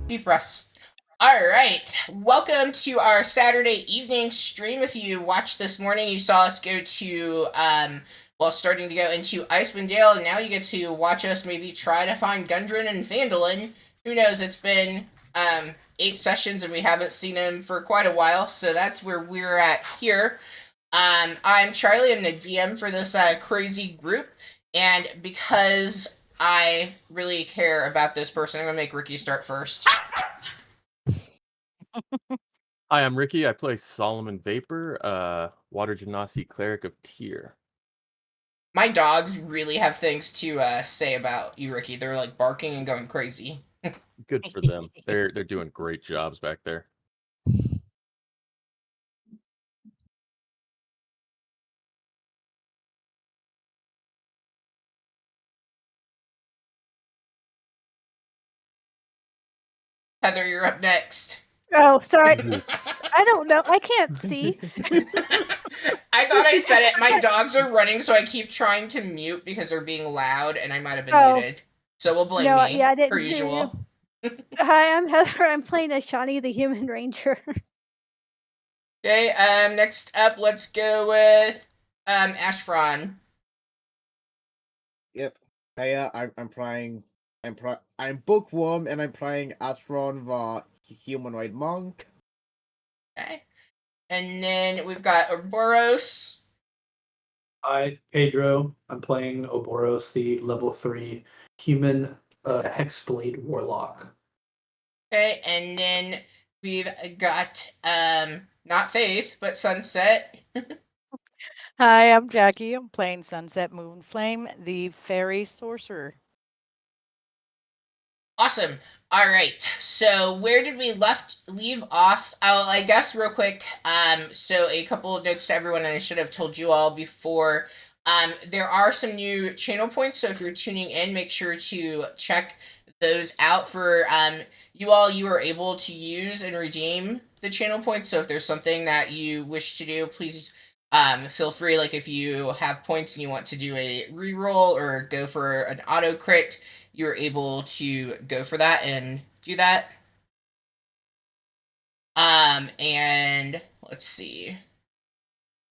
Deep breaths. All right. Welcome to our Saturday evening stream. If you watched this morning, you saw us go to, starting to go into Icewind Dale, and now you get to watch us maybe try to find Gundren and Phandalin. Who knows? It's been 8 sessions, and we haven't seen him for quite a while, so that's where we're at here. I'm Charlie. I'm the DM for this crazy group, and because I really care about this person, I'm going to make Ricky start first. Hi, I'm Ricky. I play Solomon Vapor, Water Genasi Cleric of Tyr. My dogs really have things to say about you, Ricky. They're like barking and going crazy. Good for them. They're doing great jobs back there. Heather, you're up next. Oh, sorry. I don't know. I can't see. I thought I said it. My dogs are running, so I keep trying to mute because they're being loud, and I might have been muted. So we'll blame me, yeah, I didn't per usual. Hi, I'm Heather. I'm playing as Shawnee the Human Ranger. Okay, next up, let's go with Ashfron. Yep. Hiya, I'm playing. I'm Bookworm, and I'm playing Astron, the humanoid monk. Okay, and then we've got Ouroboros. Hi, Pedro. I'm playing Ouroboros, the level 3 human hexblade warlock. Okay, and then we've got not Faith, but Sunset. Hi, I'm Jackie. I'm playing Sunset Moonflame, the fairy sorcerer. Awesome. All right. So where did we leave off? I guess real quick. So a couple of notes to everyone, and I should have told you all before. There are some new channel points, so if you're tuning in, make sure to check those out for you all. You are able to use and redeem the channel points. So if there's something that you wish to do, please feel free. Like if you have points and you want to do a reroll or go for an auto crit, you're able to go for that and do that. And let's see.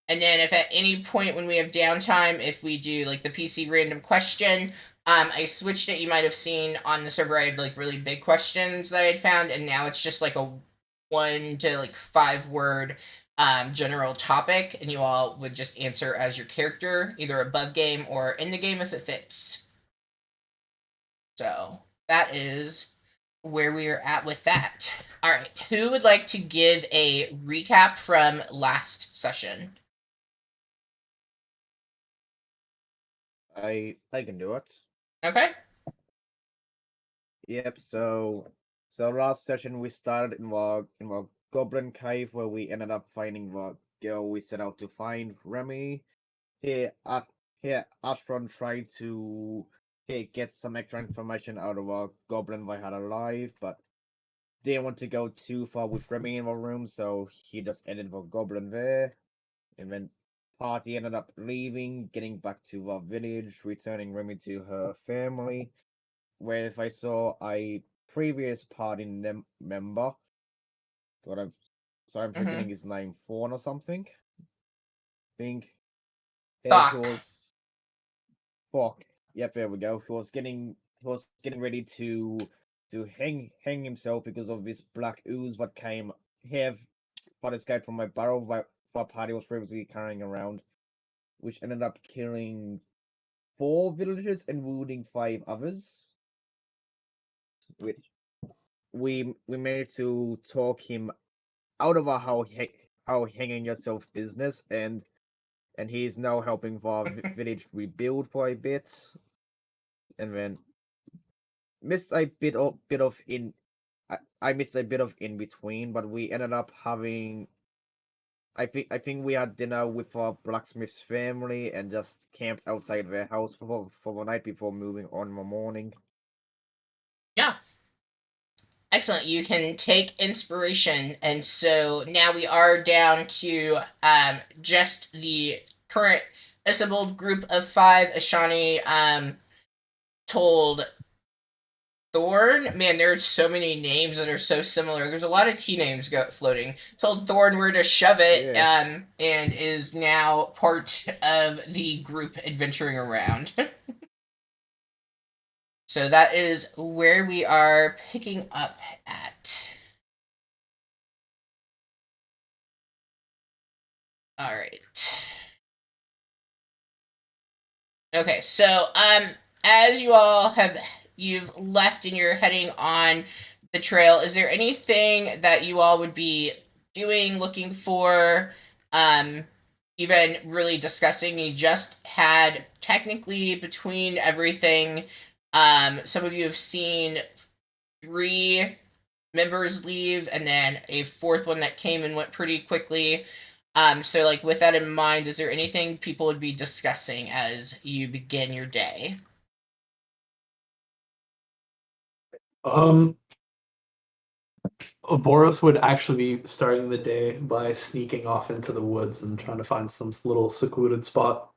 And then if at any point when we have downtime, if we do like the PC random question, I switched it. You might have seen on the server I had like really big questions that I had found, and now it's just like a 1 to 5 word general topic, and you all would just answer as your character, either above game or in the game if it fits. So that is where we are at with that. All right, who would like to give a recap from last session? I can do it. Okay. Yep. So last session we started in the Goblin Cave where we ended up finding the girl we set out to find, Remy. Here, here Ashron tried to get some extra information out of a goblin they had alive, but didn't want to go too far with Remy in the room, so he just ended the goblin there. And then party ended up leaving, getting back to the village, returning Remy to her family, where if I saw a previous party member, what I'm sorry, I'm forgetting his name, Fawn or something. Think he Fuck. was fuck. Yep, there we go. He was getting ready to hang himself because of this black ooze that came here that escaped from my barrel that party was previously carrying around, which ended up killing 4 villagers and wounding 5 others. Which we managed to talk him out of a how hanging yourself business, and he's now helping the village rebuild for a bit, and then missed a bit of in. I missed a bit of in between, but we ended up having. I think we had dinner with our blacksmith's family and just camped outside their house for the night before moving on in the morning. Yeah. Excellent. You can take inspiration, and so now we are down to just the current assembled group of 5. Ashani told Thorn. Man, there's so many names that are so similar. There's a lot of T names floating. Told Thorn where to shove it, Yeah. and is now part of the group adventuring around. So that is where we are picking up at. All right. Okay, so as you all you've left and you're heading on the trail, is there anything that you all would be doing, looking for, even really discussing? You just had technically between everything, some of you have seen 3 members leave and then a 4th one that came and went pretty quickly. So like with that in mind, is there anything people would be discussing as you begin your day? Boros would actually be starting the day by sneaking off into the woods and trying to find some little secluded spot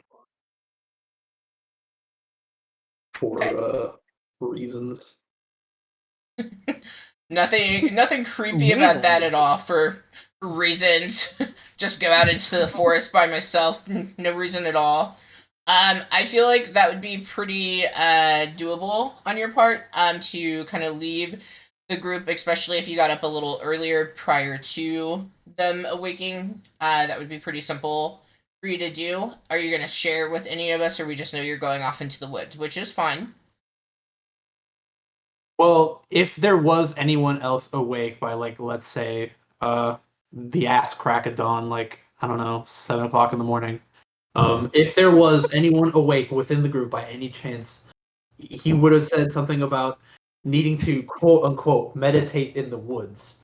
for reasons. Nothing creepy about that at all for reasons. Just go out into the forest by myself. No reason at all. I feel like that would be pretty doable on your part. To kind of leave the group, especially if you got up a little earlier prior to them awaking. That would be pretty simple for you to do. Are you gonna share with any of us, or we just know you're going off into the woods, which is fine. Well, if there was anyone else awake by, like, let's say, the ass crack of dawn, like, I don't know, 7 o'clock in the morning. If there was anyone awake within the group by any chance, he would have said something about needing to quote unquote meditate in the woods.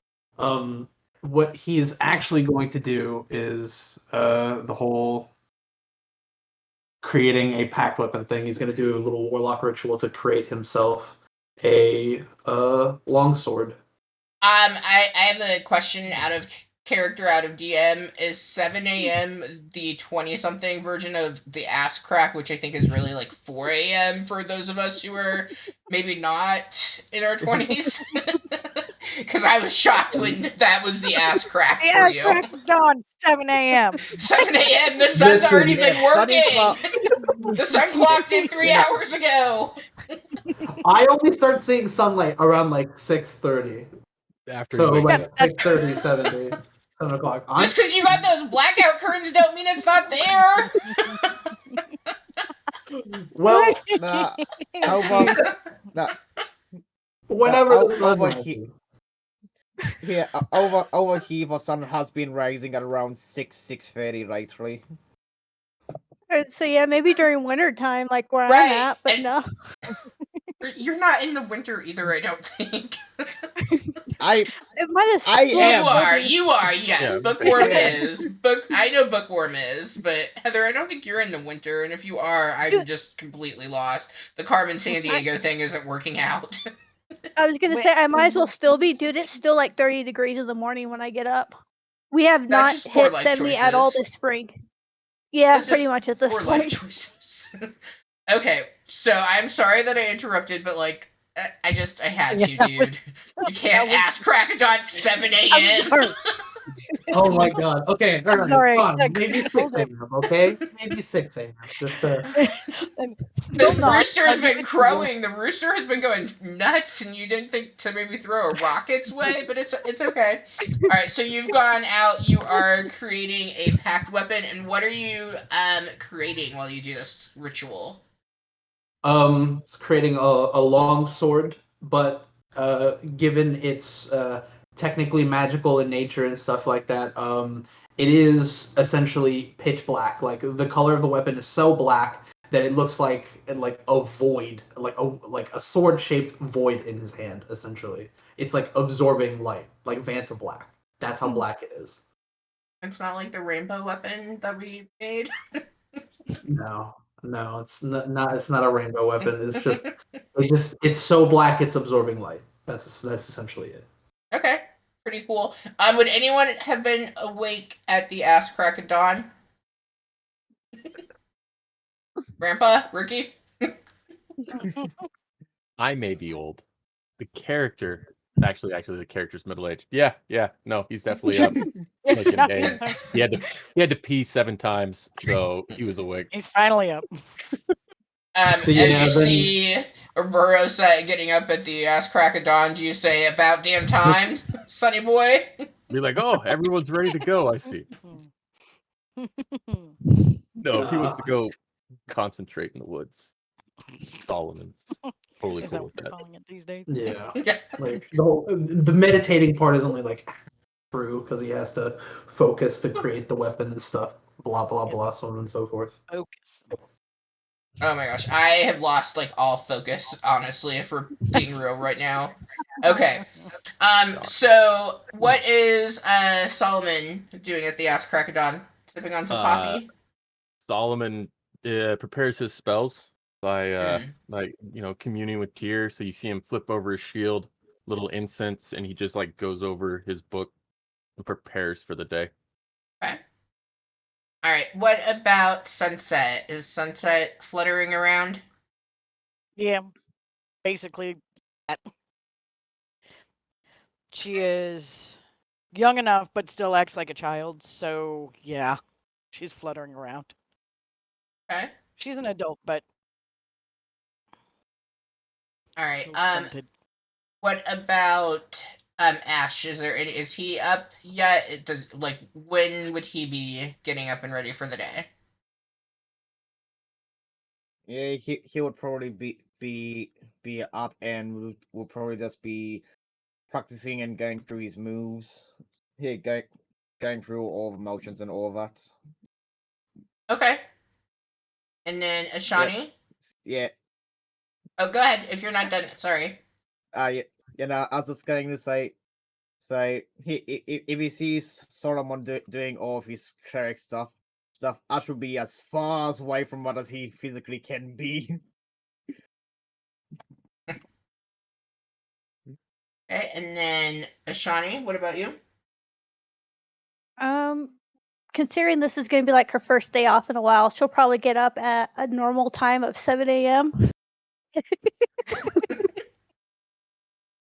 What he is actually going to do is the whole creating a pact weapon thing. He's going to do a little warlock ritual to create himself a longsword. I have a question out of character, out of DM. Is 7 a.m. the 20-something version of the ass crack, which I think is really like 4 a.m. for those of us who are maybe not in our 20s? Because I was shocked when that was the ass crack The for ass you. crack of dawn, 7 a.m. 7 a.m. The sun's Listen, already been that is working. The sun clocked in 3 hours ago. I only start seeing sunlight around like 6:30. After So you wake like up. That's 6:30, 7 o'clock. Just because you got those blackout curtains don't mean it's not there. Well, nah. How about nah? Whenever o- the sun over rises. he- Here, over here, the sun has been rising at around 6:30 lately. So yeah, maybe during winter time, like where I'm Right, at, but and- no. You're not in the winter either, I don't think. I It might have I split am. maybe. You are, yes. Yeah, Bookworm yeah. is. I know Bookworm is, but Heather, I don't think you're in the winter, and if you are, I'm Dude. just completely lost. The Carmen San Diego thing isn't working out. I was gonna Wait. say I might as well still be, dude. It's still like 30 degrees in the morning when I get up. We have That's not just poor hit life 70 at all choices. this spring. Yeah, That's pretty just much at this poor life point. choices. Okay, so I'm sorry that I interrupted, but like, I had to, Yeah, that was- dude. You can't was- ask Krakadon 7 I'm a.m. sorry. Oh my god. Okay, I'm sorry. fine. Yeah, Maybe 6 hold it. a.m., okay? Maybe 6 a.m. Just And The still not. rooster has I'm been gonna- crowing. The rooster has been going nuts, and you didn't think to maybe throw a rocket's way, but it's okay. All right, so you've gone out. You are creating a packed weapon, and what are you creating while you do this ritual? it's creating a long sword, but given its technically magical in nature and stuff like that, it is essentially pitch black. Like the color of the weapon is so black that it looks like a void, like a sword shaped void in his hand. Essentially, it's like absorbing light, like Vanta Black. That's how black it is. It's not like the rainbow weapon that we made. No, it's not. It's not a rainbow weapon. It's so black it's absorbing light. That's essentially it. Okay, pretty cool. Would anyone have been awake at the ass crack of dawn? Grandpa, Ricky. I may be old. The character, actually, the character's middle aged. Yeah, no, he's definitely up. Like an A. He had to pee 7 times, so he was awake. He's finally up. So, As yeah, you then- see Barossa getting up at the ass crack of dawn, do you say about damn time, sonny boy? Be like, oh, everyone's ready to go. I see. No, if he wants to go concentrate in the woods, Solomon's totally Is that cool what with they're that. calling it these days? Yeah, Yeah. like the meditating part is only like true because he has to focus to create the weapon and stuff. Blah blah blah, so on and so forth. Focus. Oh my gosh, I have lost like all focus, honestly, if we're being real right now. Okay. So what is Solomon doing at the ass crack of dawn? Sipping on some coffee? Solomon prepares his spells by Mm. like communing with Tyr. So you see him flip over his shield, little incense, and he just like goes over his book and prepares for the day. Okay. Alright, what about Sunset? Is Sunset fluttering around? Yeah, basically that. She is young enough, but still acts like a child. So yeah, she's fluttering around. Okay. She's an adult, but a Alright, little stunted. what about Ash? Is he up yet? When would he be getting up and ready for the day? Yeah, he would probably be up and will probably just be practicing and going through his moves. Here, going through all the motions and all that. Okay. And then Ashani? Yeah. Oh, go ahead if you're not done. Sorry. I was just going to say, if he sees Solomon doing all of his cleric stuff, Ash will be as far away from what as he physically can be. Okay, and then Ashani, what about you? Considering this is going to be like her first day off in a while, she'll probably get up at a normal time of 7 a.m.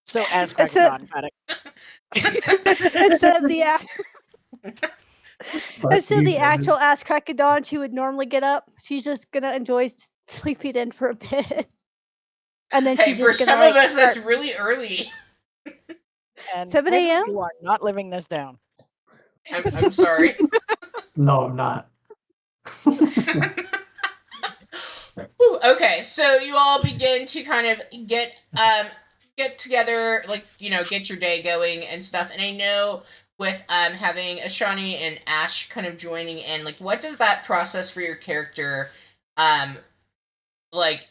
So as It's a- Kraken got it. instead of the instead of the actual ass crack of dawn, she would normally get up. She's just gonna enjoy sleeping in for a bit, and then Hey, she's for just gonna some like of us, that's start- really early. And 7 Heather, a.m.? You are not living this down. I'm sorry. No, I'm not. Ooh, okay, so you all begin to kind of get get together, like, get your day going and stuff. And I know with having Ashani and Ash kind of joining in, like, what does that process for your character like,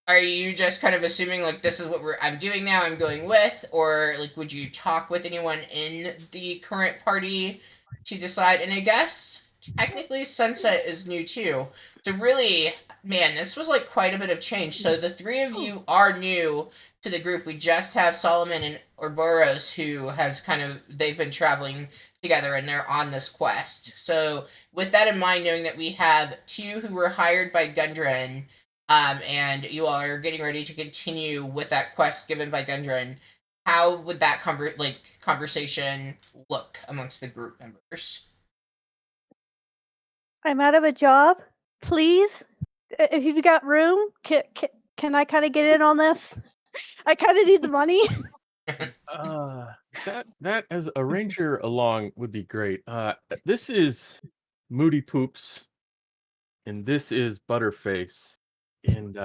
are you just kind of assuming like this is what I'm doing now, I'm going with, or like would you talk with anyone in the current party to decide? And I guess technically Sunset is new too. So really, man, this was like quite a bit of change. So the three of you are new to the group. We just have Solomon and Ouroboros who has they've been traveling together and they're on this quest. So with that in mind, knowing that we have two who were hired by Gundren, and you all are getting ready to continue with that quest given by Gundren, how would that conversation look amongst the group members? I'm out of a job. Please, if you've got room, can I kind of get in on this? I kind of need the money. That as a ranger along would be great. This is Moody Poops, and this is Butterface, and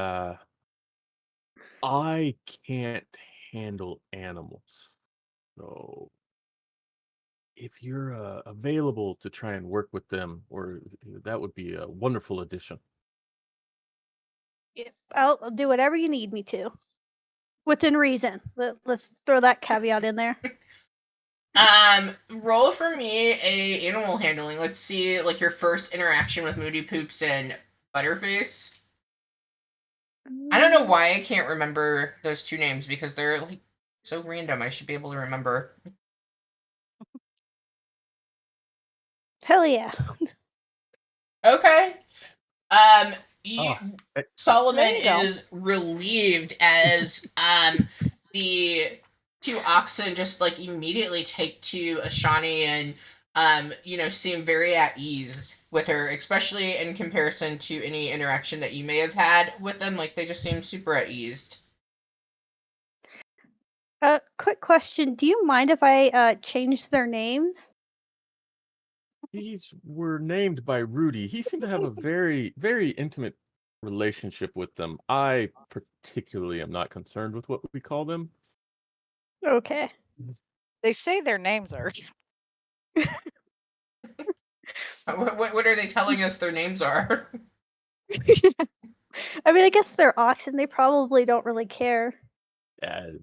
I can't handle animals. So if you're available to try and work with them, or that would be a wonderful addition. I'll do whatever you need me to, within reason. Let's throw that caveat in there. Roll for me a animal handling. Let's see, like, your first interaction with Moody Poops and Butterface. I don't know why I can't remember those two names because they're like so random. I should be able to remember. Hell yeah. Okay. Oh, Solomon There you go. is relieved as the two oxen just like immediately take to Ashani and seem very at ease with her, especially in comparison to any interaction that you may have had with them. Like, they just seem super at ease. Quick question. Do you mind if I change their names? these were named by Rudy. He seemed to have a very, very intimate relationship with them. I particularly am not concerned with what we call them. Okay. They say their names are. What are they telling us their names are? I mean, I guess they're oxen. They probably don't really care.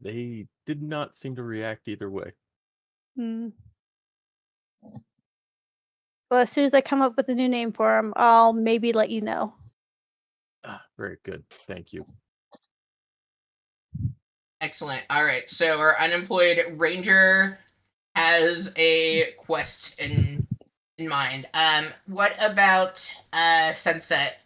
They did not seem to react either way. Hmm. Well, as soon as I come up with a new name for them, I'll maybe let you know. Very good. Thank you. Excellent. All right. So our unemployed ranger has a quest in mind. What about Sunset?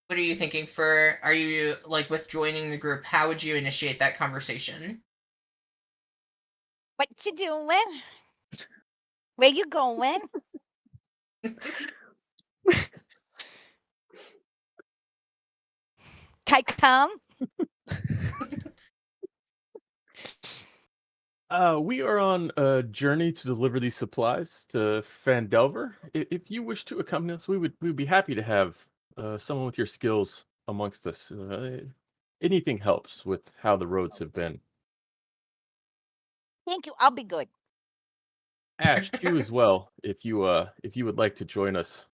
What are you thinking for? Are you like with joining the group? How would you initiate that conversation? What you doing? Where you going? Can I come? We are on a journey to deliver these supplies to Fandelver. If you wish to accompany us, we'd be happy to have someone with your skills amongst us. Anything helps with how the roads have been. Thank you. I'll be good. Ash, you as well, if you would like to join us.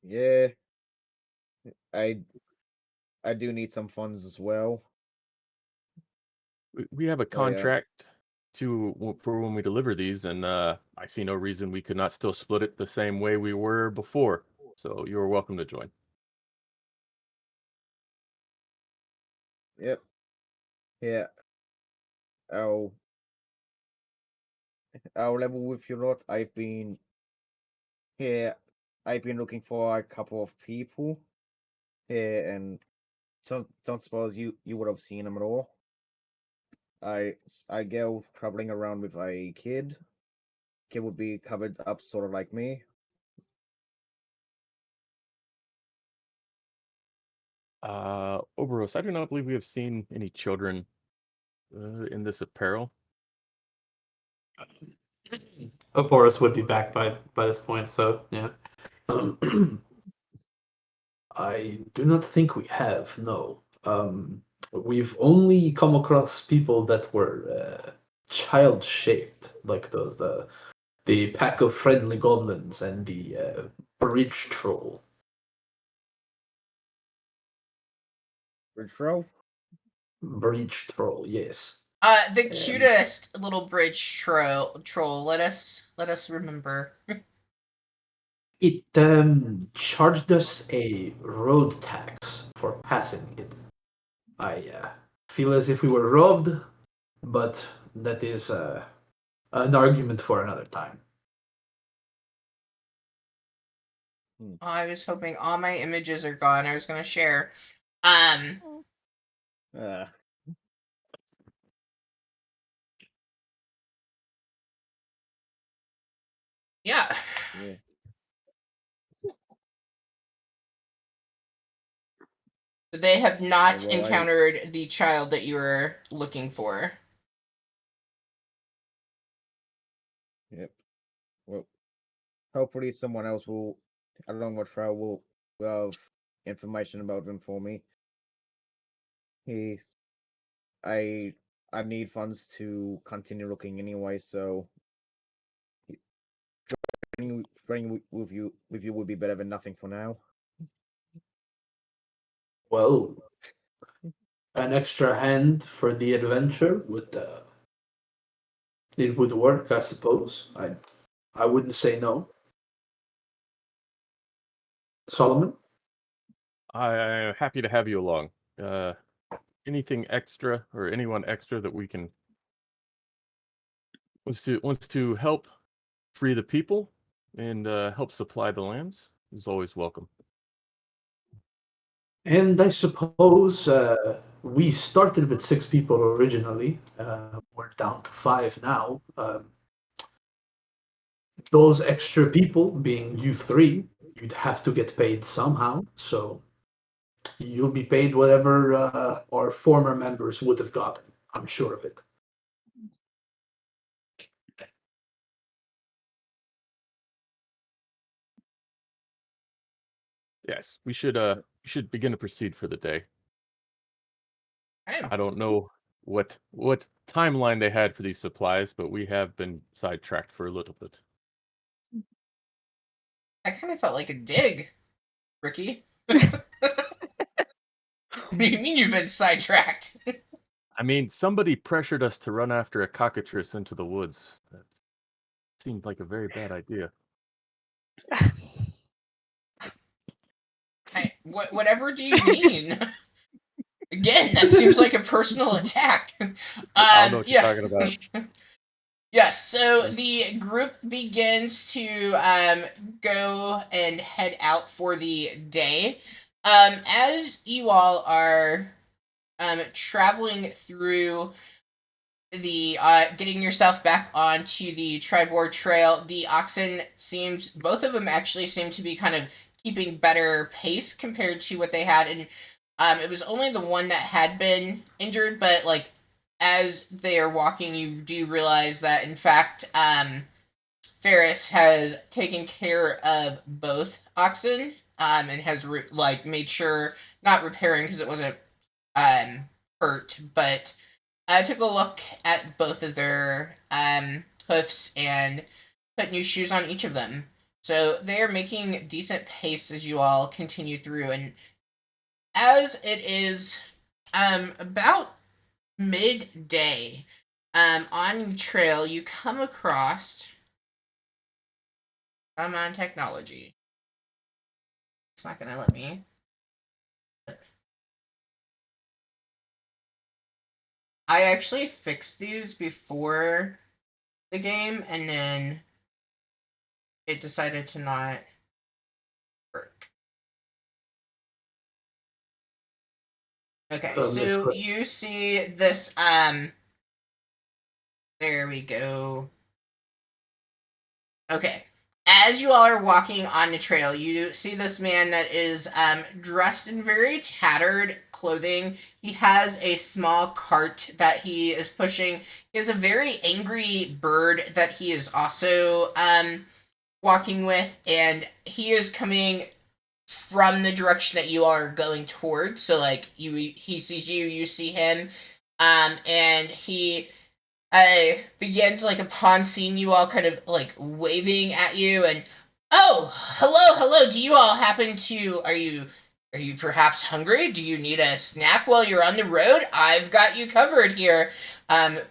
Yeah, I do need some funds as well. We have a Oh, yeah. contract for when we deliver these, and I see no reason we could not still split it the same way we were before. So you're welcome to join. Yep. Yeah. I'll level with you lot. I've been looking for a couple of people here, and don't suppose you would have seen them at all. I go traveling around with a kid. Kid would be covered up sort of like me. Oberos, I do not believe we have seen any children in this apparel. Boris would be back by this point, so yeah. I do not think we have, no. We've only come across people that were child-shaped, like the pack of friendly goblins and the bridge troll. Retro? Breach troll, yes. The cutest little bridge troll. Let us remember. It charged us a road tax for passing it. I feel as if we were robbed, but that is an argument for another time. I was hoping all my images are gone. I was gonna share. Uh, Yeah. yeah. They have not Well, encountered the child that you were looking for. Yep. Well, hopefully someone else will, along with Troll, will have information about him for me. He's, I need funds to continue looking anyway, so joining with you would be better than nothing for now. Well, an extra hand for the adventure would it would work, I suppose. I wouldn't say no. Solomon? I'm happy to have you along. Anything extra or anyone extra that we can wants to help free the people and help supply the lands is always welcome. And I suppose we started with 6 people originally. We're down to 5 now. Those extra people, being you 3, you'd have to get paid somehow. So you'll be paid whatever our former members would have gotten. I'm sure of it. Yes, we should begin to proceed for the day. Okay. I don't know what timeline they had for these supplies, but we have been sidetracked for a little bit. I kind of felt like a dig, Ricky. What do you mean you've been sidetracked? I mean, somebody pressured us to run after a cockatrice into the woods. That seemed like a very bad idea. Whatever do you mean? Again, that seems like a personal attack. I don't know what you're talking about. Yes, so the group begins to go and head out for the day. As you all are traveling through the getting yourself back onto the Tribord Trail, the oxen both of them actually seem to be kind of keeping better pace compared to what they had, and it was only the one that had been injured, but like as they are walking, you do realize that in fact Ferris has taken care of both oxen and has made sure, not repairing because it wasn't hurt, but I took a look at both of their hoofs and put new shoes on each of them. So they are making decent pace as you all continue through, and as it is about midday, on the trail you come across on technology. It's not gonna let me. I actually fixed these before the game, and then it decided to not work. Okay, so you see this, there we go. Okay. As you all are walking on the trail, you see this man that is dressed in very tattered clothing. He has a small cart that he is pushing. He has a very angry bird that he is also walking with, and he is coming from the direction that you are going toward. So like he sees you, you see him, and he begins like upon seeing you all kind of like waving at you and oh hello, do you all happen to are you perhaps hungry? Do you need a snack while you're on the road? I've got you covered here.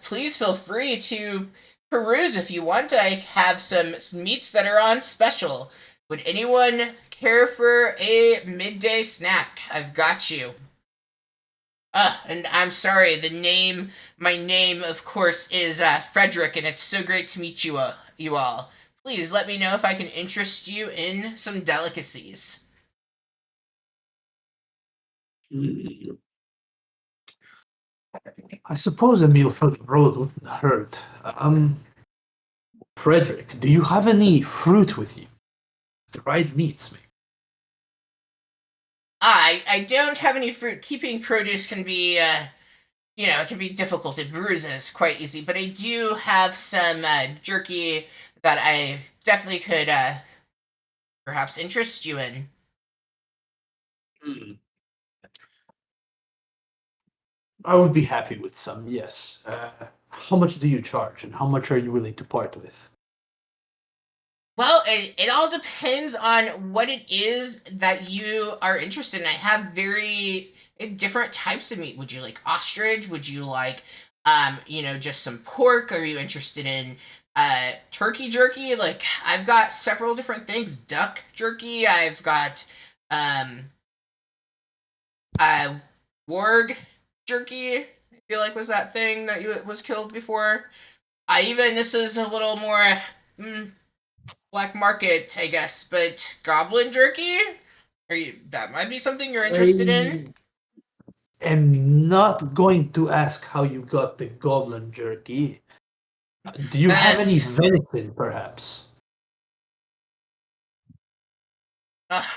Please feel free to peruse if you want. I have some meats that are on special. Would anyone care for a midday snack? I've got you. And I'm sorry, my name, of course, is Frederick, and it's so great to meet you all. Please let me know if I can interest you in some delicacies. I suppose a meal for the road wouldn't hurt. Frederick, do you have any fruit with you? Dried meats, maybe. I don't have any fruit. Keeping produce can be, it can be difficult. It bruises quite easy, but I do have some jerky that I definitely could perhaps interest you in. I would be happy with some, yes. How much do you charge, and how much are you willing to part with? Well, it all depends on what it is that you are interested in. I have very different types of meat. Would you like ostrich? Would you like, just some pork? Are you interested in turkey jerky? Like, I've got several different things. Duck jerky. I've got warg jerky. I feel like was that thing that was killed before. This is a little more. Black market, I guess, but goblin jerky? That might be something you're interested in? I'm not going to ask how you got the goblin jerky. Do you have any venison, perhaps?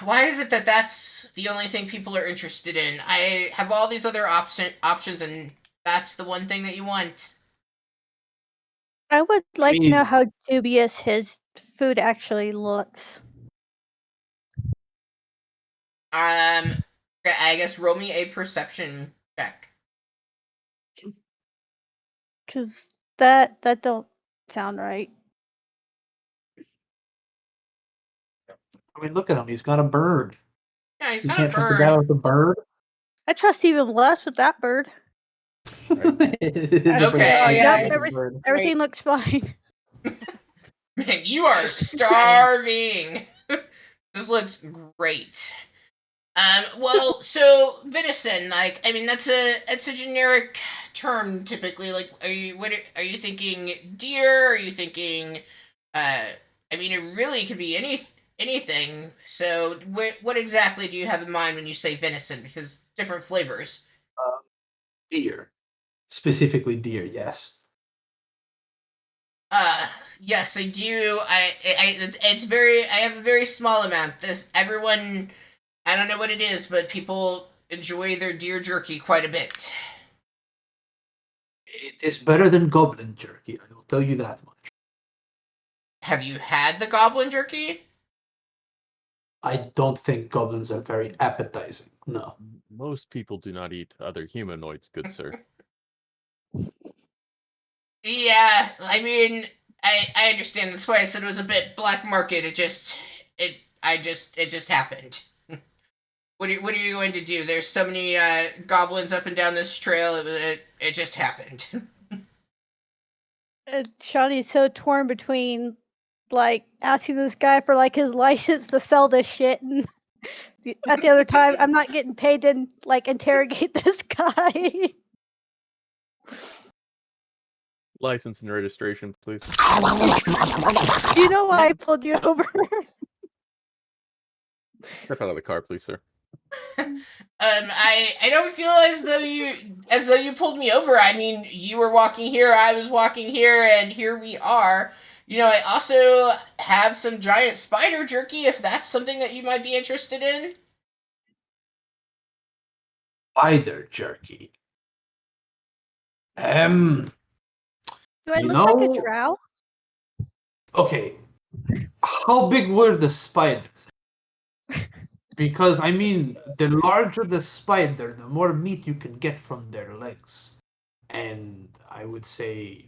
Why is it that that's the only thing people are interested in? I have all these other options, and that's the one thing that you want. I would like to know how dubious his food actually looks. I guess roll me a perception check. Cause that don't sound right. I mean, look at him. He's got a bird. Yeah, he's You got can't a trust the guy bird. with the bird. I trust even less with that bird. Everything looks fine. Man, you are starving. This looks great. Well, so venison, like, I mean, it's a generic term typically. Like, are you thinking deer? Are you thinking, it really could be anything. So, what exactly do you have in mind when you say venison? Because different flavors. Deer, specifically deer. Yes. Yes, I do. I have a very small amount. Everyone, I don't know what it is, but people enjoy their deer jerky quite a bit. It is better than goblin jerky. I will tell you that much. Have you had the goblin jerky? I don't think goblins are very appetizing. No. Most people do not eat other humanoids, good sir. Yeah, I understand. That's why I said it was a bit black market. It just happened. What are you going to do? There's so many goblins up and down this trail. It just happened. Shawnee's so torn between like asking this guy for like his license to sell this shit, and at the other time, I'm not getting paid to like interrogate this guy. License and registration, please. Do you know why I pulled you over? Step out of the car, please, sir. I don't feel as though you pulled me over. I mean, you were walking here, I was walking here, and here we are. I also have some giant spider jerky, if that's something that you might be interested in. Spider jerky. Do I look like a drow? Okay. How big were the spiders? Because, I mean, the larger the spider, the more meat you can get from their legs. And I would say,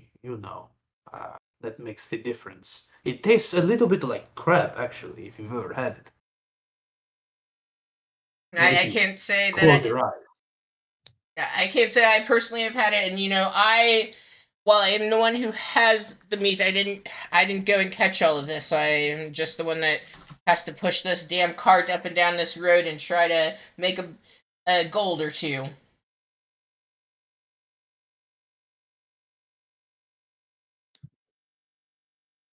that makes the difference. It tastes a little bit like crab, actually, if you've ever had it. I can't say that Close your eyes. I can't say I personally have had it, and while I am the one who has the meat, I didn't go and catch all of this. I'm just the one that has to push this damn cart up and down this road and try to make a gold or two.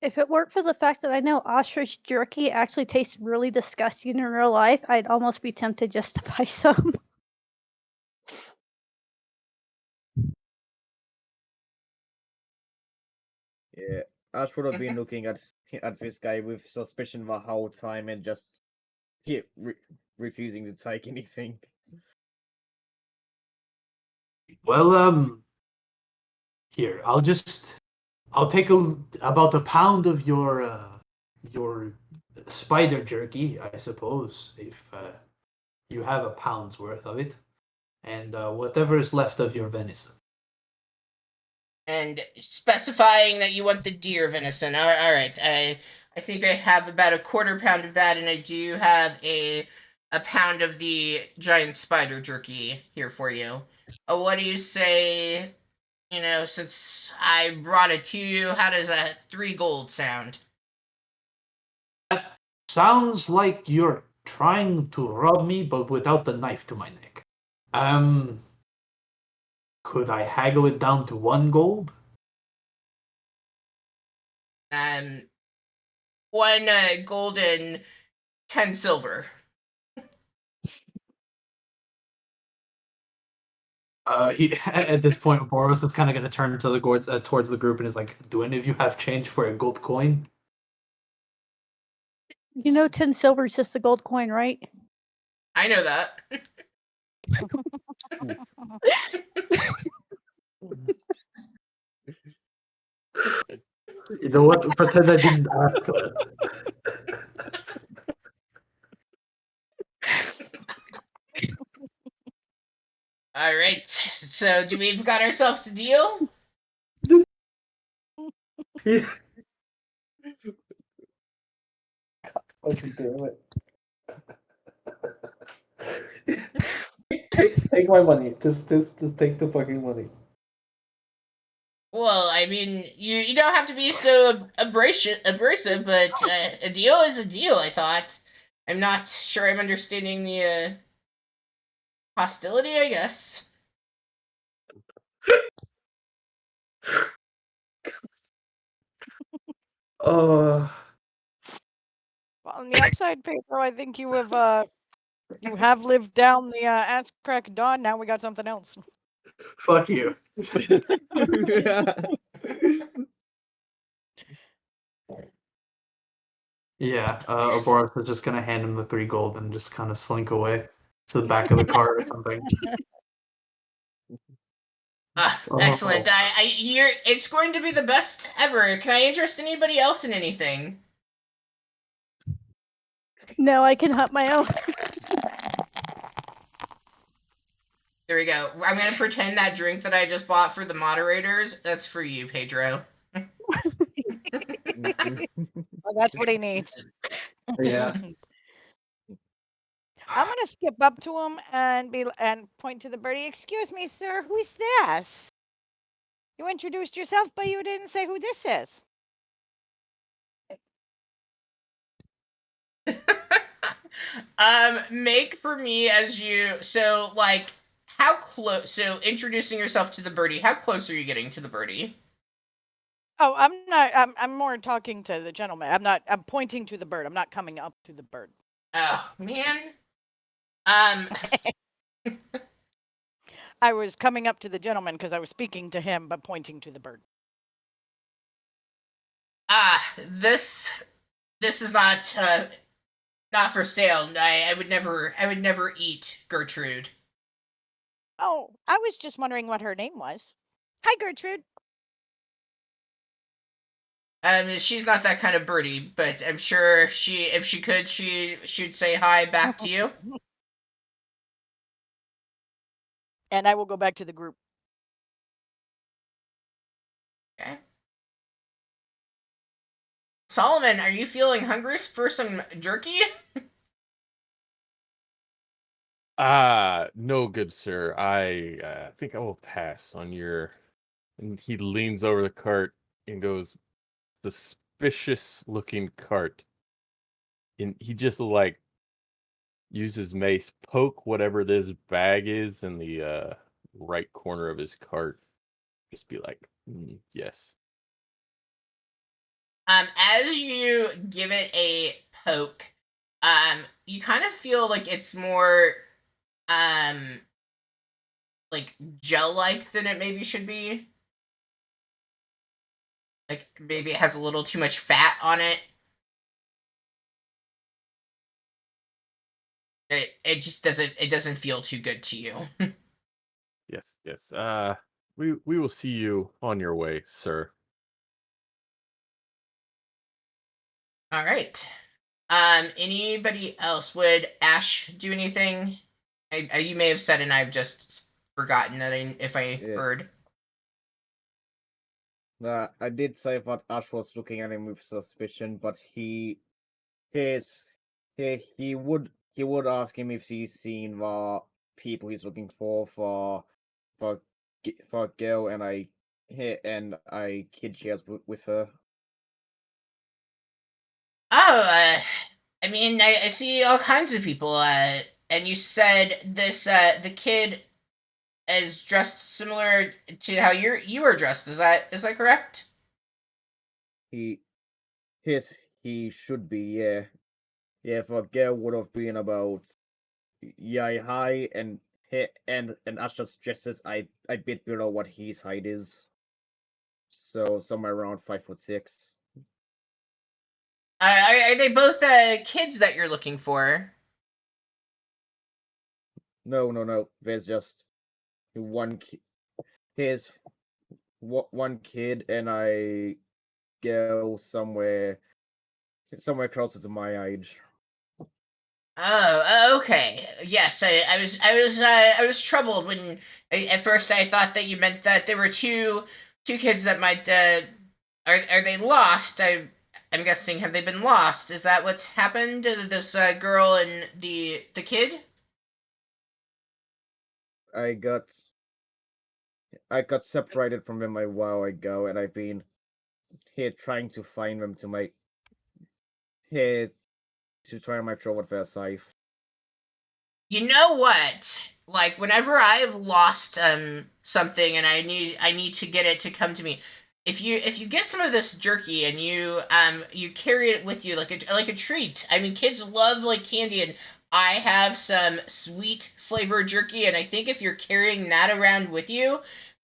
If it weren't for the fact that I know ostrich jerky actually tastes really disgusting in real life, I'd almost be tempted just to buy some. Yeah, Ash would have been looking at this guy with suspicion the whole time and just refusing to take anything. Well, here, I'll take about a pound of your spider jerky, I suppose, if you have a pound's worth of it, and whatever is left of your venison. And specifying that you want the deer venison. All right. I think I have about a quarter pound of that, and I do have a pound of the giant spider jerky here for you. What do you say? Since I brought it to you, how does a 3 gold sound? That sounds like you're trying to rob me, but without the knife to my neck. Could I haggle it down to 1 gold? 1 gold and 10 silver. At this point, Boris is kind of going to turn to towards the group and is like, "Do any of you have change for a gold coin?" 10 silver is just a gold coin, right? I know that. You know what? Pretend I didn't ask that. All right. So, we've got ourselves a deal? Yeah. Fucking damn it. Take my money. Just take the fucking money. Well, I mean, you don't have to be so abrasive, but a deal is a deal, I thought. I'm not sure I'm understanding the hostility, I guess. Uh, Well, on the upside, Pedro, I think you have lived down the ass crack of dawn. Now we got something else. fuck you. Yeah, Boris is just gonna hand him the 3 gold and just kind of slink away to the back of the car or something. Excellent. It's going to be the best ever. Can I interest anybody else in anything? No, I can hunt my own. There we go. I'm going to pretend that drink that I just bought for the moderators, that's for you, Pedro. Well, that's what he needs. Yeah. I'm gonna skip up to him and point to the birdie. Excuse me, sir. Who's this? You introduced yourself, but you didn't say who this is. Make for me as you how close? So introducing yourself to the birdie. How close are you getting to the birdie? Oh, I'm not. I'm more talking to the gentleman. I'm not. I'm pointing to the bird. I'm not coming up to the bird. Oh man. I was coming up to the gentleman because I was speaking to him, but pointing to the bird. This is not for sale. I would never eat Gertrude. Oh, I was just wondering what her name was. Hi, Gertrude. She's not that kind of birdie, but I'm sure if she could, she'd say hi back to you. And I will go back to the group. Okay. Solomon, are you feeling hungry for some jerky? No, good sir. I think I will pass on your. And he leans over the cart and goes, suspicious looking cart. And he just like uses mace, poke whatever this bag is in the right corner of his cart. Just be like, yes. As you give it a poke, you kind of feel like it's more, like gel-like than it maybe should be. Like maybe it has a little too much fat on it. It just doesn't feel too good to you. Yes, yes. We will see you on your way, sir. All right. Anybody else? Would Ash do anything? You may have said, and I've just forgotten that if I Yeah. heard. I did say that Ash was looking at him with suspicion, but he would ask him if he's seen the people he's looking for for girl, and I kid shares with her. Oh, I mean, I see all kinds of people. And you said this, the kid is dressed similar to how you were dressed. Is that correct? He Yes, he should be, yeah. Yeah, for girl would have been about yay high, and Ash just dresses I bit below what his height is. So somewhere around 5'6". Are they both kids that you're looking for? No. There's just one there's one kid and I go somewhere closer to my age. Oh, okay. Yes, I was troubled when at first I thought that you meant that there were two kids that might are they lost? I'm guessing, have they been lost? Is that what's happened to this girl and the kid? I got I got separated from them a while ago, and I've been here trying to find them here to try and make sure what they're safe. You know what? Like whenever I've lost something and I need to get it to come to me, if you get some of this jerky and you carry it with you like a treat. I mean, kids love like candy, and I have some sweet flavored jerky, and I think if you're carrying that around with you,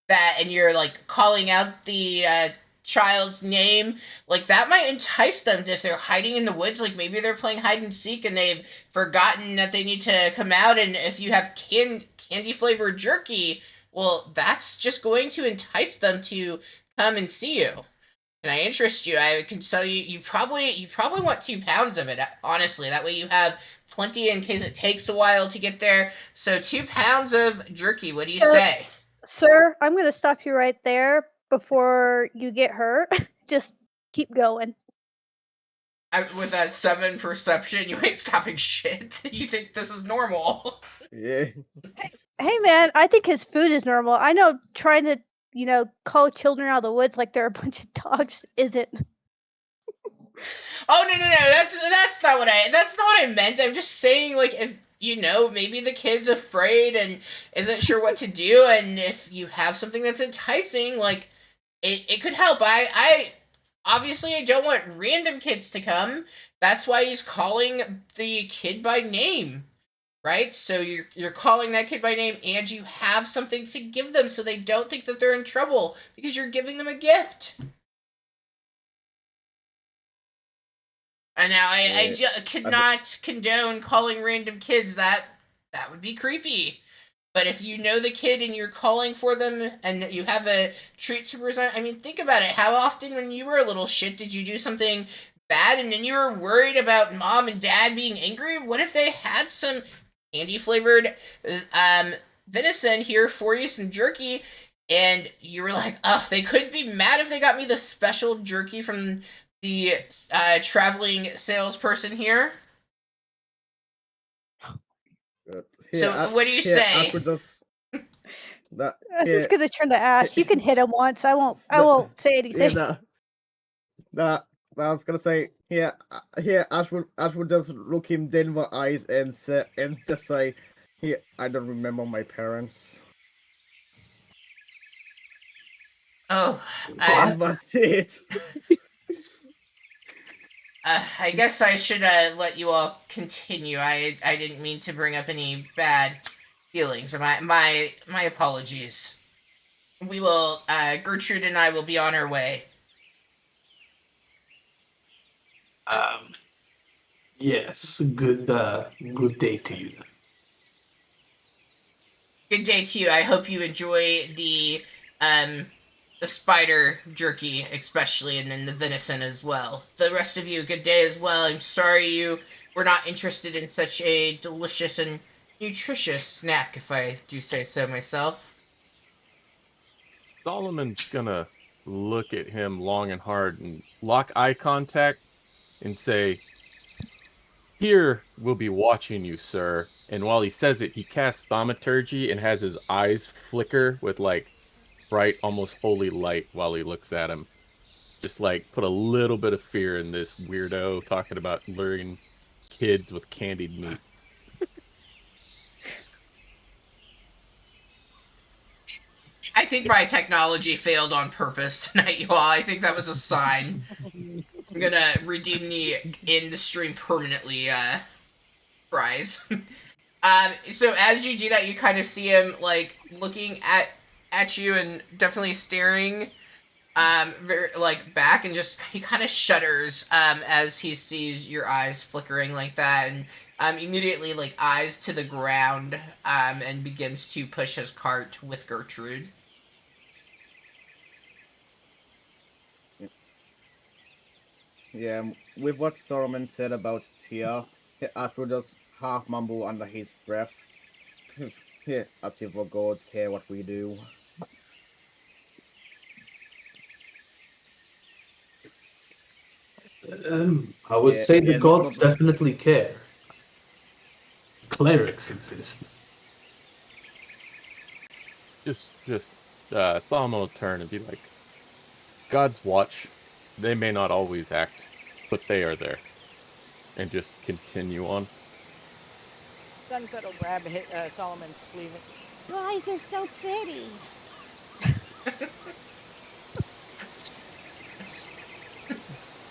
that and you're like calling out the child's name, like that might entice them if they're hiding in the woods. Like maybe they're playing hide and seek and they've forgotten that they need to come out. And if you have candy flavored jerky, well, that's just going to entice them to come and see you. And I interest you. I can tell you, you probably want 2 pounds of it. Honestly, that way you have plenty in case it takes a while to get there. So 2 pounds of jerky. What do you say? Sir, I'm going to stop you right there before you get hurt. Just keep going. With that 7 perception, you ain't stopping shit. You think this is normal. Yeah. Hey man, I think his food is normal. I know trying to, call children out of the woods like they're a bunch of dogs isn't. Oh no. That's not what I meant. I'm just saying, like, if maybe the kid's afraid and isn't sure what to do, and if you have something that's enticing, like it could help. I obviously I don't want random kids to come. That's why he's calling the kid by name. Right? So you're calling that kid by name, and you have something to give them so they don't think that they're in trouble because you're giving them a gift. And now I could not condone calling random kids that would be creepy. But if you know the kid and you're calling for them and you have a treat to present, I mean, think about it. How often when you were a little shit did you do something bad and then you were worried about mom and dad being angry? What if they had some candy flavored venison here for you, some jerky, and you were like, oh, they couldn't be mad if they got me the special jerky from the traveling salesperson here? So what do you say? Ashwood does that. I'm just gonna turn to Ash. You can hit him once. I won't say anything. That I was gonna say here. Ashwood does look him dead in the eyes and just say, "Here, I don't remember my parents." Oh, And that's it. I guess I should let you all continue. I didn't mean to bring up any bad feelings. My apologies. We will Gertrude and I will be on our way. Yes. Good day to you. Good day to you. I hope you enjoy the spider jerky especially, and then the venison as well. The rest of you, good day as well. I'm sorry you were not interested in such a delicious and nutritious snack, if I do say so myself. Solomon's gonna look at him long and hard and lock eye contact and say, "Here we'll be watching you, sir." And while he says it, he casts thaumaturgy and has his eyes flicker with like bright, almost holy light while he looks at him. Just like put a little bit of fear in this weirdo talking about luring kids with candied meat. I think my technology failed on purpose tonight, you all. I think that was a sign. I'm gonna redeem the in the stream permanently prize. So as you do that, you kind of see him like looking at you and definitely staring very like back, and just he kind of shudders as he sees your eyes flickering like that, and immediately like eyes to the ground and begins to push his cart with Gertrude. Yeah, with what Solomon said about Tia, Ashwood does half mumble under his breath. As if the gods care what we do. I would say the yeah, gods definitely care. Clerics exist. Just Solomon will turn and be like, "God's watch. They may not always act, but they are there." And just continue on. Sunset will grab Solomon's sleeve. Why, they're so pretty.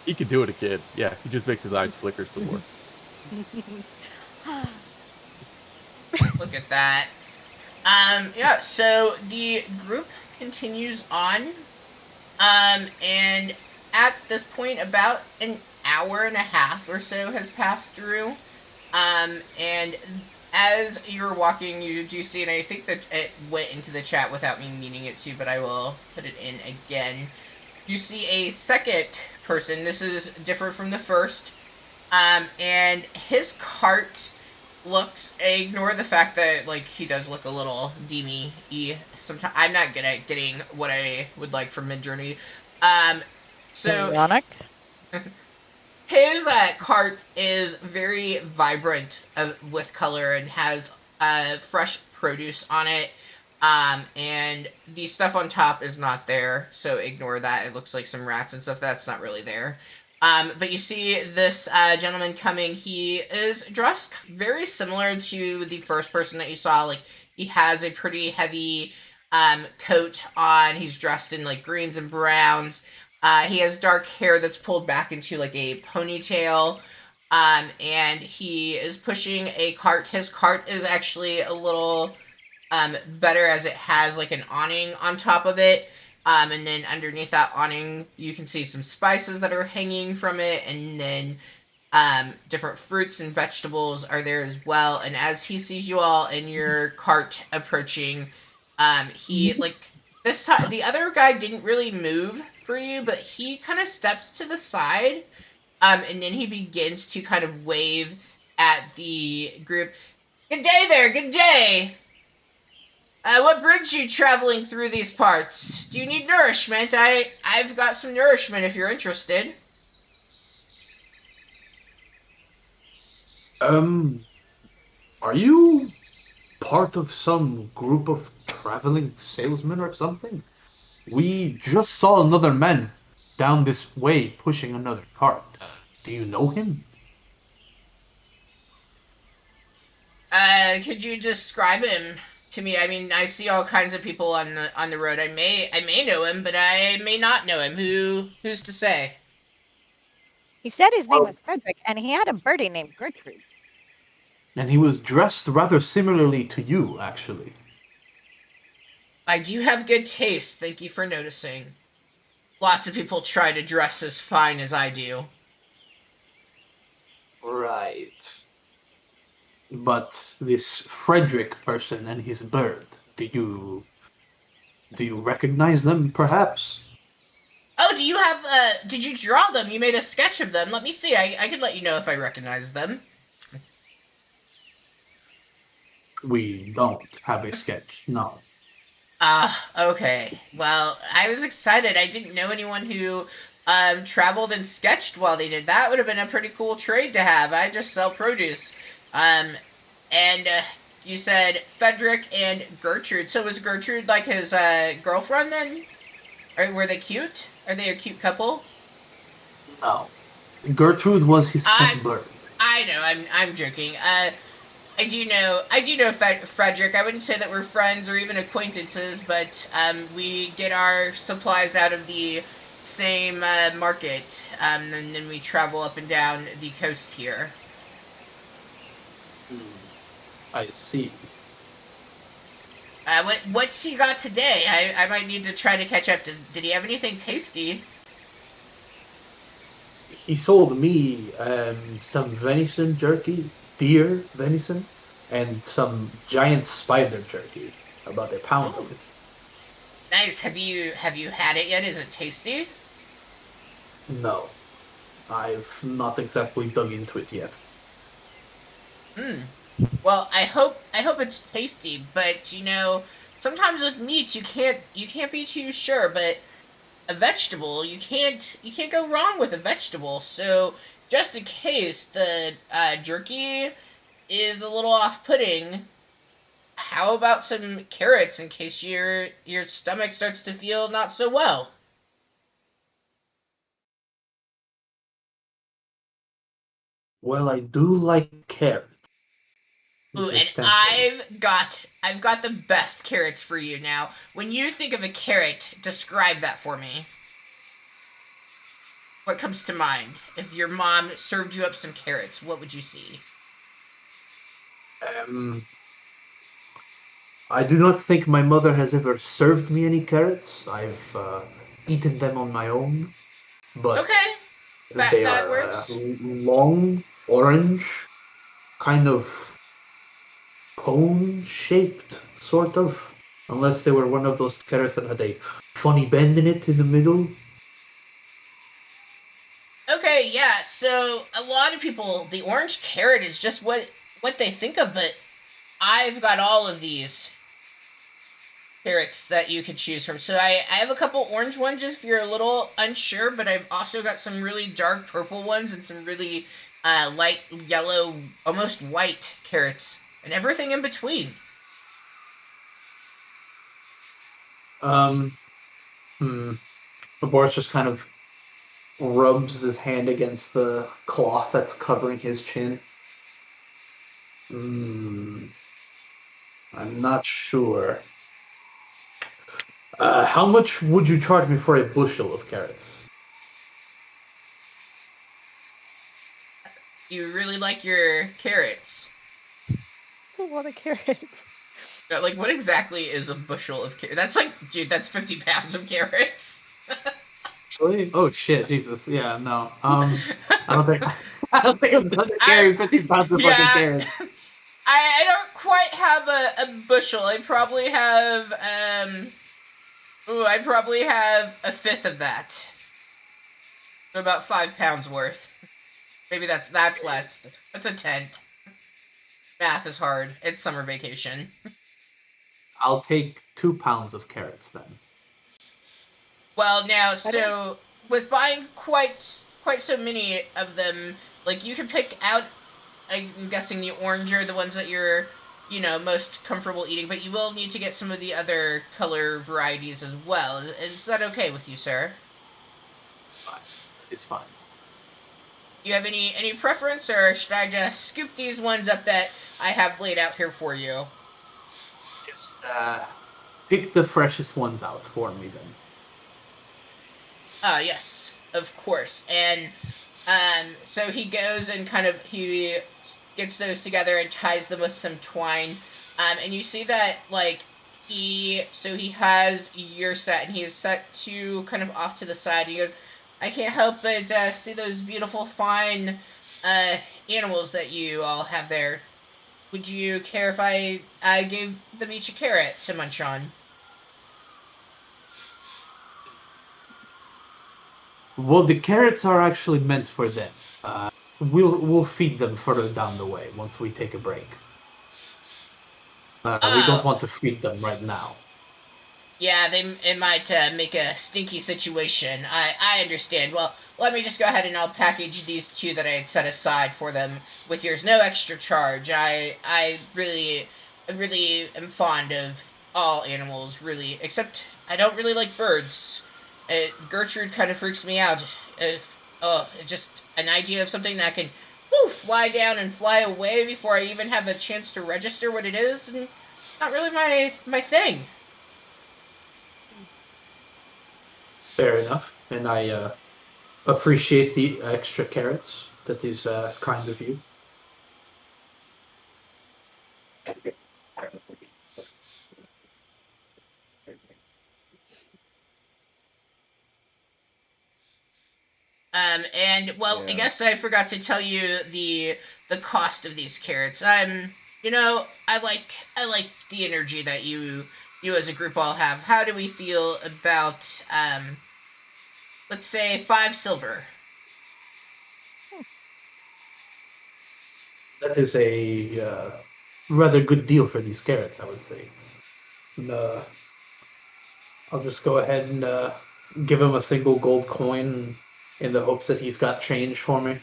He could do it again. Yeah, he just makes his eyes flicker some more. Look at that. Yeah, so the group continues on. And at this point, about an hour and a half or so has passed through. And as you're walking, you do see, and I think that it went into the chat without me meaning it to, but I will put it in again. You see a second person. This is different from the first. And his cart looks, ignore the fact that like he does look a little demmy-y. Sometimes I'm not good at getting what I would like from Midjourney. So Ironic. his cart is very vibrant with color and has fresh produce on it. And the stuff on top is not there, so ignore that. It looks like some rats and stuff. That's not really there. But you see this gentleman coming. He is dressed very similar to the first person that you saw. Like, he has a pretty heavy coat on. He's dressed in like greens and browns. He has dark hair that's pulled back into like a ponytail. And he is pushing a cart. His cart is actually a little better, as it has like an awning on top of it. And then underneath that awning, you can see some spices that are hanging from it. And then Different fruits and vegetables are there as well. And as he sees you all in your cart approaching, he like this time the other guy didn't really move for you, but he kind of steps to the side, and then he begins to kind of wave at the group. Good day there, good day. What brings you traveling through these parts? Do you need nourishment? I've got some nourishment if you're interested. Are you part of some group of traveling salesmen or something? We just saw another man down this way pushing another cart. Do you know him? Could you describe him to me? I mean, I see all kinds of people on the road. I may know him, but I may not know him. Who's to say? He said his name Well- was Frederick, and he had a birdie named Gertrude. And he was dressed rather similarly to you, actually. I do have good taste. Thank you for noticing. Lots of people try to dress as fine as I do. Right. But this Frederick person and his bird, do you recognize them, perhaps? Oh, do you have did you draw them? You made a sketch of them. Let me see. I can let you know if I recognize them. We don't have a sketch, no. Okay. Well, I was excited. I didn't know anyone who traveled and sketched while they did. That would have been a pretty cool trade to have. I just sell produce. And you said Frederick and Gertrude. So was Gertrude like his girlfriend then? Or were they cute? Are they a cute couple? No. Gertrude was his pet bird. I know. I'm joking. I do know Frederick. I wouldn't say that we're friends or even acquaintances, but we get our supplies out of the same market, and then we travel up and down the coast here. I see. What's he got today? I might need to try to catch up. Did he have anything tasty? He sold me some venison jerky, deer venison, and some giant spider jerky, about a pound of it. Nice. Have you had it yet? Is it tasty? No, I've not exactly dug into it yet. Well, I hope it's tasty, but you know, sometimes with meats you can't be too sure, but a vegetable, you can't go wrong with a vegetable. So, just in case the jerky is a little off-putting, how about some carrots in case your stomach starts to feel not so well? Well, I do like carrots. Ooh, It's a and tempting. I've got the best carrots for you now. When you think of a carrot, describe that for me. What comes to mind? If your mom served you up some carrots, what would you see? I do not think my mother has ever served me any carrots. I've eaten them on my own, but Okay, they that are works. long, orange, kind of cone-shaped, sort of. Unless they were one of those carrots that had a funny bend in it in the middle. Okay, yeah. So a lot of people, the orange carrot is just what they think of, but I've got all of these carrots that you could choose from. So I have a couple orange ones if you're a little unsure, but I've also got some really dark purple ones and some really light yellow, almost white carrots, and everything in between. Boris just kind of rubs his hand against the cloth that's covering his chin. I'm not sure. How much would you charge me for a bushel of carrots? You really like your carrots. That's a lot of carrots. Like, what exactly is a bushel of carrots? That's like, dude, that's 50 pounds of carrots. Actually? Oh shit, Jesus. Yeah, no. I don't think I don't think I'm done carrying 50 pounds of fucking carrots. I don't quite have a bushel. I probably have I probably have a fifth of that. So about 5 pounds worth. Maybe that's less. That's a tenth. Math is hard. It's summer vacation. I'll take 2 pounds of carrots then. Well, now, so with buying quite so many of them, like you can pick out. I'm guessing the orange are the ones that you're, most comfortable eating, but you will need to get some of the other color varieties as well. Is that okay with you, sir? Fine. It's fine. You have any preference, or should I just scoop these ones up that I have laid out here for you? Just pick the freshest ones out for me then. Yes, of course. And so he goes and he gets those together and ties them with some twine. And you see that he has your set, and he is set to kind of off to the side. He goes, I can't help but see those beautiful, fine animals that you all have there. Would you care if I gave them each a carrot to munch on? Well, the carrots are actually meant for them. We'll feed them further down the way once we take a break. We don't want to feed them right now. Yeah, it might make a stinky situation. I understand. Well, let me just go ahead and I'll package these two that I had set aside for them with yours. No extra charge. I really am fond of all animals, really. Except I don't really like birds. Gertrude kind of freaks me out. Just an idea of something that can fly down and fly away before I even have a chance to register what it is. And not really my thing. Fair enough, and I appreciate the extra carrots. That is kind of you. And well, I guess I forgot to tell you the cost of these carrots. I like the energy that you as a group all have. How do we feel about let's say 5 silver? That is a rather good deal for these carrots, I would say. And, I'll just go ahead and give him a single gold coin in the hopes that he's got change for me.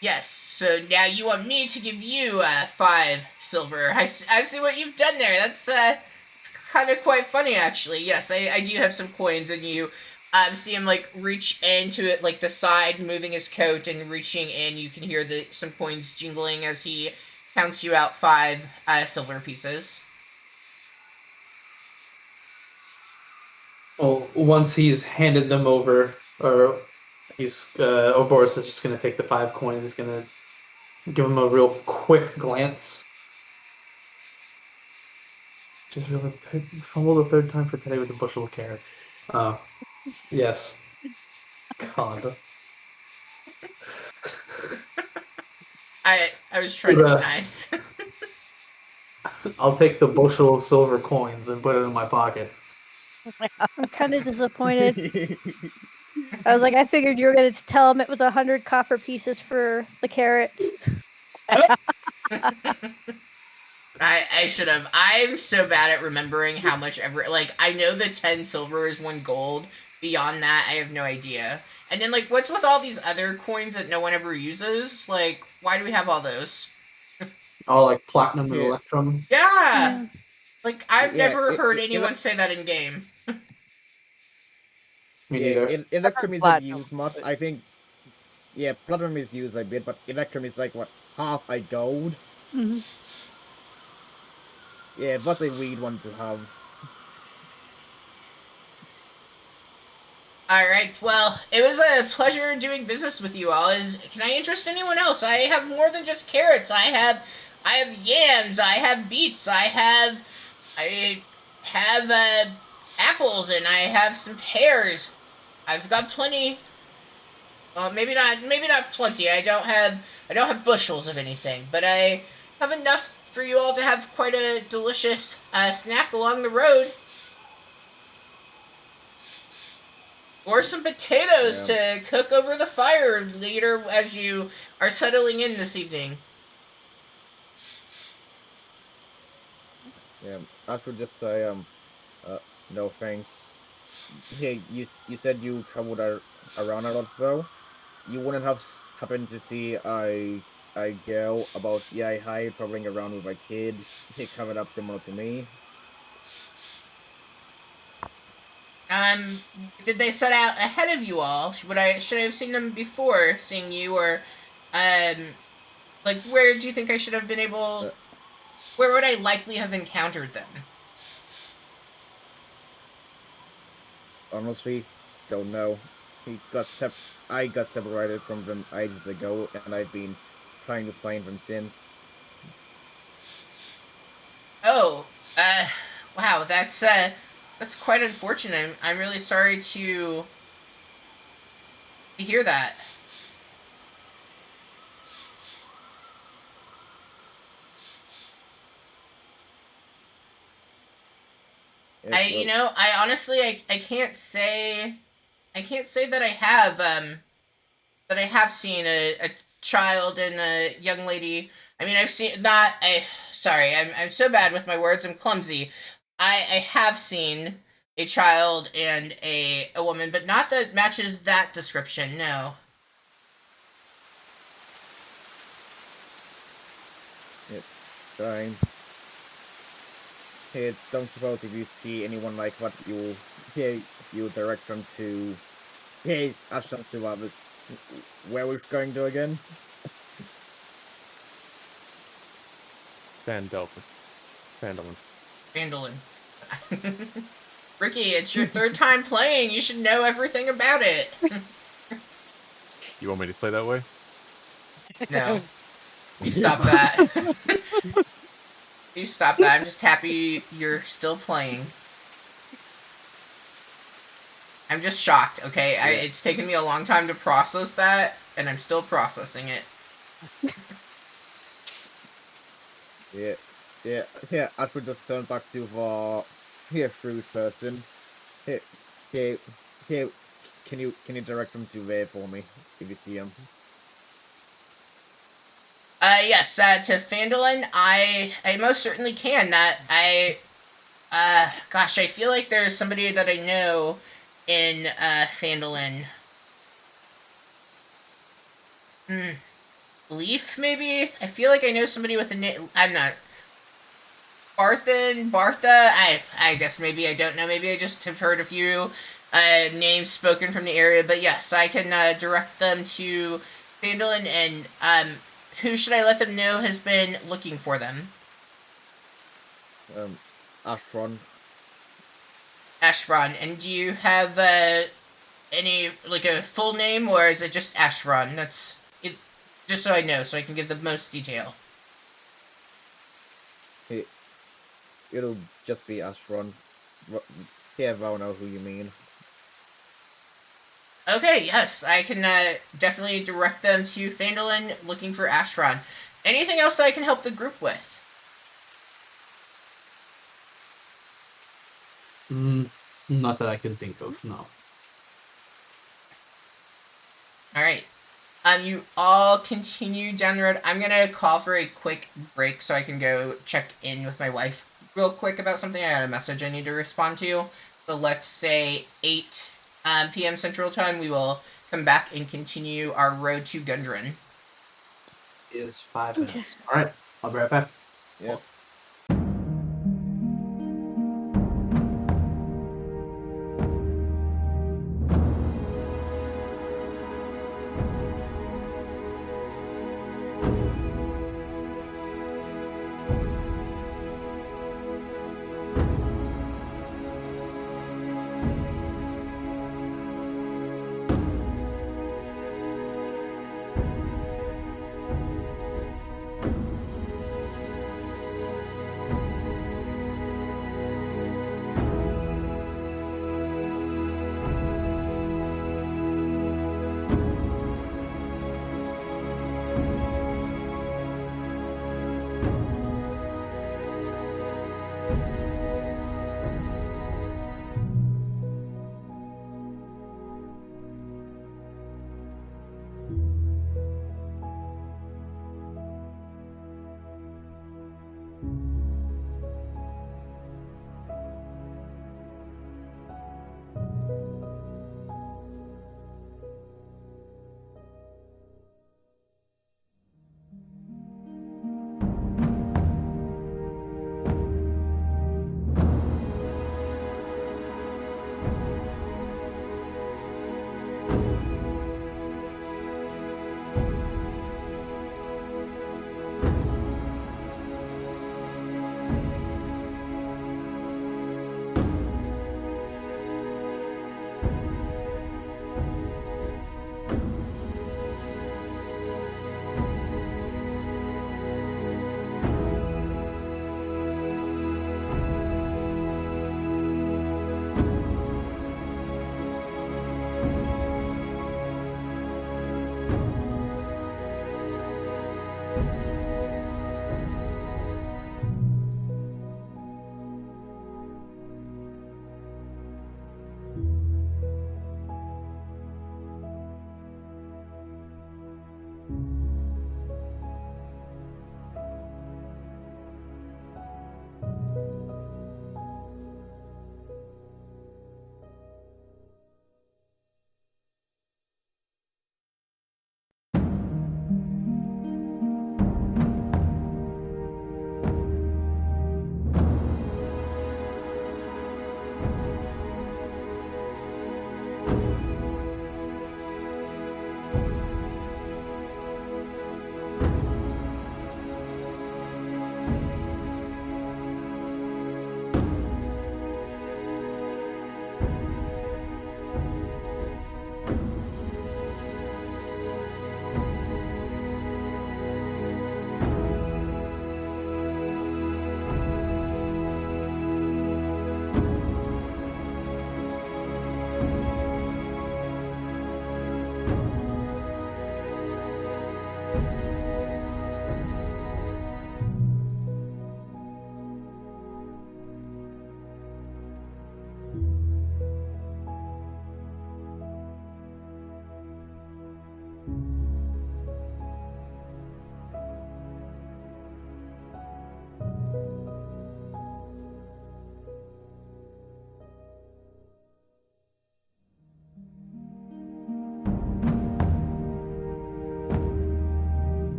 Yes. So now you want me to give you 5 silver. I see what you've done there. That's it's kind of quite funny, actually. Yes, I do have some coins, and you see him reach into it, the side, moving his coat and reaching in. You can hear some coins jingling as he counts you out 5 silver pieces. Well, once he's handed them over, or Boris is just going to take the 5 coins. He's going to give him a real quick glance. Just really fumble the 3rd time for today with a bushel of carrots. Yes. God. I was trying to be nice. I'll take the bushel of silver coins and put it in my pocket. I'm kind of disappointed. I was like, I figured you were going to tell him it was 100 copper pieces for the carrots. I should have. I'm so bad at remembering how much I know the 10 silver is 1 gold. Beyond that, I have no idea. And then, what's with all these other coins that no one ever uses? Why do we have all those? All platinum and electrum? Yeah! I've never heard anyone say that in game. Me neither. Electrum is used much. I think, platinum is used a bit, but electrum is half a gold. Mm-hmm. Yeah, that's a weird one to have. Alright, well, it was a pleasure doing business with you all. Can I interest anyone else? I have more than just carrots. I have yams, I have beets, I have apples and I have some pears. I've got plenty. Well, maybe not plenty. I don't have bushels of anything, but I have enough for you all to have quite a delicious snack along the road. Or some potatoes to cook over the fire later as you are settling in this evening. Yeah, I could just say no thanks. Hey, you said you traveled around a lot though. You wouldn't have happened to see a girl about yay high traveling around with a kid. He covered up similar to me. Did they set out ahead of you all? Should I have seen them before seeing you, or, like, where do you think I should have been able? Where would I likely have encountered them? Honestly, don't know. I got separated from them ages ago, and I've been trying to find them since. Oh, wow, that's quite unfortunate. I'm really sorry to hear that. I honestly, I can't say that I have seen a child and a young lady. I mean, I've seen not. Sorry, I'm so bad with my words. I'm clumsy. I have seen a child and a woman, but not that matches that description. No. Fine. Hey, don't suppose if you see anyone like what you direct them to. Hey, Ashton survivors. Where we're going to again? Vandalin. Ricky, it's your third time playing. You should know everything about it. You want me to play that way? No. You stop that. You stop that. I'm just happy you're still playing. I'm just shocked, okay? It's taken me a long time to process that, and I'm still processing it. Yeah, I could just turn back to the fruit person. Here, can you direct them to there for me, if you see him? Yes, to Fandolin, I most certainly can. Gosh, I feel like there's somebody that I know in, Fandolin. Leaf, maybe? I feel like I know somebody with a name. I'm not. Bartha? I guess maybe I don't know. Maybe I just have heard a few, names spoken from the area. But yes, I can, direct them to Fandolin, and, who should I let them know has been looking for them? Ashron. Ashron. And do you have, any, like, a full name, or is it just Ashron? That's it, just so I know, so I can give the most detail. It'll just be Ashron. Yeah, I'll know who you mean. Okay, yes, I can, definitely direct them to Fandolin looking for Ashron. Anything else that I can help the group with? Not that I can think of, no. Alright. You all continue down the road. I'm gonna call for a quick break so I can go check in with my wife real quick about something. I got a message I need to respond to. So let's say 8 p.m. Central Time. We will come back and continue our road to Gundren. It is 5 minutes. Alright, I'll be right back. Yep.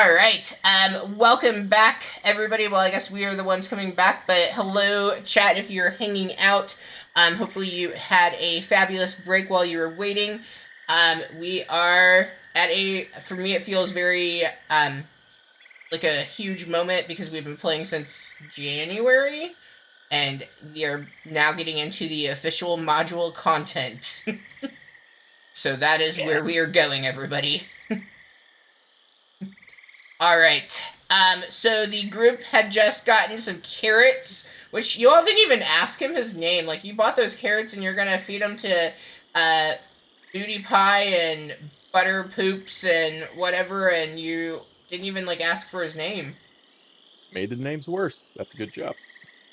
All right. Welcome back, everybody. Well, I guess we are the ones coming back, but hello, chat, if you're hanging out. Hopefully you had a fabulous break while you were waiting. We are at for me, it feels very, like a huge moment because we've been playing since January, and we are now getting into the official module content. So that is where we are going, everybody. All right. So the group had just gotten some carrots, which you all didn't even ask him his name. Like, you bought those carrots and you're gonna feed them to, Booty Pie and Butter Poops and whatever, and you didn't even, like, ask for his name. Made the names worse. That's a good job.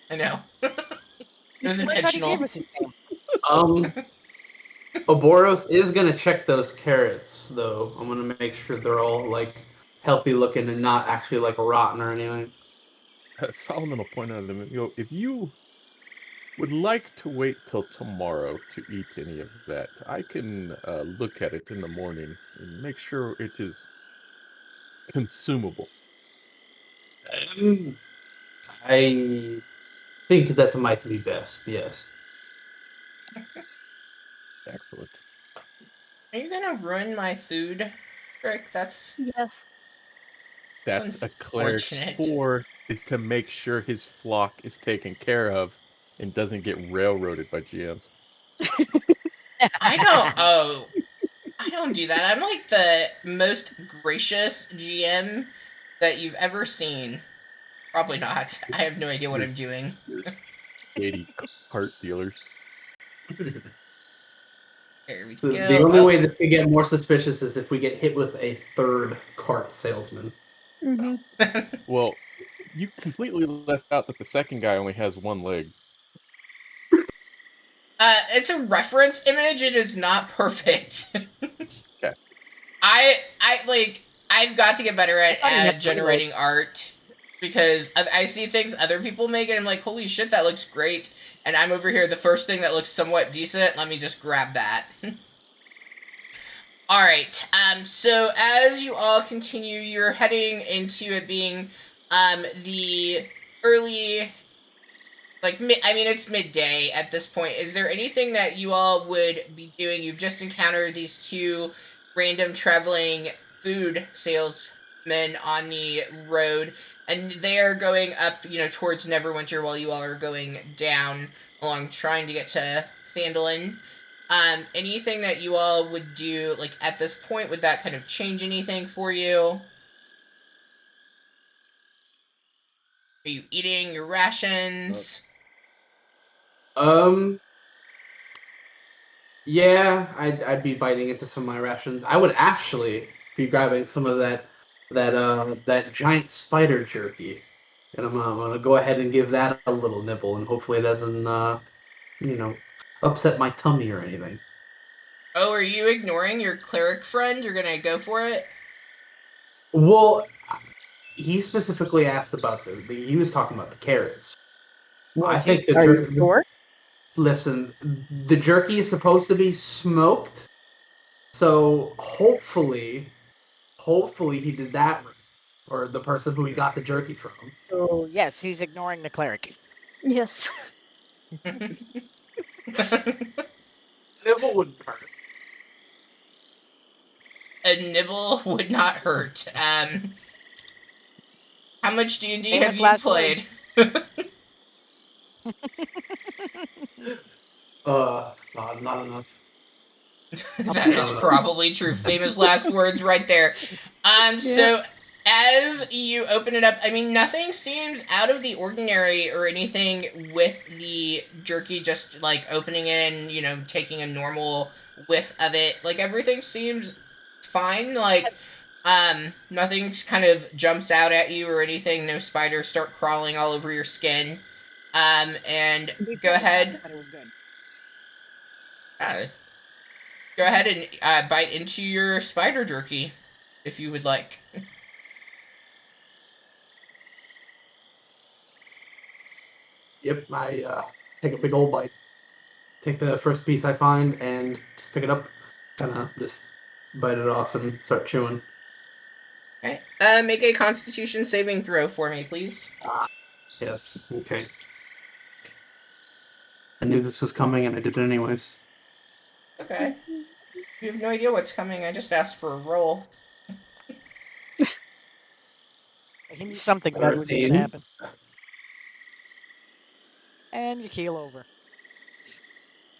I know. It was I thought he intentional. gave us his name. Oboros is gonna check those carrots though. I'm gonna make sure they're all like healthy looking and not actually like rotten or anything. Solomon will point out to them, if you would like to wait till tomorrow to eat any of that, I can look at it in the morning and make sure it is consumable. I think that might be best. Yes. Excellent. Are you gonna ruin my food, Rick? That's Yes. That's a cleric's unfortunate. for, is to make sure his flock is taken care of and doesn't get railroaded by GMs. I don't. Oh, I don't do that. I'm like the most gracious GM that you've ever seen. Probably not. I have no idea what I'm doing. Shady cart dealers. There we So go. the only Oh, way that we get more suspicious is if we get hit with a third cart salesman. Hmm. Well, you completely left out that the second guy only has one leg. it's a reference image. It is not perfect. Okay. I've got to get better I thought he had at three generating art because I see things other people make and I'm like, holy shit, that looks great. And I'm over here, the first thing that looks somewhat decent, let me just grab that. All right. So as you all continue, you're heading into it being, the early, like it's midday at this point. Is there anything that you all would be doing? You've just encountered these two random traveling food salesmen on the road, and they are going up, towards Neverwinter while you all are going down along trying to get to Phandalin. Anything that you all would do, like, at this point, would that kind of change anything for you? Are you eating your rations? Yeah, I'd be biting into some of my rations. I would actually be grabbing some of that giant spider jerky, and I'm gonna go ahead and give that a little nibble, and hopefully it doesn't upset my tummy or anything. Oh, are you ignoring your cleric friend? You're gonna go for it? Well, he specifically asked about he was talking about the carrots. I think the Are you jerky. sure? Listen, the jerky is supposed to be smoked, so hopefully he did that, or the person who he got the jerky from. So yes, he's ignoring the cleric. Yes. Nibble wouldn't hurt. A nibble would not hurt. How much D&D have Famous you last played? Not enough. That is probably true. Famous last words right there. So as you open it up, nothing seems out of the ordinary or anything with the jerky, just like opening it and, taking a normal whiff of it. Like, everything seems fine. Like, nothing kind of jumps out at you or anything. No spiders start crawling all over your skin. And go ahead. But it was good. Go ahead and bite into your spider jerky, if you would like. Yep, I take a big old bite. Take the first piece I find and just pick it up. Kind of just bite it off and start chewing. Okay. Make a Constitution saving throw for me, please. Yes. Okay. I knew this was coming, and I did it anyways. Okay. You have no idea what's coming. I just asked for a roll. He knew something bad was going to 13. happen. And you keel over.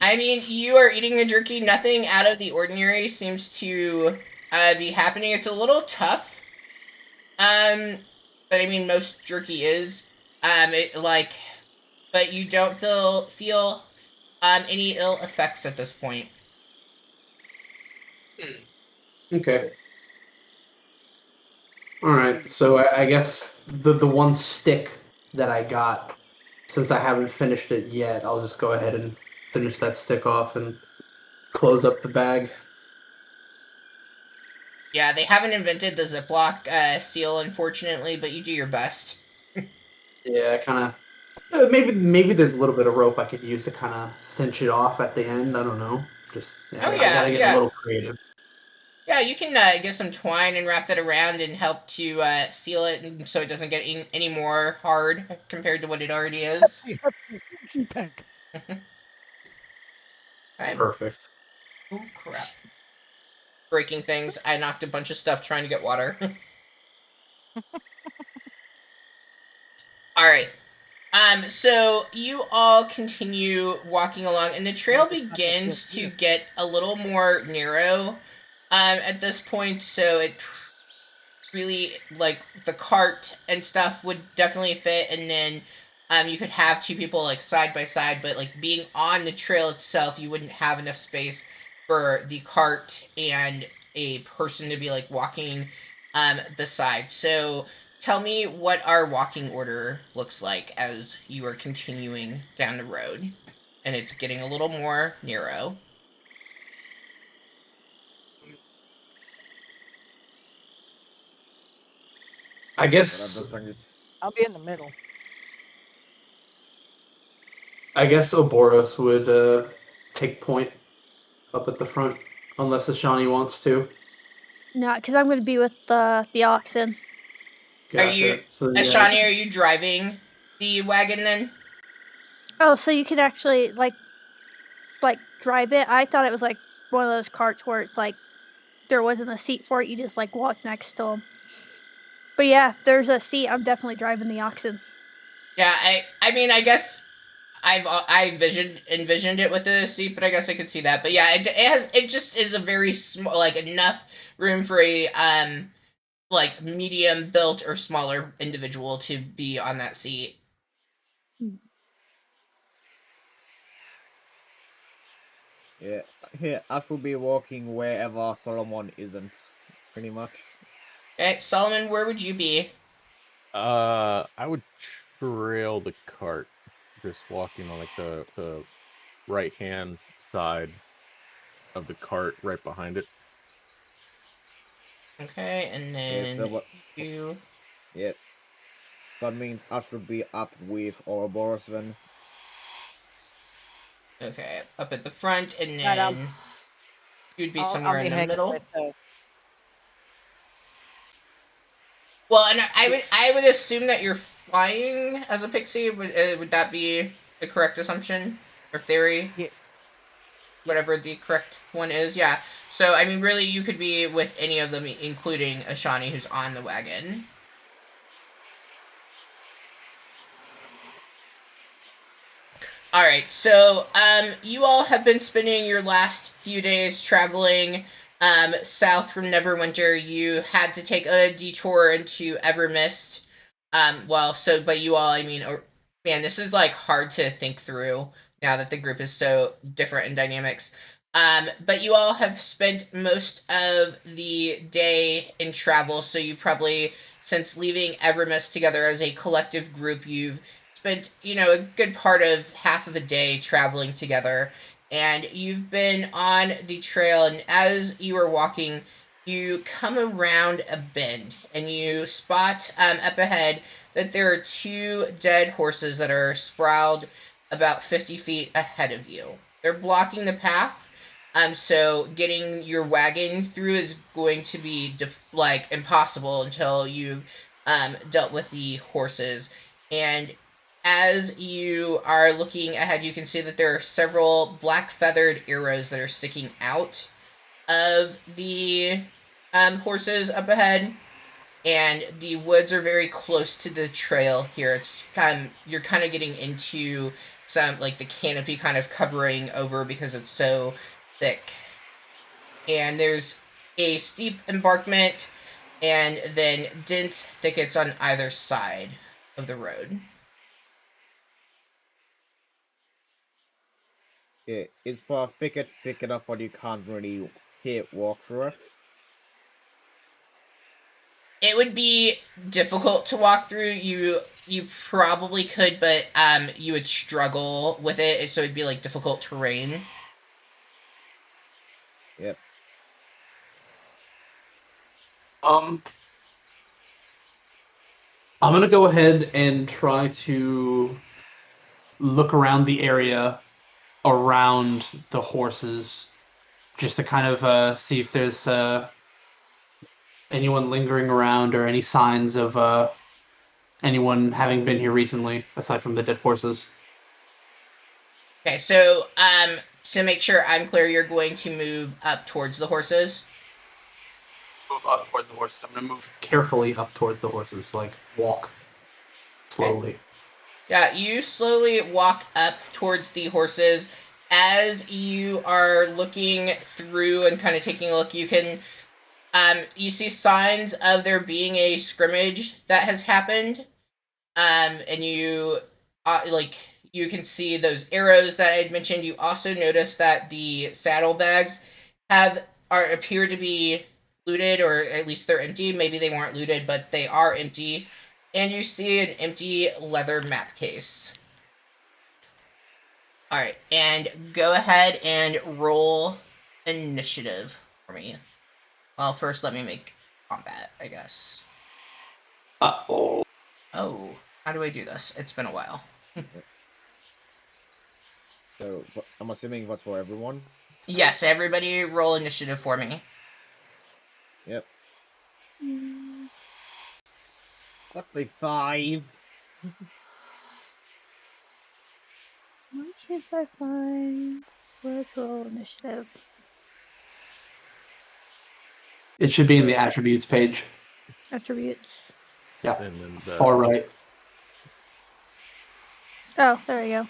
I mean, you are eating the jerky. Nothing out of the ordinary seems to be happening. It's a little tough. But I mean, most jerky is. But you don't feel any ill effects at this point. Okay. All right. So I guess the one stick that I got, since I haven't finished it yet, I'll just go ahead and finish that stick off and close up the bag. Yeah, they haven't invented the Ziploc seal, unfortunately, but you do your best. Yeah, kind of. Maybe there's a little bit of rope I could use to kind of cinch it off at the end. I don't know. Just Oh, I yeah, gotta get yeah. a little creative. Yeah, you can get some twine and wrap that around and help to seal it so it doesn't get any more hard compared to what it already is. Pink. Okay. Perfect. Oh, crap. Breaking things. I knocked a bunch of stuff trying to get water. Alright. So you all continue walking along, and the trail begins to get a little more narrow at this point, so it really, like, the cart and stuff would definitely fit, and then you could have two people, like, side by side, but, like, being on the trail itself, you wouldn't have enough space for the cart and a person to be, like, walking beside. So tell me what our walking order looks like as you are continuing down the road, and it's getting a little more narrow. I But at guess this point, I'll be in the middle. Ouroboros would take point up at the front, unless Ashani wants to. No, because I'm going to be with the oxen. Are Gotcha. you, So yeah, Ashani, are you driving the wagon then? Oh, so you can actually like drive it. I thought it was like one of those carts where it's like there wasn't a seat for it. You just like walk next to them. But yeah, if there's a seat, I'm definitely driving the oxen. Yeah, I mean, I guess I envisioned it with a seat, but I guess I could see that. But yeah, it just is a very small, like, enough room for a like, medium built or smaller individual to be on that seat. yeah, yeah, I should be walking wherever Solomon isn't, pretty much. Okay, Solomon, where would you be? I would trail the cart, just walking on like the right hand side of the cart, right behind it. Okay, and Yeah, so then what? you. Yeah, that means I should be up with Ouroboros then. Okay, up at the front, and Right, then you'd be I'll somewhere be in the hanging middle. with Well, and I would assume that you're flying as a pixie. Would that be the correct assumption or theory? yes. Whatever the correct one is. Yeah. So I mean, really, you could be with any of them, including Ashani, who's on the wagon. All right. So you all have been spending your last few days traveling south from Neverwinter. You had to take a detour into Evermist. But you all, I mean, man, this is, like, hard to think through now that the group is so different in dynamics. But you all have spent most of the day in travel, so you probably, since leaving Evermist together as a collective group, you've spent, a good part of half of a day traveling together. And you've been on the trail, and as you are walking, you come around a bend, and you spot up ahead that there are two dead horses that are sprawled about 50 feet ahead of you. They're blocking the path, So getting your wagon through is going to be impossible until you've dealt with the horses. And as you are looking ahead, you can see that there are several black feathered arrows that are sticking out of the horses up ahead. And the woods are very close to the trail here. It's you're kind of getting into some like the canopy kind of covering over because it's so thick. And there's a steep embankment and then dense thickets on either side of the road. Is for a thicket thick enough where you can't really walk through it? It would be difficult to walk through. You probably could, but you would struggle with it, so it'd be like difficult terrain. Yep. I'm gonna go ahead and try to look around the area around the horses, just to kind of see if there's anyone lingering around or any signs of anyone having been here recently, aside from the dead horses. Okay, so to make sure I'm clear, you're going to move up towards the horses. Move up towards the horses. I'm gonna move carefully up towards the horses, like walk slowly. Yeah, you slowly walk up towards the horses. As you are looking through and kind of taking a look, you can you see signs of there being a scrimmage that has happened. And you you can see those arrows that I had mentioned. You also notice that the saddlebags appear to be looted, or at least they're empty. Maybe they weren't looted, but they are empty. And you see an empty leather map case. Alright, and go ahead and roll initiative for me. Well, first let me make combat, I guess. Uh-oh. Oh, how do I do this? It's been a while. So I'm assuming that's for everyone. Yes, everybody roll initiative for me. Yep. Let's say 5. 1, 2, 5, 5. Let's roll initiative. It should be in the attributes page. Attributes. Yeah, And then far right. Oh, there we go.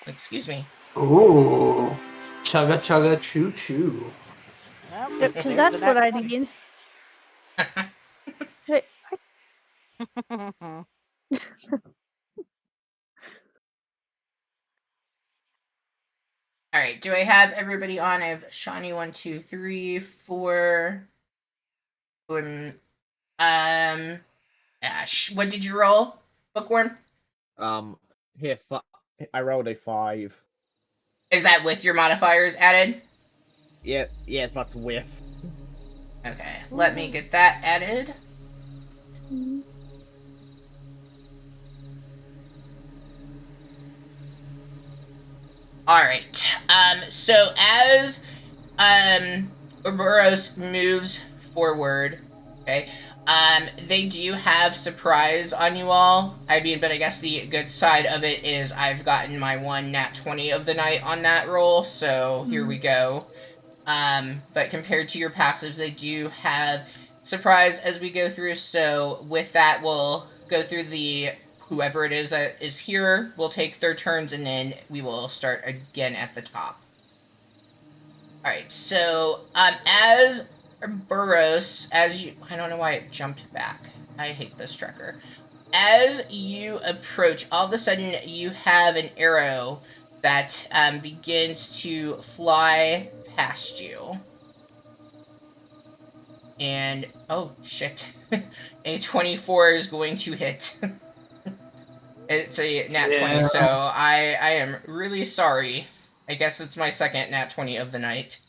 Excuse me. Ooh. Chugga chugga choo choo. Well, Yep, 'cause there's that's the what nat I 20. need. Hey, All right. Do I have everybody on? I have Shawnee 1, 2, 3, 4. Ash. What did you roll? Bookworm. Here, I rolled a 5. Is that with your modifiers added? Yeah, yes, that's with. Okay. Let me get that added. All right. So as Ouroboros moves forward, okay, they do have surprise on you all. I mean, but I guess the good side of it is I've gotten my 1 nat 20 of the night on that roll, so here we go. But compared to your passives, they do have surprise as we go through, so with that, we'll go through whoever it is that is here will take their turns, and then we will start again at the top. Alright, so, as Burros, I don't know why it jumped back. I hate this tracker. As you approach, all of a sudden you have an arrow that begins to fly past you. And, oh shit, a 24 is going to hit. It's a nat 20, so I am really sorry. I guess it's my second nat 20 of the night.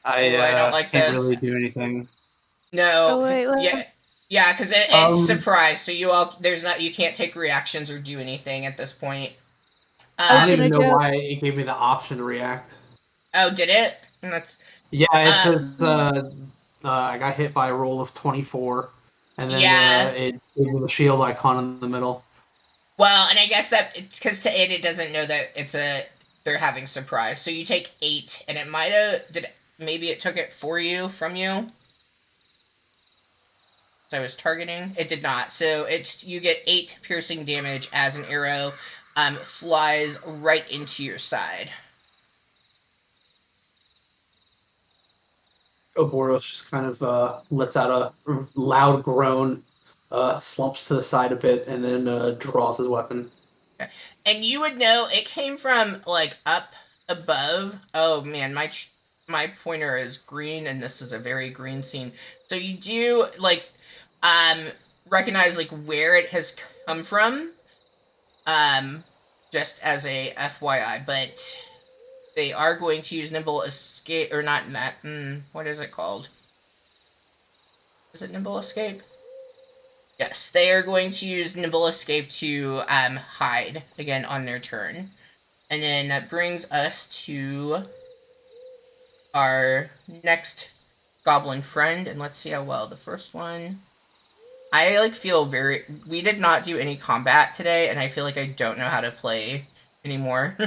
I don't like can't this. really do anything. No, Oh, wait, yeah. Yeah, because it's Um, surprise, so you can't take reactions or do anything at this point. I was I don't even gonna know joke. why it gave me the option to react. Oh, did it? That's Yeah, it Uh, says I got hit by a roll of 24, and then yeah. it gave me the shield icon in the middle. Well, and I guess that because to it doesn't know that they're having surprise, so you take 8, and it might have maybe it took it for you from you. So I was targeting. It did not. So you get 8 piercing damage as an arrow flies right into your side. Oboros just kind of lets out a loud groan, slumps to the side a bit, and then draws his weapon. And you would know it came from like up above. Oh man, my pointer is green, and this is a very green scene. So you do like recognize like where it has come from. Just as a FYI, but they are going to use nimble escape or not that. What is it called? Is it nimble escape? Yes, they are going to use nimble escape to hide again on their turn. And then that brings us to our next goblin friend, and let's see how well the first one. I like feel very. We did not do any combat today, and I feel like I don't know how to play anymore.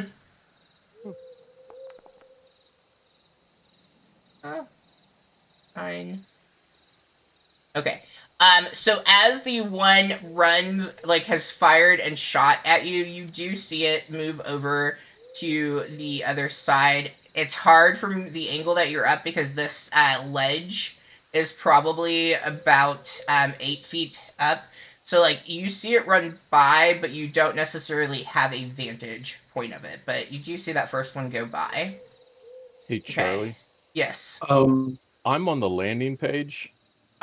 Fine. Okay. So as the one runs, like has fired and shot at you, you do see it move over to the other side. It's hard from the angle that you're up because this ledge is probably about 8 feet up. So like you see it run by, but you don't necessarily have a vantage point of it. But you do see that first one go by. Hey, Charlie. Yes. Um, I'm on the landing page.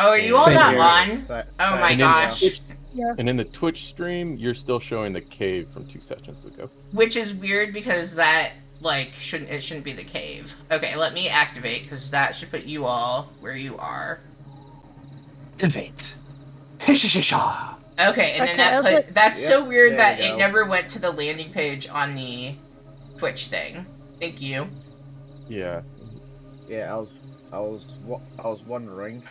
Oh, are you all Same not here. on? Sa- Oh same my And then gosh. Twitch, Yeah. and in the Twitch stream, you're still showing the cave from 2 sessions ago. Which is weird because that like shouldn't be the cave. Okay, let me activate because that should put you all where you are. activate. Hishishisha. Okay, and then Okay, I was like- that's Yep, so weird there that we it go. never went to the landing page on the Twitch thing. Thank you. Yeah. Yeah, I was wondering.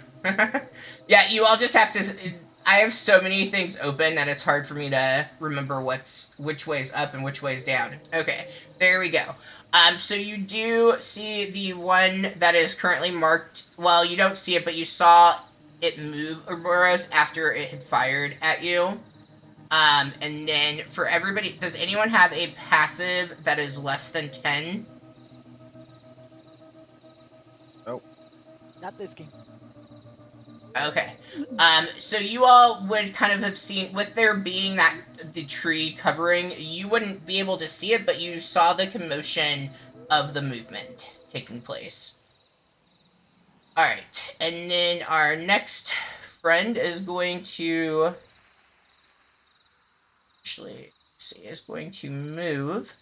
Yeah, you all just have to. I have so many things open that it's hard for me to remember which way's up and which way's down. Okay, there we go. So you do see the one that is currently marked. Well, you don't see it, but you saw it move, Ouroboros, after it had fired at you. And then for everybody, does anyone have a passive that is less than 10? Not this game. Okay. So you all would kind of have seen, with there being the tree covering, you wouldn't be able to see it, but you saw the commotion of the movement taking place. Alright, and then our next friend is going to, actually, let's see, is going to move.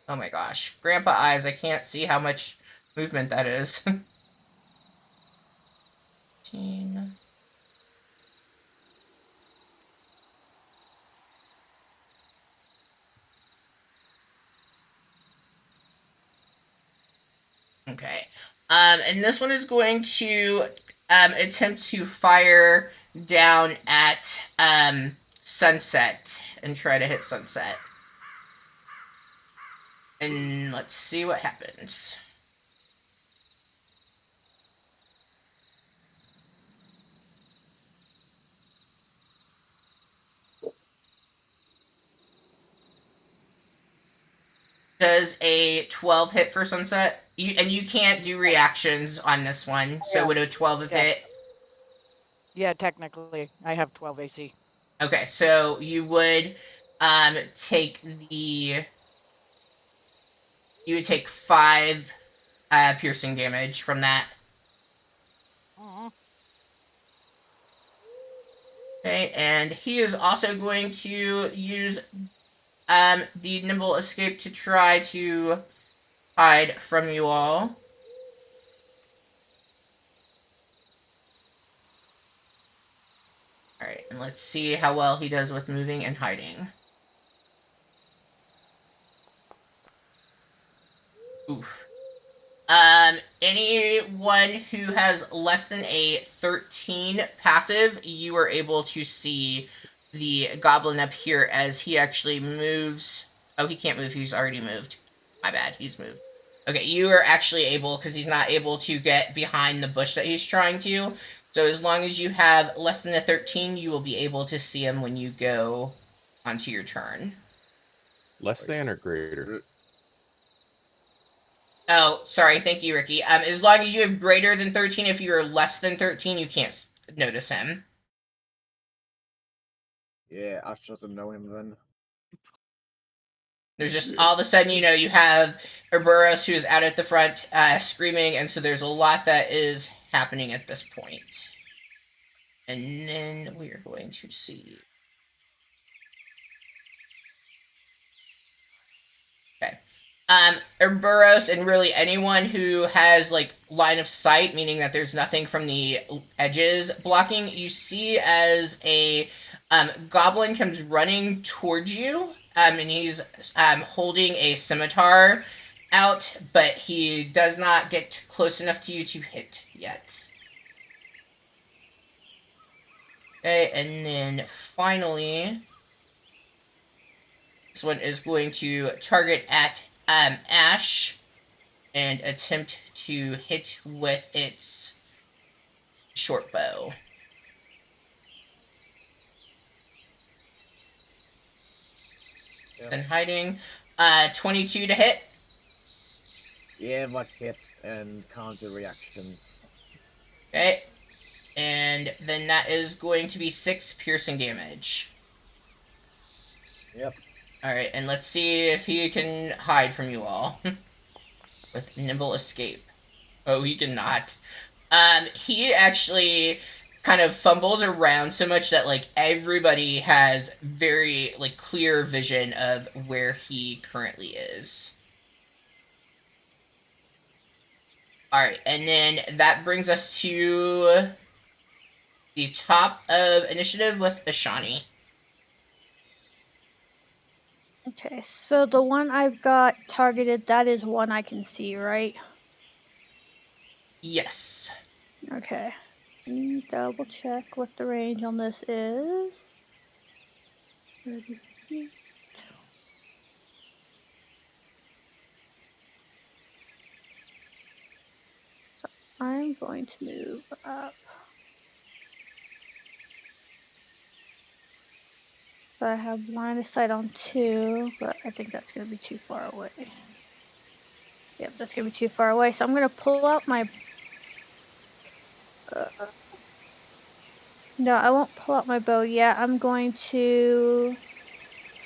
Oh my gosh. Grandpa eyes, I can't see how much movement that is. 15. Okay. And this one is going to attempt to fire down at Sunset and try to hit Sunset. And let's see what happens. Does a 12 hit for Sunset? You can't do reactions on this one, so Yeah. would a 12 have Yeah. hit? Yeah, technically, I have 12 AC. Okay, so you would take the... You would take 5 piercing damage from that. Okay, and he is also going to use the nimble escape to try to hide from you all. Alright, and let's see how well he does with moving and hiding. Oof. Anyone who has less than a 13 passive, you are able to see the goblin up here as he actually moves. Oh, he can't move. He's already moved. My bad. He's moved. Okay, you are actually able, because he's not able to get behind the bush that he's trying to. So as long as you have less than a 13, you will be able to see him when you go onto your turn. Less than or greater? Oh, sorry. Thank you, Ricky. As long as you have greater than 13, if you're less than 13, you can't notice him. Yeah, Ash doesn't know him then. There's just all of a sudden, you have Urboros who is out at the front screaming, and so there's a lot that is happening at this point. And then we are going to see. Okay. Urboros and really anyone who has like line of sight, meaning that there's nothing from the edges blocking, you see as a goblin comes running towards you, and he's holding a scimitar out, but he does not get close enough to you to hit yet. Okay, and then finally, this one is going to target at Ash and attempt to hit with its short bow. Yep. Then hiding. 22 to hit. Yeah, much hits and counter reactions. Okay. And then that is going to be 6 piercing damage. Yep. Alright, and let's see if he can hide from you all. With nimble escape. Oh, he cannot. He actually kind of fumbles around so much that, like, everybody has very, like, clear vision of where he currently is. Alright, and then that brings us to the top of initiative with Ashani. Okay, so the one I've got targeted, that is one I can see, right? Yes. Okay. Let me double check what the range on this is. 30 feet. So I'm going to move up. So I have line of sight on 2, but I think that's going to be too far away. Yep, that's going to be too far away. So I'm going to pull out my... no, I won't pull out my bow yet. I'm going to...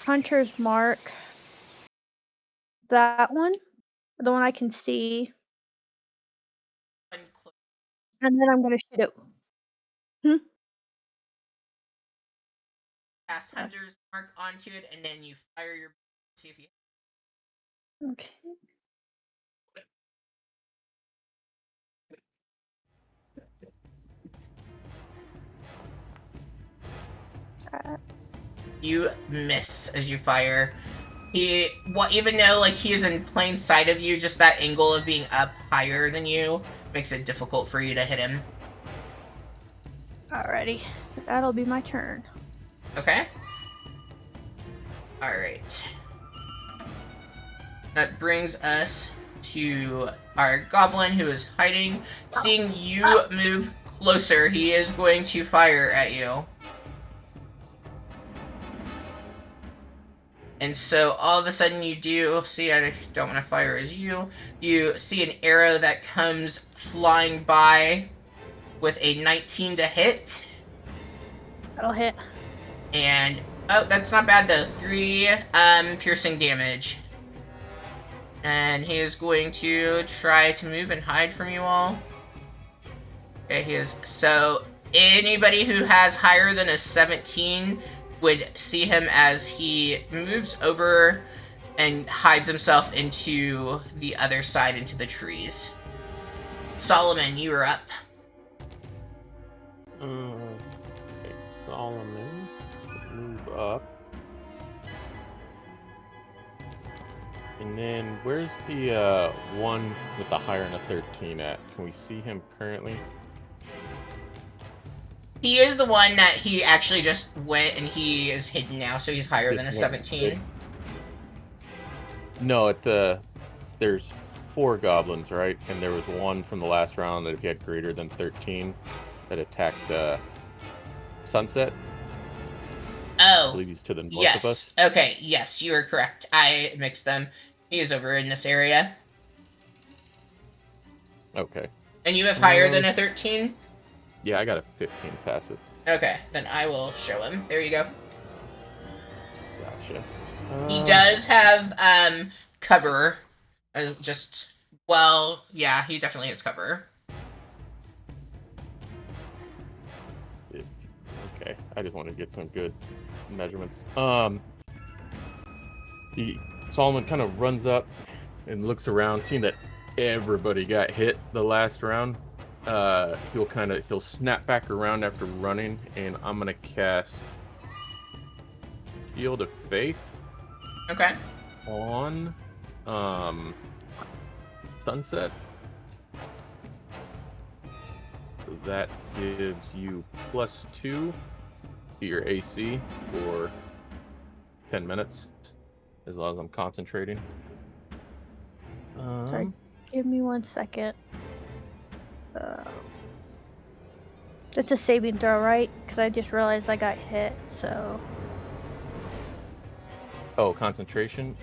Hunter's Mark. That one. The one I can see. And then I'm going to shoot it. Cast Hunter's Mark onto it, and then you fire your... See if you... Okay. You miss as you fire. Even though like he is in plain sight of you, just that angle of being up higher than you makes it difficult for you to hit him. Alrighty. That'll be my turn. Okay. Alright. That brings us to our goblin who is hiding. Seeing you move closer, he is going to fire at you. And so all of a sudden you do see, I don't want to fire as you see an arrow that comes flying by with a 19 to hit. That'll hit. And, oh, that's not bad though. 3 piercing damage. And he is going to try to move and hide from you all. Okay, he is. So anybody who has higher than a 17 would see him as he moves over and hides himself into the other side, into the trees. Solomon, you are up. Okay, Solomon, move up. And then, where's the one with the higher than a 13 at? Can we see him currently? He is the one that he actually just went, and he is hidden now, so he's higher than a Just went 17. No, there's 4 goblins, right? And there was one from the last round that if you had greater than 13 that attacked Sunset. I Oh, believe he's to the north yes. of us. Okay, yes, you are correct. I mixed them. He is over in this area. Okay. And you have higher than a 13? Yeah, I got a 15 passive. Okay, then I will show him. There you go. Gotcha. He does have cover. Well, yeah, he definitely has cover. 15. Okay, I just want to get some good measurements. Solomon kind of runs up and looks around, seeing that everybody got hit the last round. He'll snap back around after running, and I'm gonna cast Shield of Faith. Okay. On Sunset. So that gives you +2 to your AC for 10 minutes, as long as I'm concentrating. Sorry, give me 1 second. It's a saving throw, right? Because I just realized I got hit, so... Oh, concentration?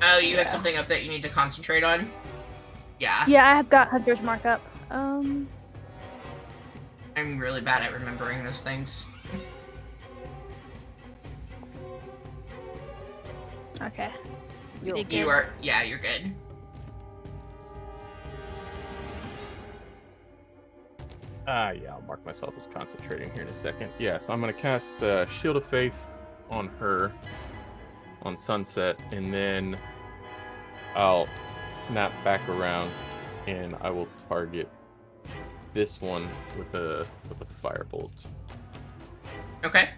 Oh, you have something up that you need to concentrate on? Yeah. Yeah, I have got Hunter's Mark up. I'm really bad at remembering those things. Okay. You are... Yeah, you're good. Yeah, I'll mark myself as concentrating here in a second. Yeah, so I'm going to cast Shield of Faith on her, on Sunset, and then I'll snap back around, and I will target this one with a firebolt. Okay.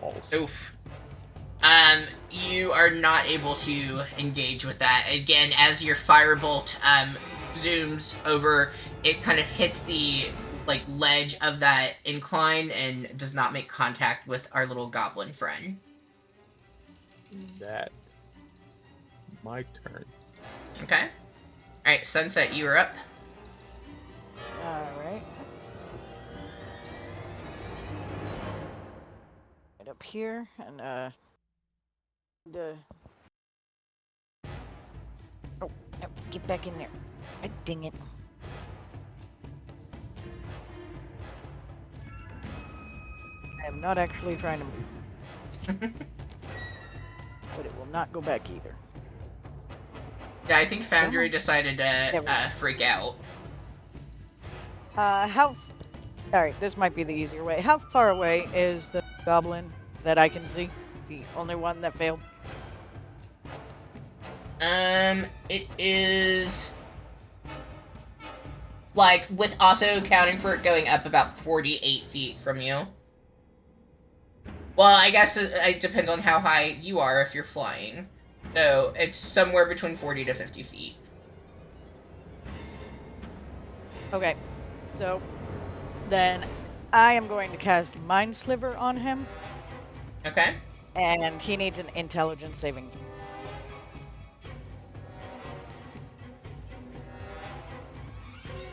Balls. Oof. You are not able to engage with that. Again, as your firebolt zooms over, it kind of hits the ledge of that incline and does not make contact with our little goblin friend. That my turn. Okay. All right, Sunset, you are up. All right. Right up here and Oh, no, get back in there. Dang it. I am not actually trying to move. But it will not go back either. Yeah, I think Foundry decided to freak out. Alright, this might be the easier way. How far away is the goblin that I can see? The only one that failed? It is... with also accounting for it going up about 48 feet from you. Well, I guess it depends on how high you are if you're flying. So, it's somewhere between 40 to 50 feet. Okay, so then I am going to cast Mind Sliver on him. Okay. And he needs an intelligence saving throw.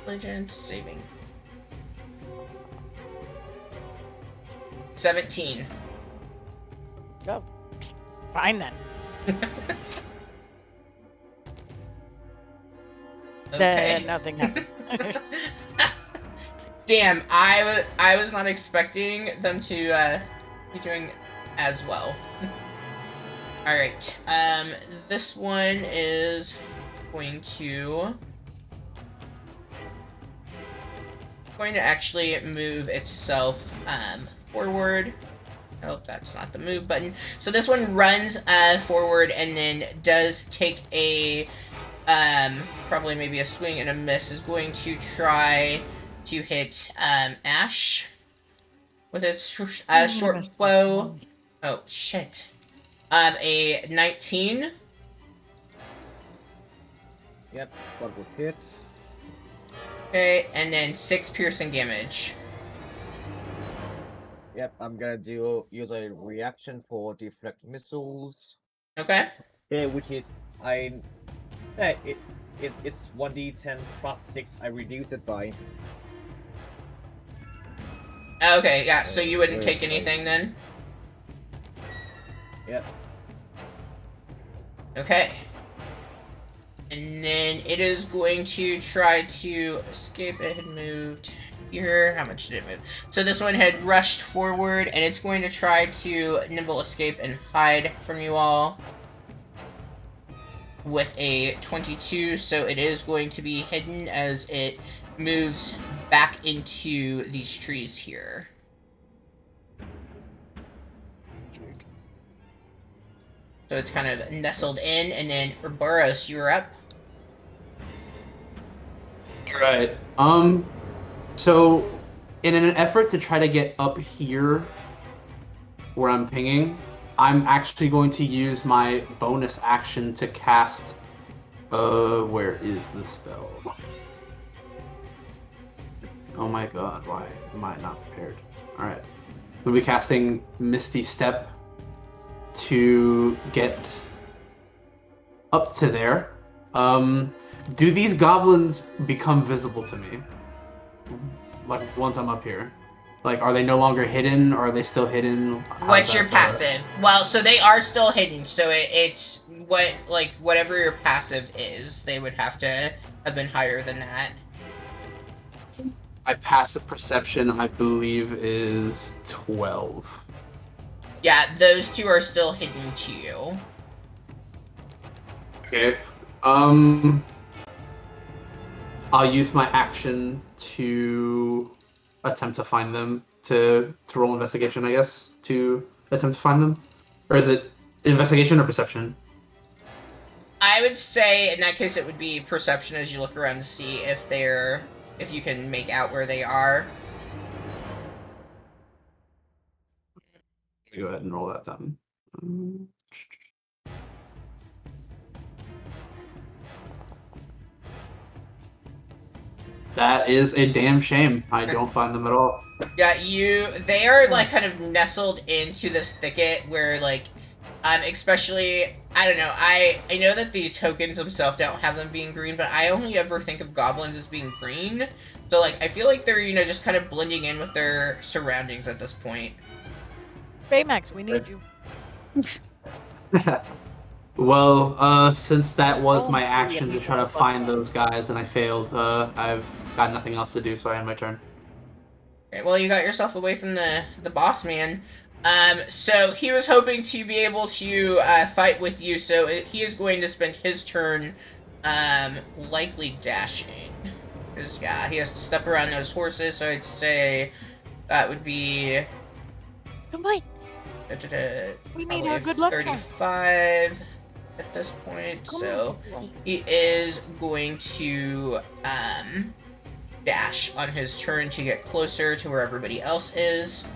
Intelligence saving. 17. Go. Fine then. Then nothing happened. Damn, I was not expecting them to be doing as well. All right. This one is going to actually move itself forward Oh, that's not the move button. So this one runs forward and then does take a probably maybe a swing and a miss. Is going to try to hit Ash with its short bow. Oh shit. A 19. Yep, that would hit. Okay, and then 6 piercing damage. Yep, I'm gonna use a reaction for deflect missiles. Okay. Yeah, which is it's 1d10 plus 6. I reduce it by. Okay, yeah. So you wouldn't take anything then. Yep. Okay. And then it is going to try to escape. It had moved here. How much did it move? So this one had rushed forward, and it's going to try to nimble escape and hide from you all with a 22. So it is going to be hidden as it moves back into these trees here. So it's kind of nestled in, and then Ouroboros, you're up. Right. So in an effort to try to get up here where I'm pinging, I'm actually going to use my bonus action to cast where is the spell? Oh my god, why am I not prepared? Alright. We'll be casting Misty Step to get up to there. Do these goblins become visible to me? Like, once I'm up here? Like, are they no longer hidden, or are they still hidden? What's your passive? Well, so they are still hidden, so it's whatever your passive is, they would have to have been higher than that. My passive perception, I believe, is 12. Yeah, those two are still hidden to you. Okay. I'll use my action to attempt to find them, to roll investigation, I guess, to attempt to find them. Or is it investigation or perception? I would say in that case it would be perception as you look around to see if you can make out where they are. Go ahead and roll that then. That is a damn shame. I don't find them at all. Yeah, they are like kind of nestled into this thicket where like, especially, I don't know, I know that the tokens themselves don't have them being green, but I only ever think of goblins as being green. So like, I feel like they're, just kind of blending in with their surroundings at this point. Baymax, we need you. Well, since that was my action to try to find those guys and I failed, I've got nothing else to do, so I end my turn. Okay, well, you got yourself away from the boss man. So he was hoping to be able to fight with you, so he is going to spend his turn likely dashing. Because, yeah, he has to step around those horses, so I'd say that would be... Come on. We need our good luck charm. 35 at this point, so he is going to dash on his turn to get closer to where everybody else is,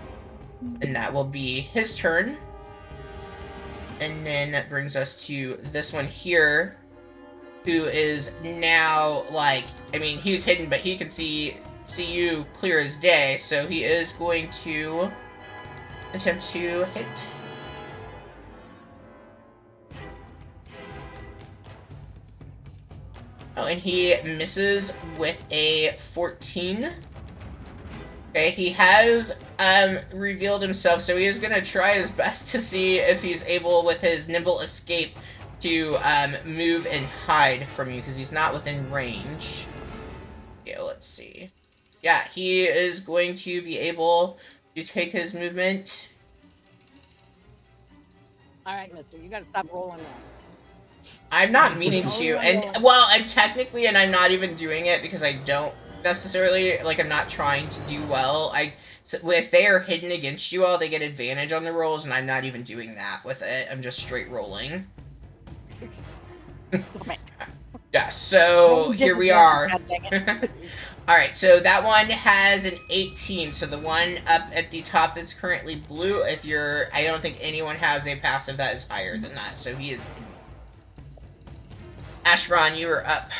and that will be his turn. And then that brings us to this one here, who is now like, I mean, he's hidden, but he can see you clear as day, so he is going to attempt to hit. Oh, and he misses with a 14. Okay, he has revealed himself, so he is going to try his best to see if he's able, with his nimble escape, to move and hide from you, because he's not within range. Yeah, let's see. Yeah, he is going to be able to take his movement. Alright, mister, you gotta stop rolling that. I'm not meaning to, and, well, I'm technically, and I'm not even doing it because I don't necessarily, like, I'm not trying to do well. If they are hidden against you all, they get advantage on the rolls, and I'm not even doing that with it. I'm just straight rolling. Stop it. Yeah, so Roll here we disadvantage, are. God dang it. Alright, so that one has an 18, so the one up at the top that's currently blue, I don't think anyone has a passive that is higher than that, so he is... Ashron, you are up.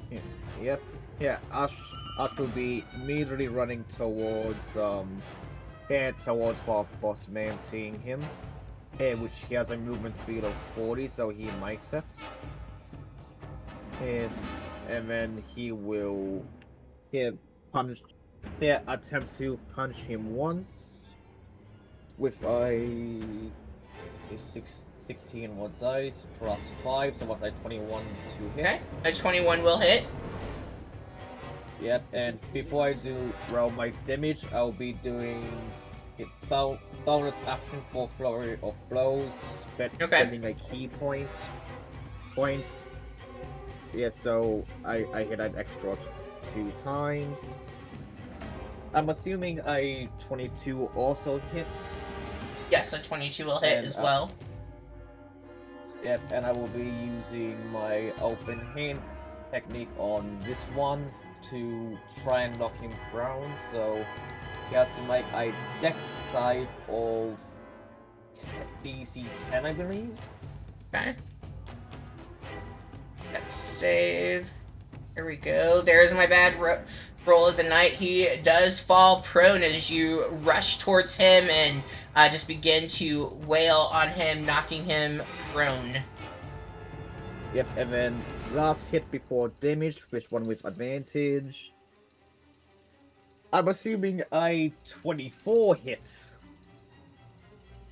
Yes. Yep. Yeah. Ash will be immediately running towards boss man, seeing him. Which he has a movement speed of 40, so he makes it. Yes. And then he will attempt to punch him once with a 16 more dice plus 5, so what's like 21 to hit. Okay, a 21 will hit. Yep, and before I do roll my damage, I'll be doing bonus action for flurry of blows, spending a key point. Yeah, so I hit an extra 2 times. I'm assuming a 22 also hits. Yes, a 22 will hit as well. Yep, and I will be using my open hand technique on this one to try and knock him prone, so he has to make a dex save of DC 10, I believe. Okay. Dex save. Here we go. There's my bad roll of the night. He does fall prone as you rush towards him and just begin to wail on him, knocking him prone. Yep, and then last hit before damage, which one with advantage. I'm assuming a 24 hits.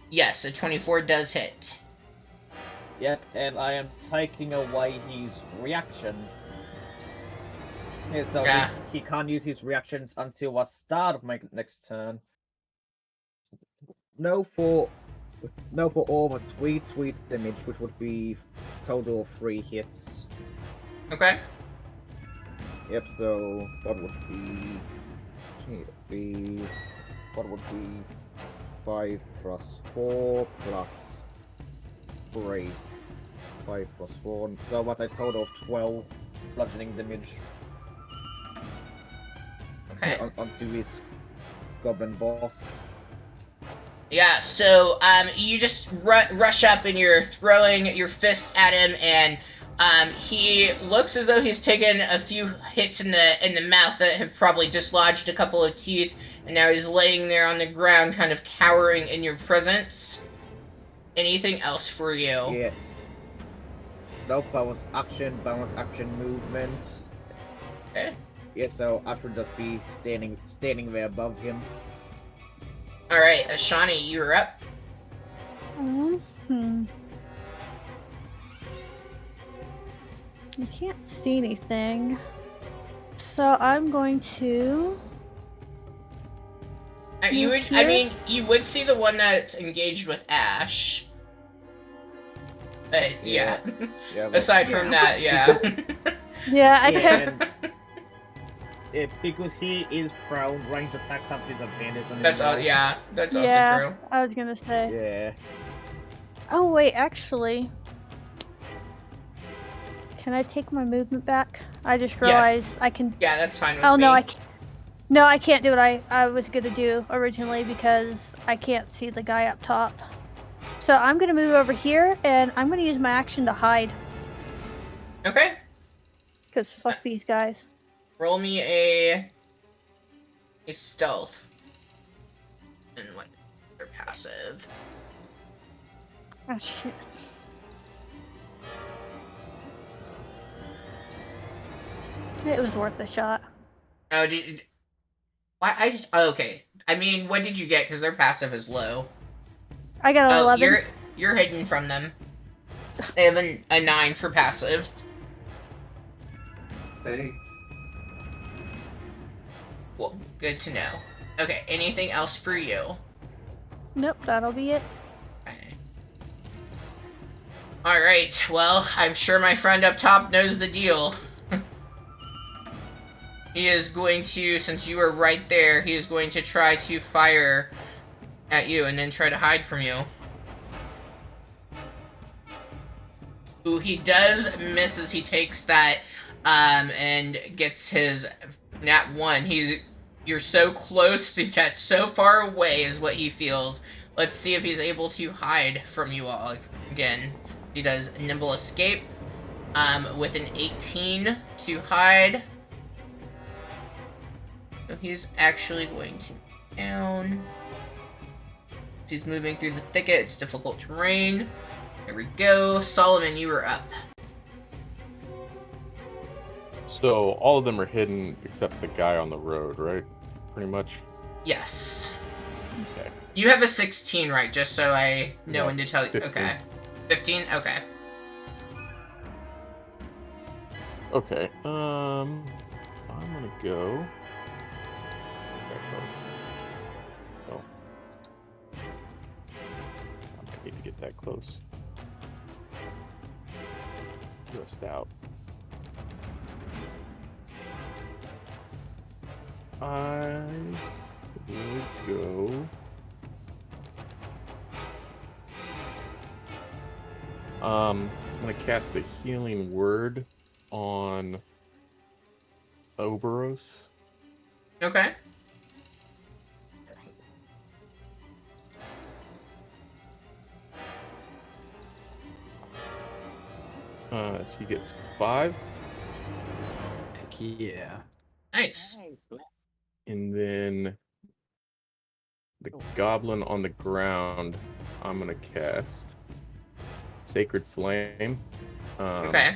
Yes, a 24 does hit. Yep, and I am taking away his reaction. Yeah, so he can't use his reactions until the start of my next turn. No for all but sweet damage, which would be total of 3 hits. Okay. Yep, so that would be 5 plus 4 plus 3. 5 plus 4. So what's a total of 12 bludgeoning damage. Okay. Onto his goblin boss. Yeah, so you just rush up and you're throwing your fist at him, and he looks as though he's taken a few hits in the mouth that have probably dislodged a couple of teeth, and now he's laying there on the ground, kind of cowering in your presence. Anything else for you? Yeah. No bonus action movement. Okay. Yeah, so I should just be standing there above him. Alright, Ashani, you're up. I can't see anything. So I'm going to... You would see the one that's engaged with Ash. But, yeah. Aside from that, yeah. Yeah, I can. Because he is prone, range attacks have disadvantage. That's also true. I was gonna say. Yeah. Oh wait, actually, can I take my movement back? I just realized I can. Yeah, that's fine with me. Oh no, I can't. No, I can't do what I was gonna do originally because I can't see the guy up top. So I'm gonna move over here and I'm gonna use my action to hide. Okay. Because fuck these guys. Roll me a stealth. And what? They're passive. Oh shit. It was worth a shot. Oh, why? Okay. I mean, what did you get? Because their passive is low. I got an 11. You're hidden from them. They have a 9 for passive. Hey. Well, good to know. Okay, anything else for you? Nope, that'll be it. Okay. Alright, well, I'm sure my friend up top knows the deal. He is going to, since you are right there, he is going to try to fire at you and then try to hide from you. Ooh, he does miss as he takes that, and gets his nat 1. You're so close to get so far away is what he feels. Let's see if he's able to hide from you all. Again, he does nimble escape, with an 18 to hide. So he's actually going to move down. He's moving through the thicket. It's difficult terrain. There we go. Solomon, you are up. So all of them are hidden except the guy on the road, right? Pretty much. Yes. Okay. You have a 16, right? Just so I know No, when to tell you. 15. Okay. 15? Okay. Okay. I'm gonna go. That close. Oh. I might need to get that close. Just out. I will go. I'm gonna cast a healing word on Oberos. Okay. So he gets 5, Heck yeah. Nice. and then the goblin on the ground, I'm gonna cast Sacred Flame. Okay.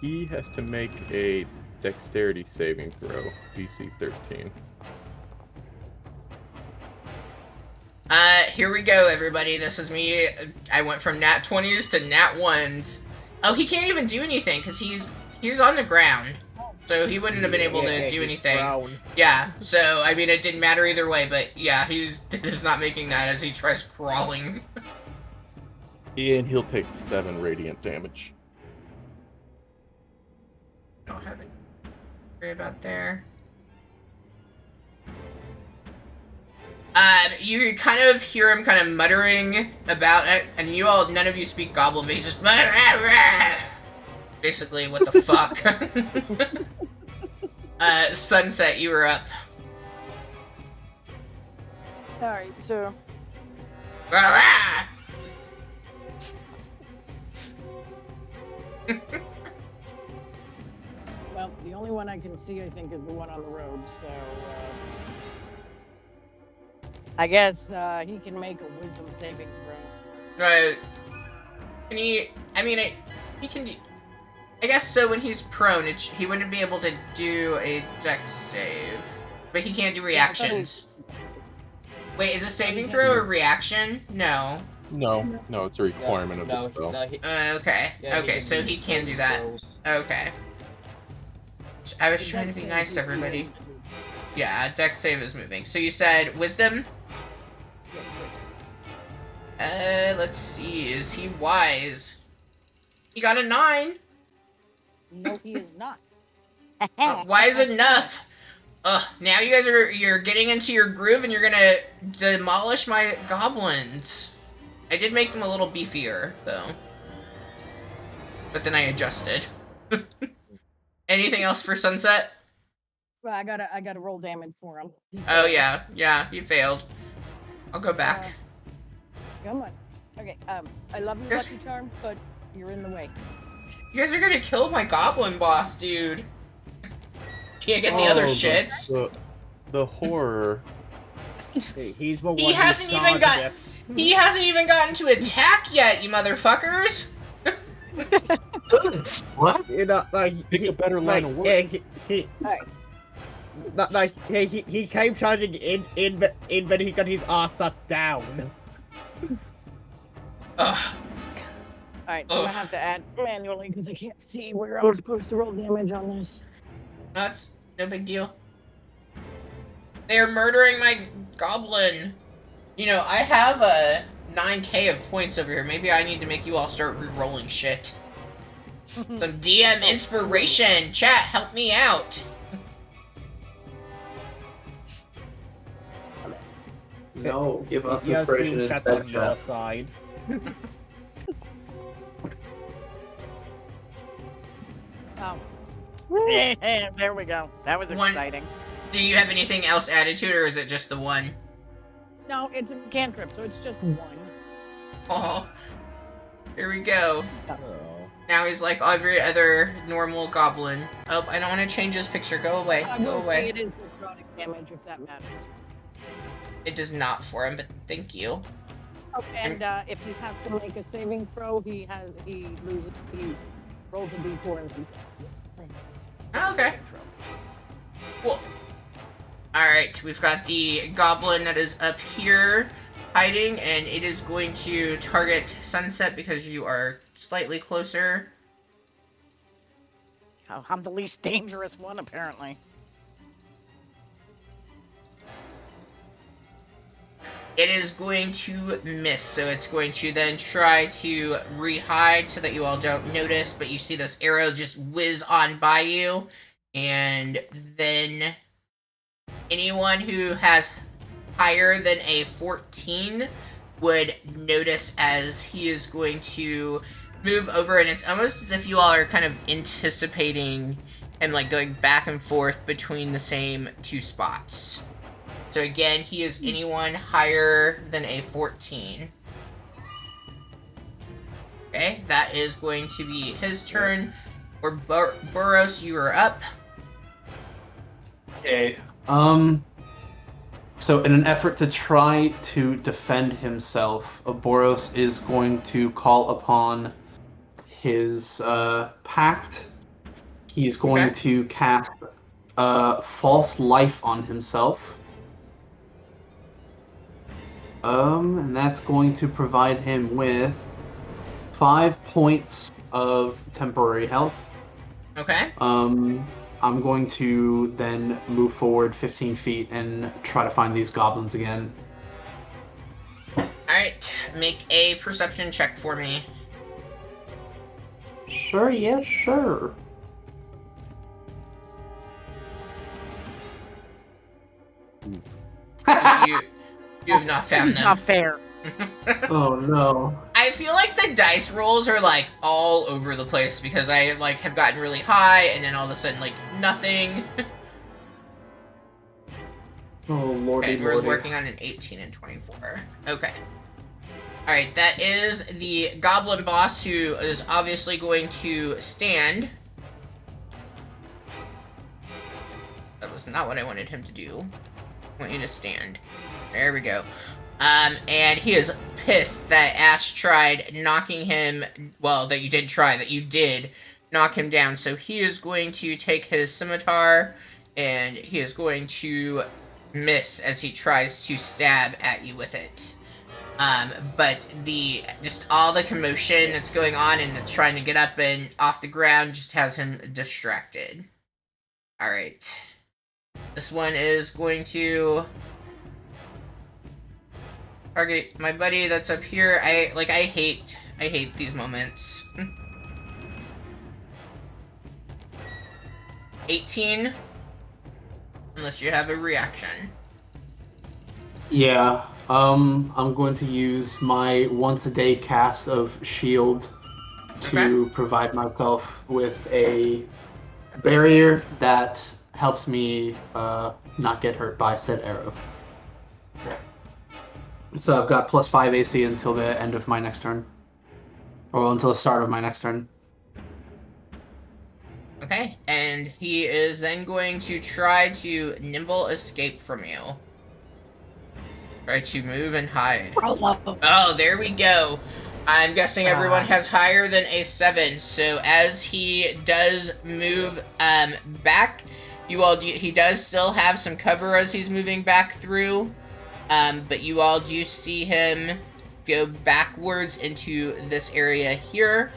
He has to make a dexterity saving throw, DC 13. Here we go, everybody. This is me. I went from nat 20s to nat 1s. Oh, he can't even do anything because he's on the ground. So he wouldn't have been able to do anything. Brown. Yeah, so, I mean, it didn't matter either way, but yeah, he's not making that as he tries crawling. And he'll take 7 radiant damage. Don't have it. Worry about there. You kind of hear him kind of muttering about it, and you all, none of you speak Goblin, but he's just basically, what the fuck? Sunset, you were up. Alright, so well, the only one I can see, I think, is the one on the road. So I guess he can make a wisdom saving throw. Right. Can he? I mean, he can do. I guess so. When he's prone, he wouldn't be able to do a dex save, but he can't do reactions. Wait, is it saving throw or reaction? No. No, it's a requirement of the spell. Okay. Yeah, Okay, so he can do that. Okay. I was trying to be nice, everybody. Yeah, dex save is moving. So you said wisdom? Let's see. Is he wise? He got a 9. No, he is not. Wise enough. Ugh, now you guys you're getting into your groove and you're gonna demolish my goblins. I did make them a little beefier, though. But then I adjusted. Anything else for Sunset? Well, I gotta roll damage for him. Oh, yeah, you failed. I'll go back. Come on. Okay, I love you, Yes. Lucky Charm, but you're in the way. You guys are gonna kill my goblin boss, dude. Can't get the other shits. The horror. Hey, he's the one He hasn't who even started got- it. He hasn't even gotten to attack yet, you motherfuckers! What? You know, like, Pick a better line of work. Yeah, he Alright. like, he came charging in, but he got his ass shut down. Ugh. Alright, I'm gonna have to add manually because I can't see where I'm supposed to roll damage on this. That's no big deal. They're murdering my goblin. You know, I have a 9k of points over here. Maybe I need to make you all start re-rolling shit. Some DM inspiration. Chat, help me out. No, give us You inspiration assume chat's instead, on your chat. side. Oh. There we go. That was One- exciting. Do you have anything else added to it, or is it just the one? No, it's a cantrip, so it's just one. Oh, here we go. Oh. Now he's like every other normal goblin. Oh, I don't want to change his picture. Go away. I Go will say away. it is necrotic damage if that matters. It does not for him, but thank you. Oh, and if he has to make a saving throw, he rolls a d4 and successes. Oh, okay. Cool. Alright, we've got the goblin that is up here hiding, and it is going to target Sunset because you are slightly closer. Oh, I'm the least dangerous one, apparently. It is going to miss, so it's going to then try to re-hide so that you all don't notice, but you see this arrow just whiz on by you, and then anyone who has higher than a 14 would notice as he is going to move over, and it's almost as if you all are kind of anticipating him like going back and forth between the same two spots. So again, he is anyone higher than a 14. Okay, that is going to be his turn. Or Boros, you are up. Okay. So in an effort to try to defend himself, Boros is going to call upon his pact. He's going to cast false life on himself. And that's going to provide him with 5 points of temporary health. Okay. I'm going to then move forward 15 feet and try to find these goblins again. Alright, make a perception check for me. Sure, yeah, sure. You have not found them. Not fair. Oh no. I feel like the dice rolls are like all over the place because I like have gotten really high and then all of a sudden like nothing. Oh lordy, Okay, we're lordy. working on an 18 and 24. Okay. Alright, that is the goblin boss who is obviously going to stand. That was not what I wanted him to do. I want you to stand. There we go. And he is pissed that Ash tried knocking him, well, that you did try, that you did knock him down. So he is going to take his scimitar, and he is going to miss as he tries to stab at you with it. But just all the commotion that's going on and trying to get up and off the ground just has him distracted. Alright. This one is going to target my buddy that's up here. I hate these moments. 18. Unless you have a reaction. Yeah, I'm going to use my once a day cast of shield to provide myself with a barrier that helps me not get hurt by said arrow. So I've got +5 AC until the end of my next turn. Or until the start of my next turn. Okay, and he is then going to try to nimble escape from you. Try to move and hide. Oh, there we go. I'm guessing everyone has higher than a 7, so as he does move back, he does still have some cover as he's moving back through, but you all do see him go backwards into this area here,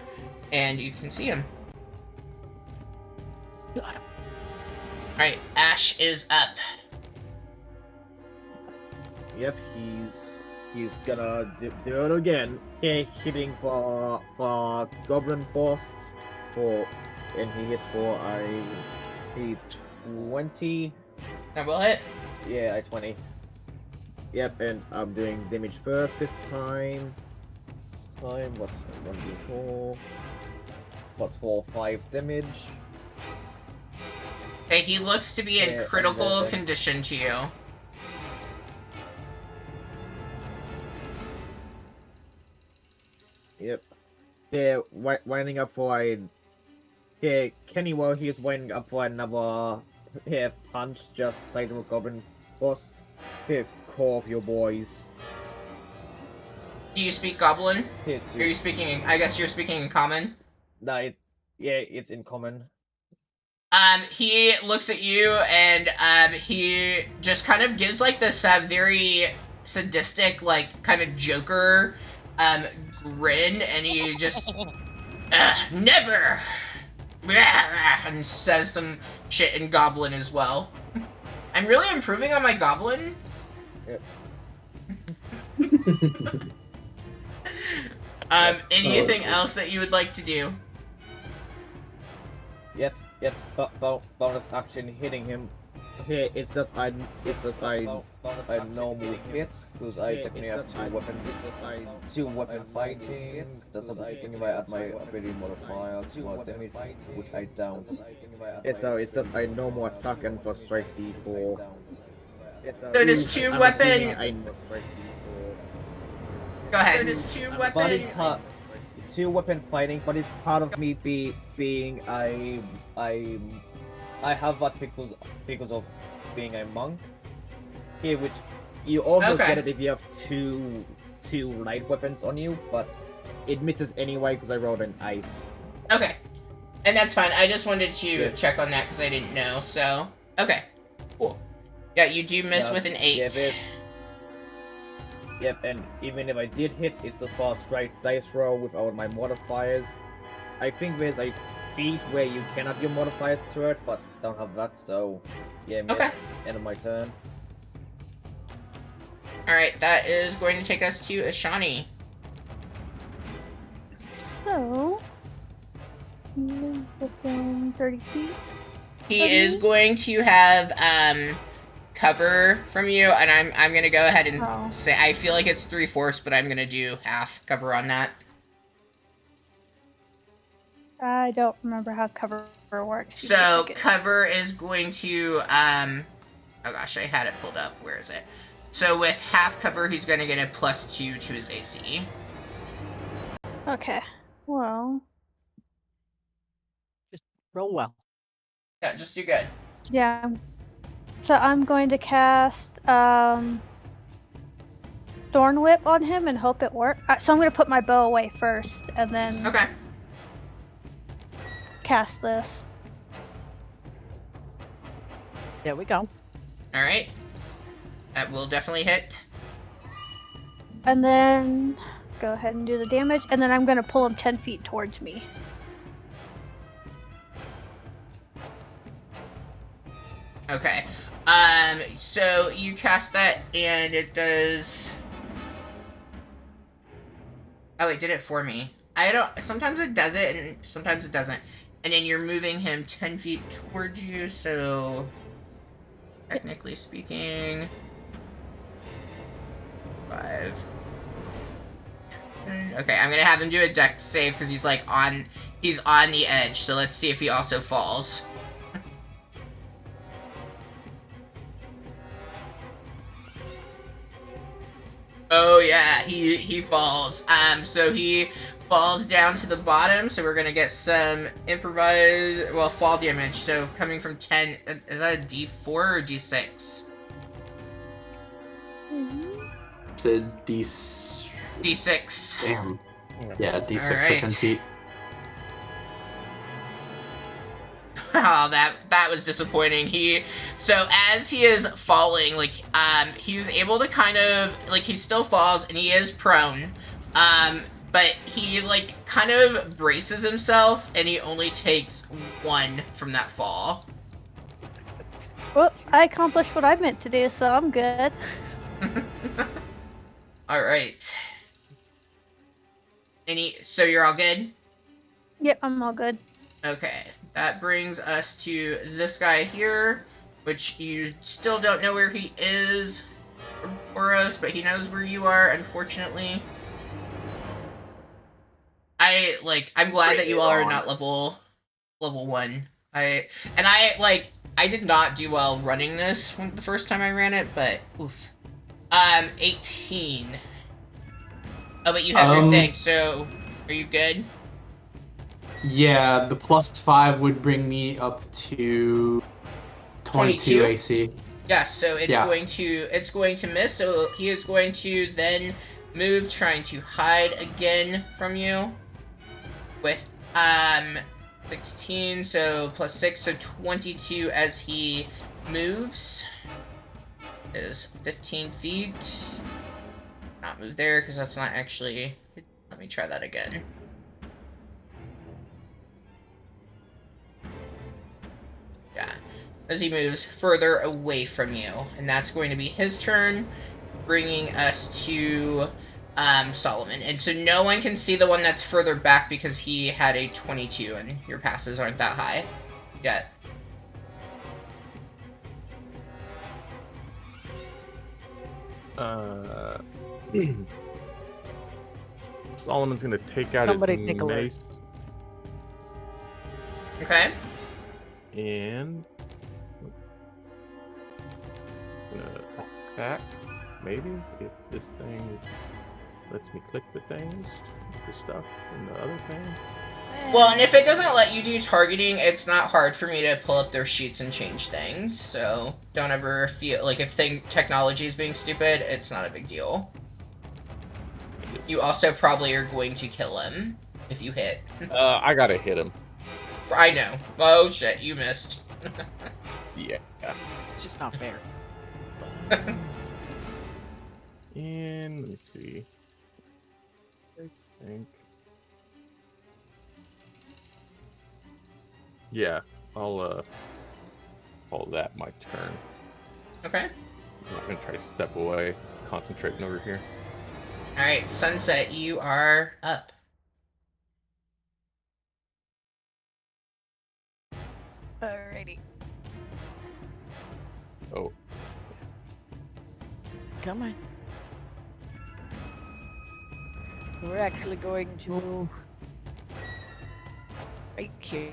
and you can see him. Alright, Ash is up. Yep, he's gonna do it again. Hitting for Goblin Boss for, and he hits for a 20. That will hit. Yeah, a 20. Yep, and I'm doing damage first this time. What's 1d4? What's 5 damage? Okay, he looks to be in Yeah, and critical then- condition to you. Yep. Yeah, winding up for a. Yeah, Kenny, while he's winding up for another punch, just say to the goblin boss, here, call of your boys. Do you speak Goblin? Here, Are you speaking? I guess you're speaking in common. No, it's in common. He looks at you and he just kind of gives like this very sadistic, like kind of Joker grin, and he just never and says some shit in Goblin as well. I'm really improving on my Goblin. Yep. Anything else that you would like to do? Yep. Bonus action hitting him. Here, it's just I normal hit because I technically have two weapon fighting. That's not thinking about my ability modifier, 2 more damage, which I don't. Yeah, so it's just a normal attack and for strike D4. Yeah, So does two I'm weapon- assuming I know strike D4. Go ahead. Does two But it's weapon? part 2 weapon fighting, but it's part of me being I have that because of being a monk. Here, which you also Okay. get it if you have two light weapons on you, but it misses anyway because I rolled an 8. Okay. And that's fine. I just wanted to Yes. check on that because I didn't know. So, okay. Cool. Yeah, you do miss Yeah, with an 8. Yep, and even if I did hit, it's just for a straight dice roll without my modifiers. I think there's a feat where you can add your modifiers to it, but don't have that, so yeah, miss. Okay. End of my turn. Alright, that is going to take us to Ashani. So, he is within 30 feet. He Okay. is going to have cover from you, and I'm gonna go ahead and Oh. say I feel like it's 3/4, but I'm gonna do half cover on that. I don't remember how cover works. Give me a So second. cover is going to oh gosh, I had it pulled up. Where is it? So with half cover, he's gonna get a +2 to his AC. Okay. Well, Roll well. Yeah, just do good. yeah. So I'm going to cast Thorn Whip on him and hope it works. So I'm going to put my bow away first and then Okay. cast this. There we go. All right. That will definitely hit. And then go ahead and do the damage. And then I'm going to pull him 10 feet towards me. Okay. So you cast that, and it does. Oh, it did it for me. I don't. Sometimes it does it, and sometimes it doesn't. And then you're moving him 10 feet towards you, so technically speaking, 5. 10. Okay, I'm gonna have him do a dex save because he's like on. He's on the edge. So let's see if he also falls. Oh yeah, he falls. So he falls down to the bottom. So we're gonna get some improvised, well, fall damage. So coming from 10, is that a D4 or D6? It's a D6. Damn. Yeah, D6 for Alright. 10 feet. Oh, that was disappointing. So as he is falling, like, he's able to kind of, like, he still falls and he is prone. But he, like, kind of braces himself and he only takes 1 from that fall. Well, I accomplished what I meant to do, so I'm good. Alright. So you're all good? Yep, I'm all good. Okay, that brings us to this guy here, which you still don't know where he is, Boros, but he knows where you are, unfortunately. I'm glad that you all are not level 1. I did not do well running this the first time I ran it, but oof. 18. Oh, but you have your thing, so are you good? Yeah, the +5 would bring me up to 22 AC. Yeah, so it's going to miss, so he is going to then move, trying to hide again from you. With 16, so +6, so 22 as he moves. Is 15 feet. Not move there, because that's not actually... Let me try that again. Yeah. As he moves further away from you. And that's going to be his turn, bringing us to Solomon. And so no one can see the one that's further back because he had a 22, and your passes aren't that high yet. Solomon's gonna take out Somebody his take a look. mace Okay. and gonna attack. Maybe if this thing lets me click the things, the stuff, and the other thing. Well, and if it doesn't let you do targeting, it's not hard for me to pull up their sheets and change things. So don't ever feel like if technology is being stupid, it's not a big deal. You also probably are going to kill him if you hit. I gotta hit him. I know. Oh shit, you missed. Yeah. It's just not fair. And let me see. I think. Yeah, I'll call that my turn. Okay. I'm not gonna try to step away, concentrating over here. Alright, Sunset, you are up. Alrighty. Oh, Come on. We're actually going to right here.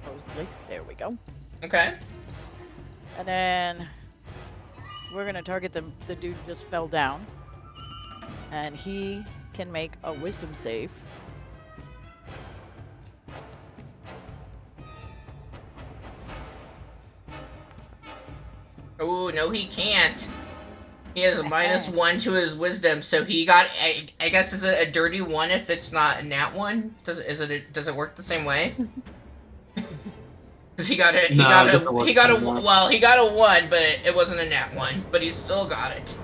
Supposedly. There we go. Okay. And then we're gonna target the dude just fell down. And he can make a wisdom save. Oh, no, he can't. He has a -1 to his wisdom, so he got. I guess is it a dirty 1 if it's not a nat 1? Does it work the same way? Because he got a 1, but it wasn't a nat 1, but he still got it.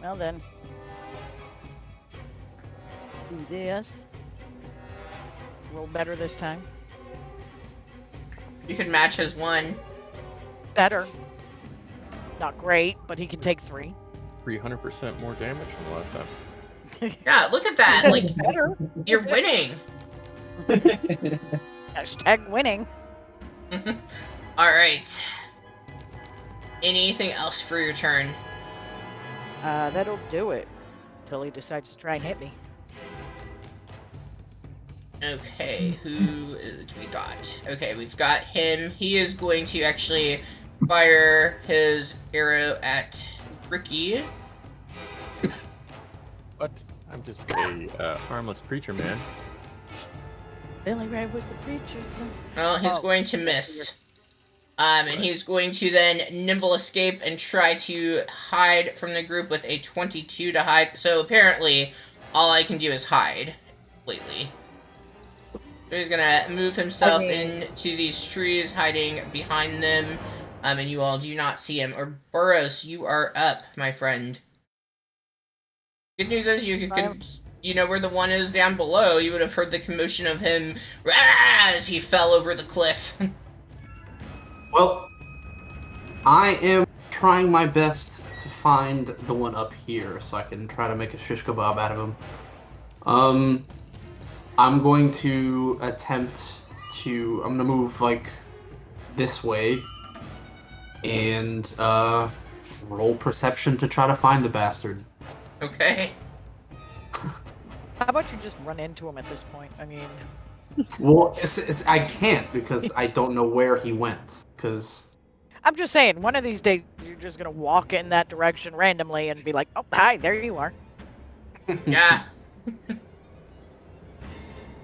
Well then. Do this. Roll better this time. You can match his 1. Better. Not great, but he can take 3. 300% more damage than the last time. Yeah, look at that. Like, Better. you're winning. Hashtag winning. Alright. Anything else for your turn? That'll do it. Till he decides to try and hit me. Okay, who do we got? Okay, we've got him. He is going to actually fire his arrow at Ricky. What? I'm just a harmless preacher, man. Billy Ray was the preacher's son. Well, he's going to miss. And he's going to then nimble escape and try to hide from the group with a 22 to hide. So apparently, all I can do is hide completely. So he's gonna move himself into these trees, hiding behind them. And you all do not see him. Or Burroughs, you are up, my friend. Good news is you know where the one is down below. You would have heard the commotion of him as he fell over the cliff. Well, I am trying my best to find the one up here so I can try to make a shish kebab out of him. I'm going to attempt to. I'm gonna move like this way and roll perception to try to find the bastard. Okay. How about you just run into him at this point? I mean, Well, it's I can't because I don't know where he went. Because I'm just saying, one of these days you're just gonna walk in that direction randomly and be like, "Oh, hi, there you are." Yeah.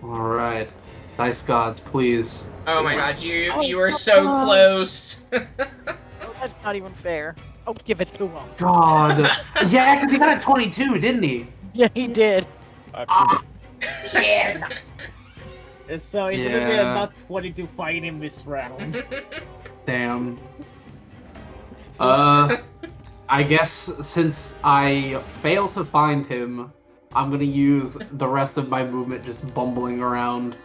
all right, dice gods, please. Oh my god, you Oh, were so God. close. Oh, that's not even fair. Oh, give it to him. God, yeah, because he got a 22, didn't he? Yeah, he did. Ah, So it's gonna be Yeah. not 22 fight him this round. damn. I guess since I failed to find him, I'm gonna use the rest of my movement just bumbling around,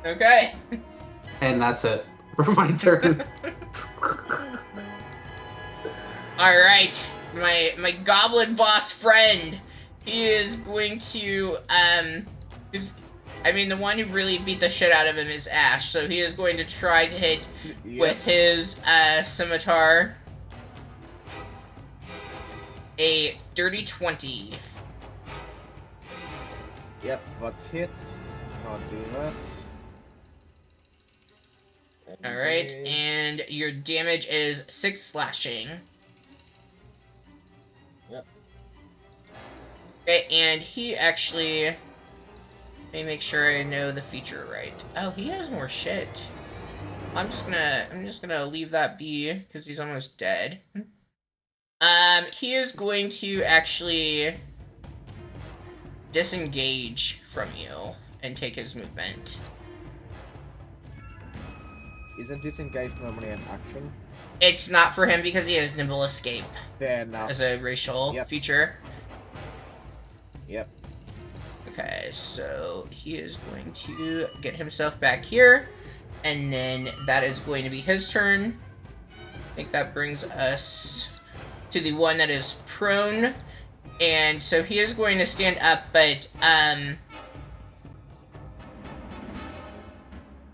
Okay. and that's it for my turn. All right, my goblin boss friend. He is going to the one who really beat the shit out of him is Ash. So he is going to try to hit with his scimitar. A dirty 20. Yep, that's hit. Can't do that. All right, and your damage is 6 slashing. Yep. Okay, and he actually. Let me make sure I know the feature right. Oh, he has more shit. I'm just gonna leave that be because he's almost dead. He is going to actually disengage from you and take his movement. Isn't disengage normally an action? It's not for him because he has nimble escape Fair enough. as a racial Yep. feature. Yep. Okay, so he is going to get himself back here, and then that is going to be his turn. I think that brings us to the one that is prone, and so he is going to stand up, but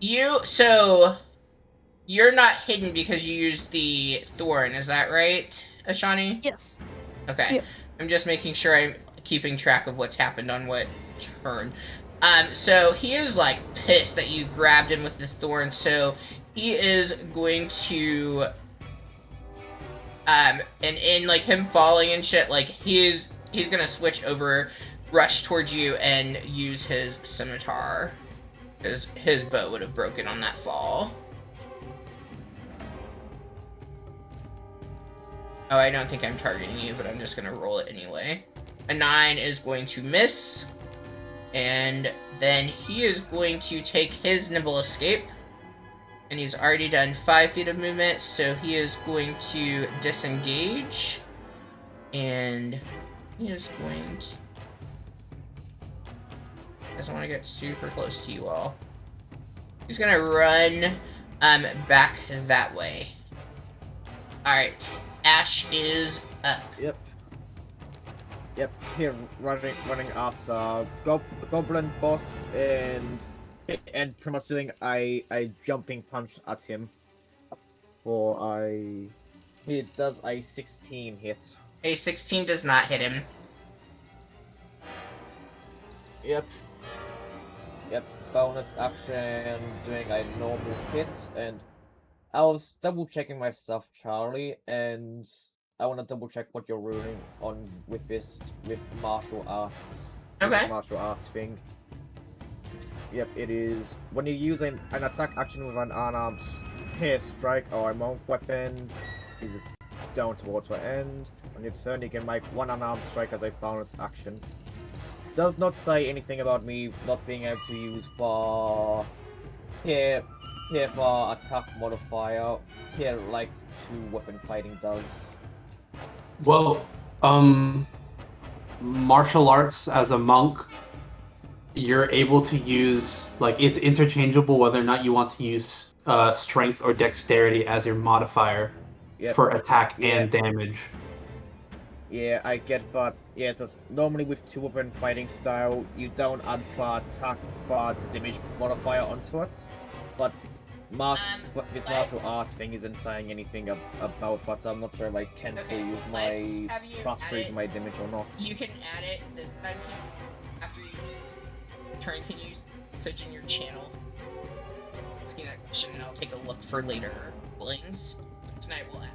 you're not hidden because you used the thorn, is that right, Ashani? Yes. Okay. Yep. I'm just making sure I'm keeping track of what's happened on what turn. So he is like pissed that you grabbed him with the thorn, so he is going to and in like him falling and shit, like he's gonna switch over, rush towards you and use his scimitar. Because his bow would have broken on that fall. Oh, I don't think I'm targeting you, but I'm just gonna roll it anyway. A 9 is going to miss. And then he is going to take his nimble escape. And he's already done 5 feet of movement, so he is going to disengage. And he is going to... doesn't want to get super close to you all. He's gonna run back that way. Alright. Ash is up. Yep. Yep. Here, running after Goblin boss and pretty much doing a jumping punch at him. He does a 16 hit. A 16 does not hit him. Yep. Yep. Bonus action doing a normal hit, and I was double checking my stuff, Charlie, and I want to double check what you're ruling on with martial arts. Okay. Martial arts thing. Yep, it is when you use an attack action with an unarmed hair strike or a monk weapon. Is down towards the end. On your turn, you can make one unarmed strike as a bonus action. Does not say anything about me not being able to use bar here for attack modifier here like 2 weapon fighting does. Well, martial arts as a monk, you're able to use, like, it's interchangeable whether or not you want to use strength or dexterity as your modifier. Yep. for attack Yeah. and damage. Yeah, I get that. Yeah, so normally with two-weapon fighting style, you don't add the attack for damage modifier onto it. But this martial arts thing isn't saying anything about that, so I'm not sure if I can still use my plus 3 to my damage or not. You can add it this time after you turn. Can you search in your channel? Asking that question, and I'll take a look for later billings. Tonight we'll add.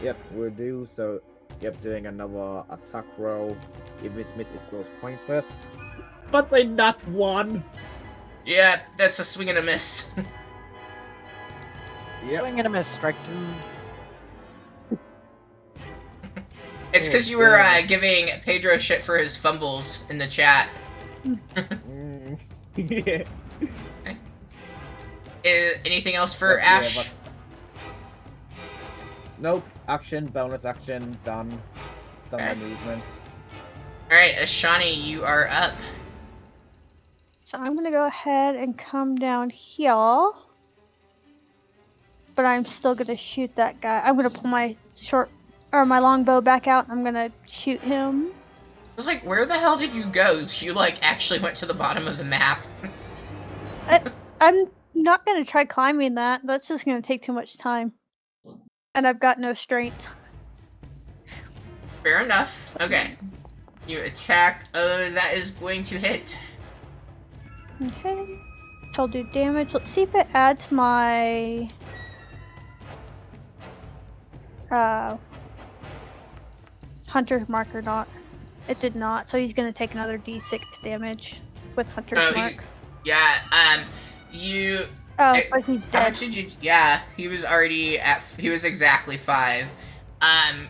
Yep, we'll do. So, yep, doing another attack roll. If this miss, it goes points first. But they not one. Yeah, that's a swing and a miss. Yep. Swing and a miss, strike 2. It's because you were giving Pedro shit for his fumbles in the chat. Yeah. Anything else for Yeah, Ash? but... Nope. Action, bonus action, done. Done my Okay. movements. Alright, Ashani, you are up. So I'm gonna go ahead and come down here. But I'm still gonna shoot that guy. I'm gonna pull my my longbow back out and I'm gonna shoot him. I was like, where the hell did you go? You, like, actually went to the bottom of the map. I'm not gonna try climbing that. That's just gonna take too much time. And I've got no strength. Fair enough. Okay. You attack. That is going to hit. Okay. So I'll do damage. Let's see if it adds my hunter's mark or not. It did not, so he's gonna take another d6 damage with hunter's mark. You. But he's How dead. much did you? Yeah, he was already at. He was exactly 5.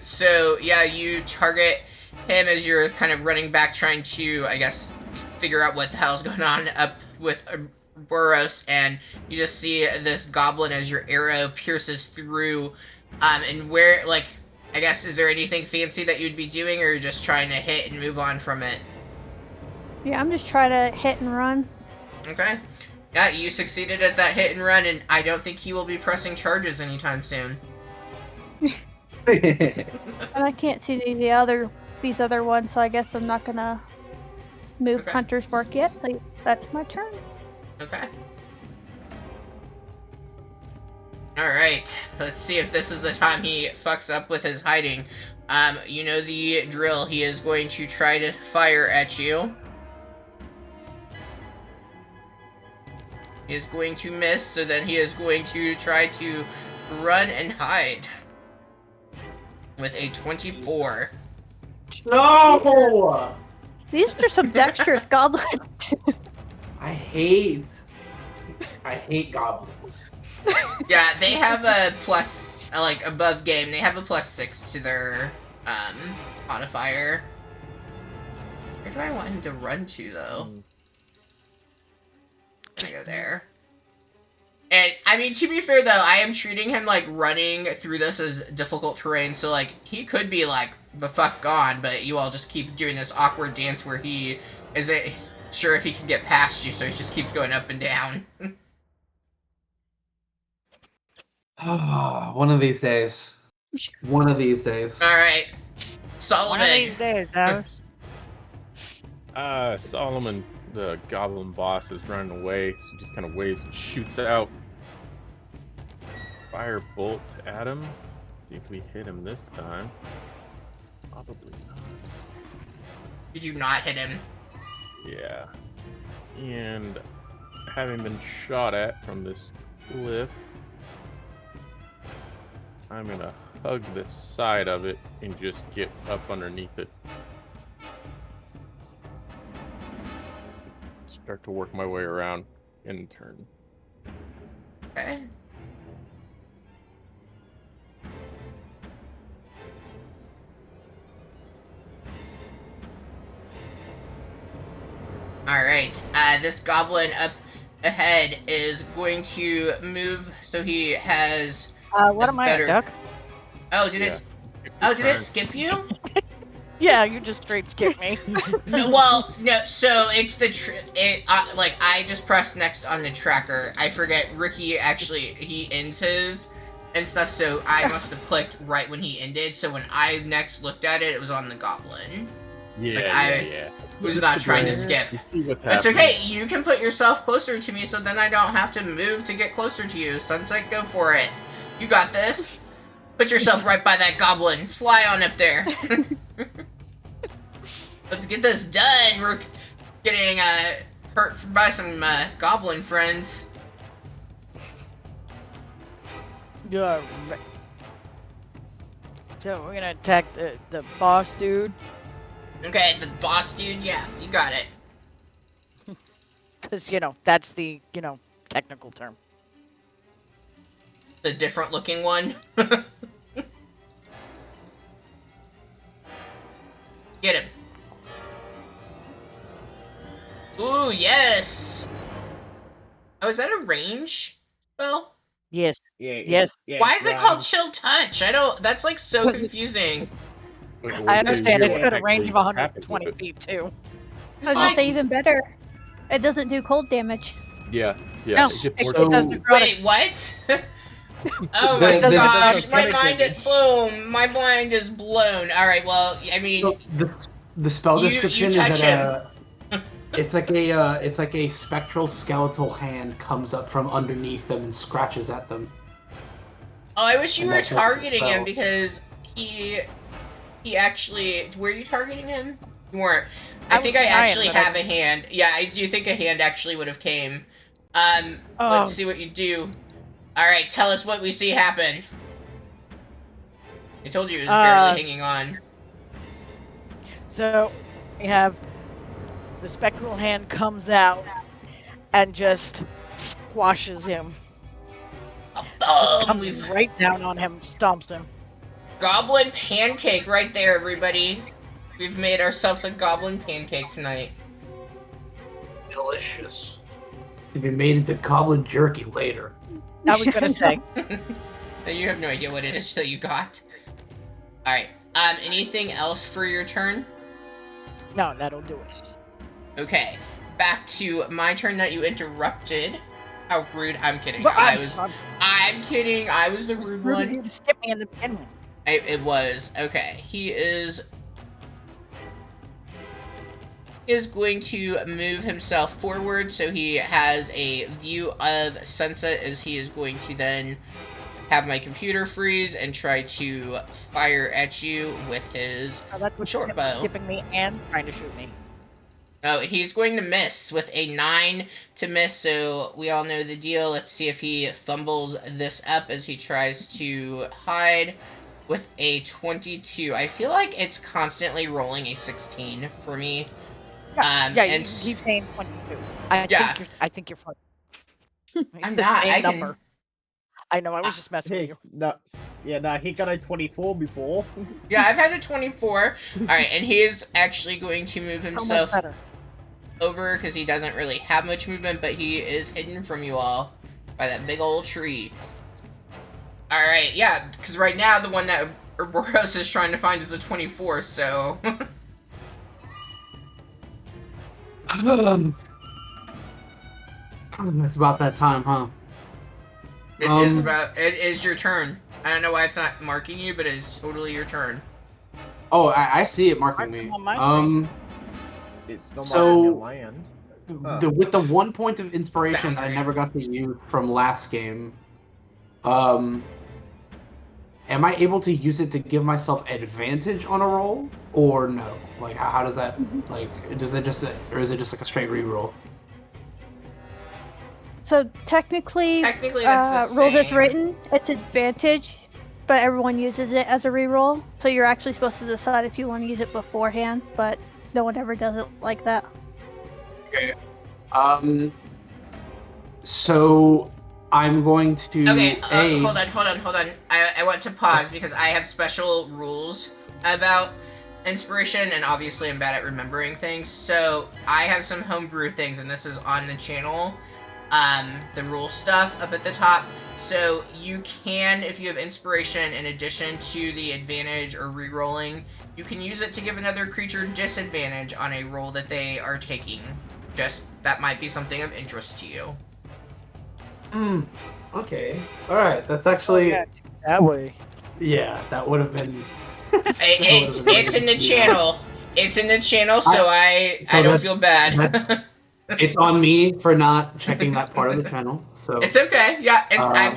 So yeah, you target him as you're kind of running back, trying to, I guess, figure out what the hell's going on up with Boros, and you just see this goblin as your arrow pierces through. And where, like, I guess, is there anything fancy that you'd be doing, or you're just trying to hit and move on from it? Yeah, I'm just trying to hit and run. Okay. Yeah, you succeeded at that hit and run, and I don't think he will be pressing charges anytime soon. And I can't see these other ones, so I guess I'm not gonna move Okay. hunter's mark yet. So that's my turn. Okay. Alright, let's see if this is the time he fucks up with his hiding. You know the drill. He is going to try to fire at you. He is going to miss, so then he is going to try to run and hide. With a 24. No! These are some dexterous goblins. I hate goblins. Yeah, they have a plus, like, above game, they have a +6 to their, modifier. Where do I want him to run to, though? I'm gonna go there. And, I mean, to be fair, though, I am treating him, like, running through this as difficult terrain, so, like, he could be, like, the fuck gone, but you all just keep doing this awkward dance where he isn't sure if he can get past you, so he just keeps going up and down. One of these days. One of these days. Alright. One of these Solomon. days, Alice. Solomon, the goblin boss, is running away, so he just kind of waves and shoots out. Fire bolt at him. See if we hit him this time. Probably not. Did you not hit him? Yeah. And having been shot at from this cliff, I'm gonna hug the side of it and just get up underneath it. Start to work my way around in turn. Okay. Alright, this goblin up ahead is going to move, so he has... What am I, better- a duck? Oh, did Yeah. it... Oh, did it skip you? Yeah, you just straight skipped me. No, well, no, so it's the... like, I just pressed next on the tracker. I forget, Ricky actually, he ends his, and stuff, so I must have clicked right when he ended, so when I next looked at it, it was on the goblin. Yeah, Like, yeah. Who's not trying to skip. You see what's It's happening. okay, you can put yourself closer to me so then I don't have to move to get closer to you. Sunset, go for it. You got this. Put yourself right by that goblin. Fly on up there. Let's get this done. We're getting hurt by some goblin friends. Yeah. So we're gonna attack the boss dude. Okay, the boss dude, yeah, you got it. Because, that's the, technical term. The different looking one. Get him. Ooh, yes! Oh, is that a range spell? Yes. Yeah. Yes. Yeah, Why is it called range. Chill Touch? I don't. That's like so Was it- confusing. Wait, what I do understand you it's got a range of actually happens 120 with it? feet, too. I was gonna say even better. It doesn't do cold damage. Yeah. No, It just it works. does necrotic. Wait, what? Oh my The- the- gosh, my the- mind is blown. My mind is blown. All right, well, I mean, So the spell You- description you is touch that it's like a spectral skeletal hand comes up from underneath them and scratches at them. oh, I wish you And were that's what the targeting him spell- because he actually. Were you targeting him? You weren't. I I think was I trying, actually but I- have a hand. Yeah, I do think a hand actually would have came. Oh. Let's see what you do. All right, tell us what we see happen. I told you it was barely hanging on. So we have the spectral hand comes out and just squashes him. Just Oh, comes we've right down on him, stomps him. goblin pancake right there, everybody. We've made ourselves a goblin pancake tonight. Delicious. To be made into goblin jerky later. I was gonna say. Now, you have no idea what it is that you got. All right. Anything else for your turn? No, that'll do it. Okay. Back to my turn that you interrupted. How rude! I'm kidding. But I'm kidding. I was the rude rude of one. you to skip me in the beginning. It was okay. He is going to move himself forward so he has a view of Sunset as he is going to then have my computer freeze and try to fire at you with his Oh, that's what short bow. skipping me and trying to shoot me. Oh, he's going to miss with a 9 to miss, so we all know the deal. Let's see if he fumbles this up as he tries to hide with a 22. I feel like it's constantly rolling a 16 for me. Yeah, you and keep saying 22. Yeah. I think you're funny. It's I'm the not, same I can- number. I know, I was just messing with Hey, you. no, yeah, no, he got a 24 before. Yeah, I've had a 24. Alright, and he is actually going to move How much himself better? over because he doesn't really have much movement, but he is hidden from you all by that big old tree. Alright, yeah, because right now the one that Ouroboros is trying to find is a 24, so... It's about that time, huh? It is your turn. I don't know why it's not marking you, but it's totally your turn. Oh, I see it marking me. On my It's not So- my land. With the 1 point of inspiration I Boundary. never got to use from last game, am I able to use it to give myself advantage on a roll, or no? Like, how does that, like, does it just, or is it just like a straight reroll? So technically, Technically, that's the rules as same. written, it's advantage, but everyone uses it as a reroll. So you're actually supposed to decide if you want to use it beforehand, but no one ever does it like that. Okay. So I'm going to Okay, hold on. I want to pause because I have special rules about inspiration, and obviously I'm bad at remembering things. So I have some homebrew things, and this is on the channel. The rule stuff up at the top. So you can, if you have inspiration in addition to the advantage or re-rolling, you can use it to give another creature disadvantage on a roll that they are taking. Just, that might be something of interest to you. Okay. All right. That's actually. Yeah, that way. Yeah, that would have been. It's in the channel. It's in the channel, so I so don't that- feel bad. It's on me for not checking that part of the channel. So It's okay. Yeah, it's Um, I'm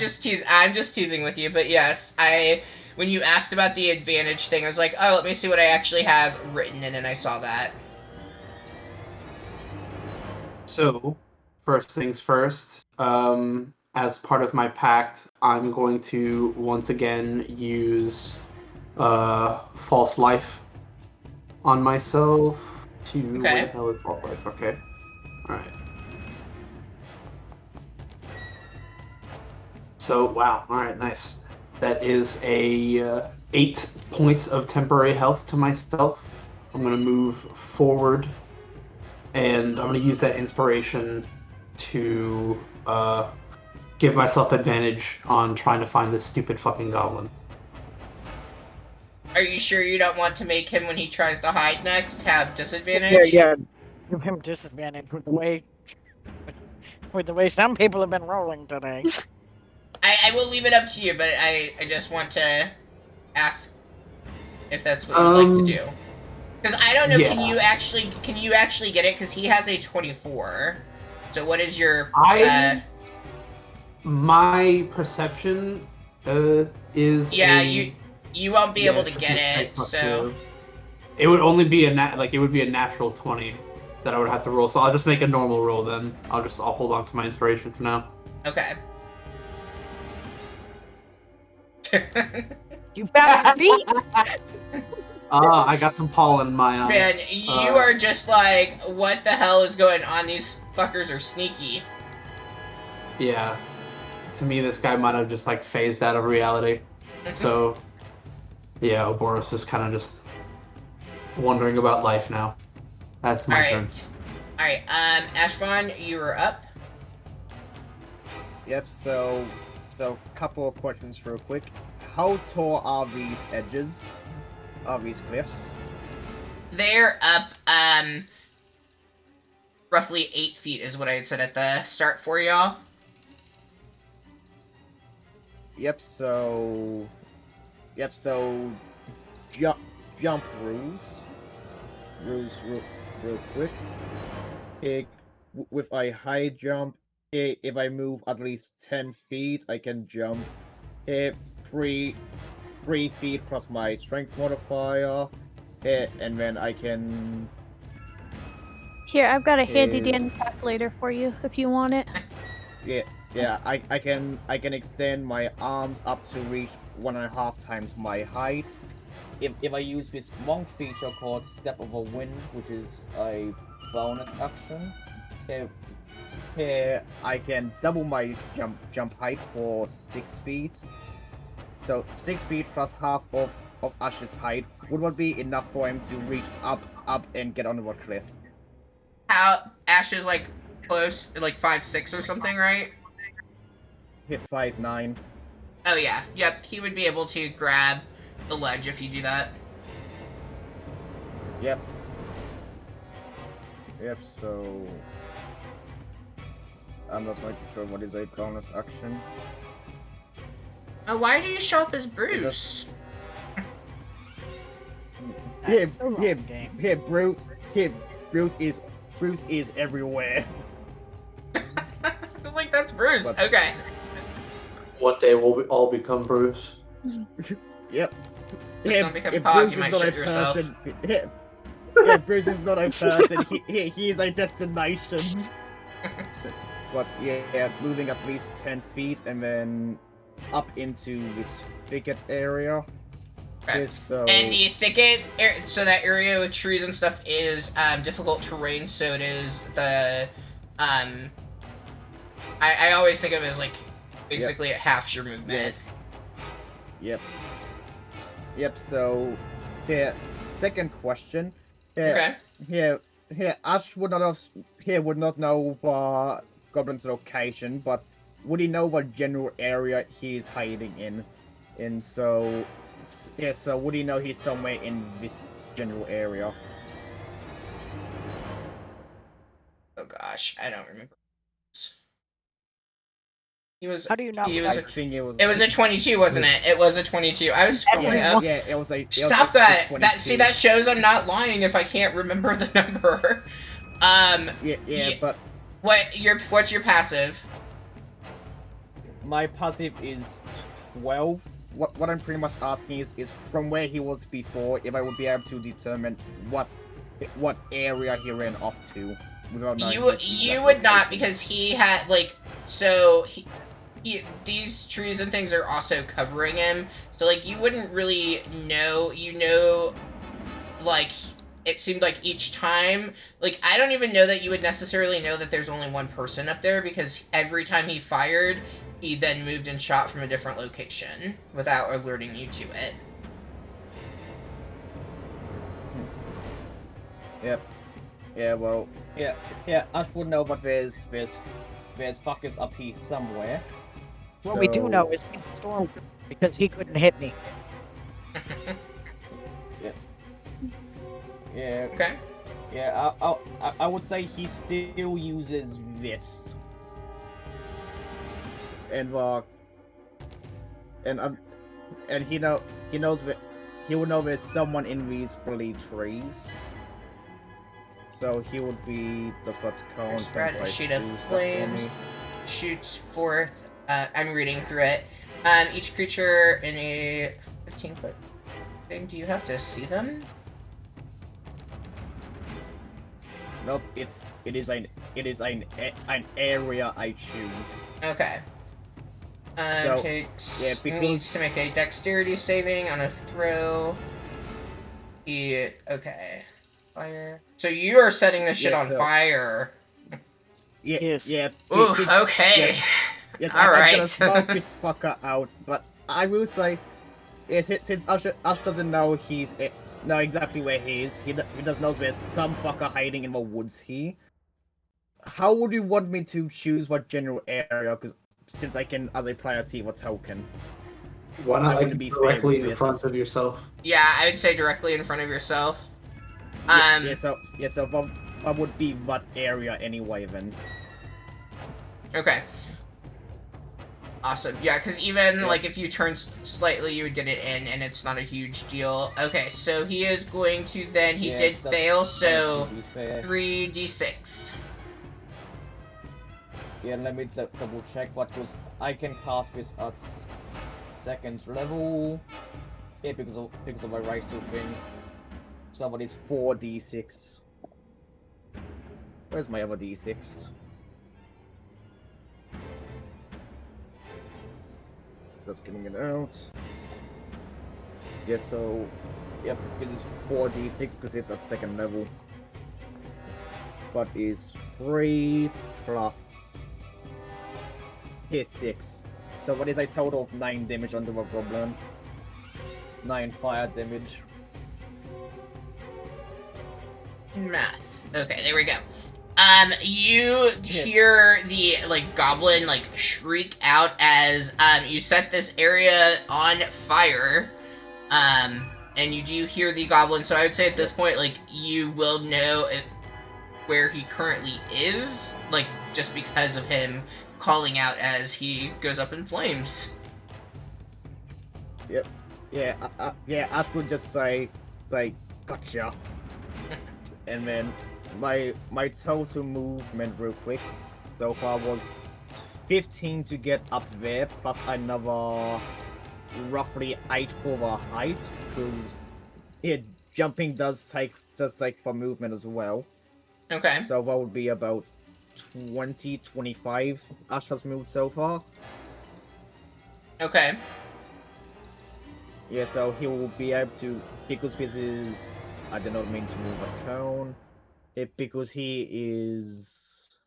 just teasing with you, but yes, when you asked about the advantage thing, I was like, "Oh, let me see what I actually have written," and then I saw that. So, first things first, as part of my pact, I'm going to once again use false life on myself to Okay. where the hell is false life? Okay. Alright. So wow, alright, nice. That is a 8 points of temporary health to myself. I'm gonna move forward and I'm gonna use that inspiration to give myself advantage on trying to find this stupid fucking goblin. Are you sure you don't want to make him, when he tries to hide next, have disadvantage? Yeah. Give him disadvantage with the way some people have been rolling today. I will leave it up to you, but I just want to ask if that's what you'd like to do. Because I don't know, Yeah. can you actually get it? Because he has a 24. So what is your my perception is yeah, a, you won't be able to it's get a it, plus so 2. It would only be it would be a natural 20 that I would have to roll. So I'll just make a normal roll then. I'll hold on to my inspiration for now. okay. You found your feet? I got some pollen in my eye. Man, you are just like, what the hell is going on? These fuckers are sneaky. Yeah. To me, this guy might have just like phased out of reality. So, yeah, Ouroboros is kind of just wondering about life now. That's my turn. Alright, Ashvon, you are up. Yep. So couple of questions real quick. How tall are these edges? Are these cliffs? They're up, roughly 8 feet is what I had said at the start for y'all. Yep. So jump rules real quick. With a high jump, if I move at least 10 feet, I can jump 3 feet plus my strength modifier, and then I can. Here, I've got a handy dandy calculator for you if you want it. Yeah. I can extend my arms up to reach 1.5 times my height. If I use this monk feature called Step of a Wind, which is a bonus action, here I can double my jump height for 6 feet. So 6 feet plus half of Ash's height would not be enough for him to reach up and get onto a cliff. How Ash is like close, like 5'6" or something, right? Hit 5'9". Oh yeah, yep. He would be able to grab the ledge if you do that. Yep. So I'm not quite sure what is a bonus action. Why do you show up as Bruce? Bruce is everywhere. Like, that's Bruce. But- Okay. One day we'll all become Bruce. Yep. Just don't become Cog, you might shit yourself. Bruce is not a person. He is a destination. But yeah, moving at least 10 feet and then up into this thicket area. Okay. So... And the thicket, so that area with trees and stuff is difficult terrain, so it is the, I always think of it as like, basically it halves your movement. Yes. Yep, so, yeah, second question. Okay. Here, Ash would not know Goblin's location, but would he know what general area he's hiding in? And so, yeah, so would he know he's somewhere in this general area? Oh gosh, I don't remember. He was. How do you not? He was I a, think it was. it was a 22, wasn't it? It was a 22. I was scrolling Everyone- up. Yeah, it was a. Stop that! That shows I'm not lying if I can't remember the number. Yeah, but What's your passive? my passive is 12. What I'm pretty much asking is from where he was before, if I would be able to determine what area he ran off to without knowing his You exact would not, location. because he had like so he these trees and things are also covering him, so like you wouldn't really know. Like it seemed like each time, like I don't even know that you would necessarily know that there's only one person up there, because every time he fired, he then moved and shot from a different location without alerting you to it. Yep. Yeah, well, yeah, Ash would know, but there's fuckers up here somewhere. What we do So- know is he's a stormtrooper because he couldn't hit me. Yeah, Okay. yeah, I would say he still uses this. And he knows that he would know there's someone in these bloody trees. So he would be the cone. Spread a sheet of flames. Shoots forth. I'm reading through it. Each creature in a 15-foot thing. Do you have to see them? Nope, it is an area I choose. Okay. So, Takes yeah, because- needs to make a dexterity saving on a throw. Okay. Fire. So you are setting this shit Yeah, on so- fire. Yeah, Yes. yeah. Oof. Okay. Yes, All I'm right. gonna smoke this fucker out, but I will say, since Ash doesn't know know exactly where he is, he does know there's some fucker hiding in the woods here. How would you want me to choose what general area? Because since I can, as a player, see what token. Why I not wouldn't like be directly fair with in this. front of yourself? Yeah, I would say directly in front of yourself. Yeah, so that would be that area anyway then. Okay. Awesome. Yeah, because even Yeah. like if you turn slightly, you would get it in, and it's not a huge deal. Okay, so he is going to then. He Yeah, did that's fail, so To be fair. 3d6. Yeah, let me double check what was. I can cast this at second level. Yeah, because of my right thing. So that is 4d6. Where's my other d6? Just getting it out. Yeah, so yep, this is 4d6 because it's at second level. But is 3 plus. Here's 6. So what is a total of 9 damage under the goblin? 9 fire damage. Math. Okay, there we go. You hear the like goblin like shriek out as you set this area on fire. And you do hear the goblin, so I would say at this point, like, you will know where he currently is, like, just because of him calling out as he goes up in flames. Yep. Yeah, Ash would just say, like, gotcha. And then my total movement real quick so far was 15 to get up there, plus another roughly 8 for the height, because jumping does take for movement as well. Okay. So that would be about 25 Ash has moved so far. Okay. Yeah, so he will be able to, because this is, I did not mean to move that cone. Because he is,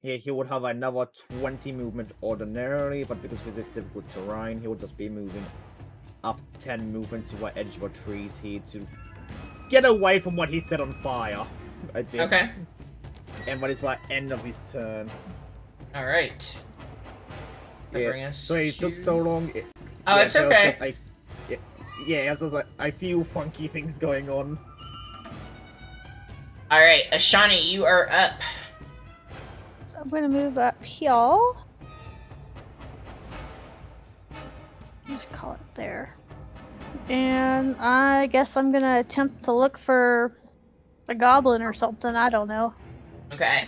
he would have another 20 movement ordinarily, but because this is difficult terrain, he would just be moving up 10 movement to the edge of the trees here to get away from what he set on fire, I think. Okay. And that is the end of his turn. Alright. Bring us So it took to- so long. Oh, it's so okay. Yeah, so it's like, I feel funky things going on. Alright, Ashani, you are up. So I'm gonna move up here. And I guess I'm gonna attempt to look for a goblin or something. I don't know. Okay.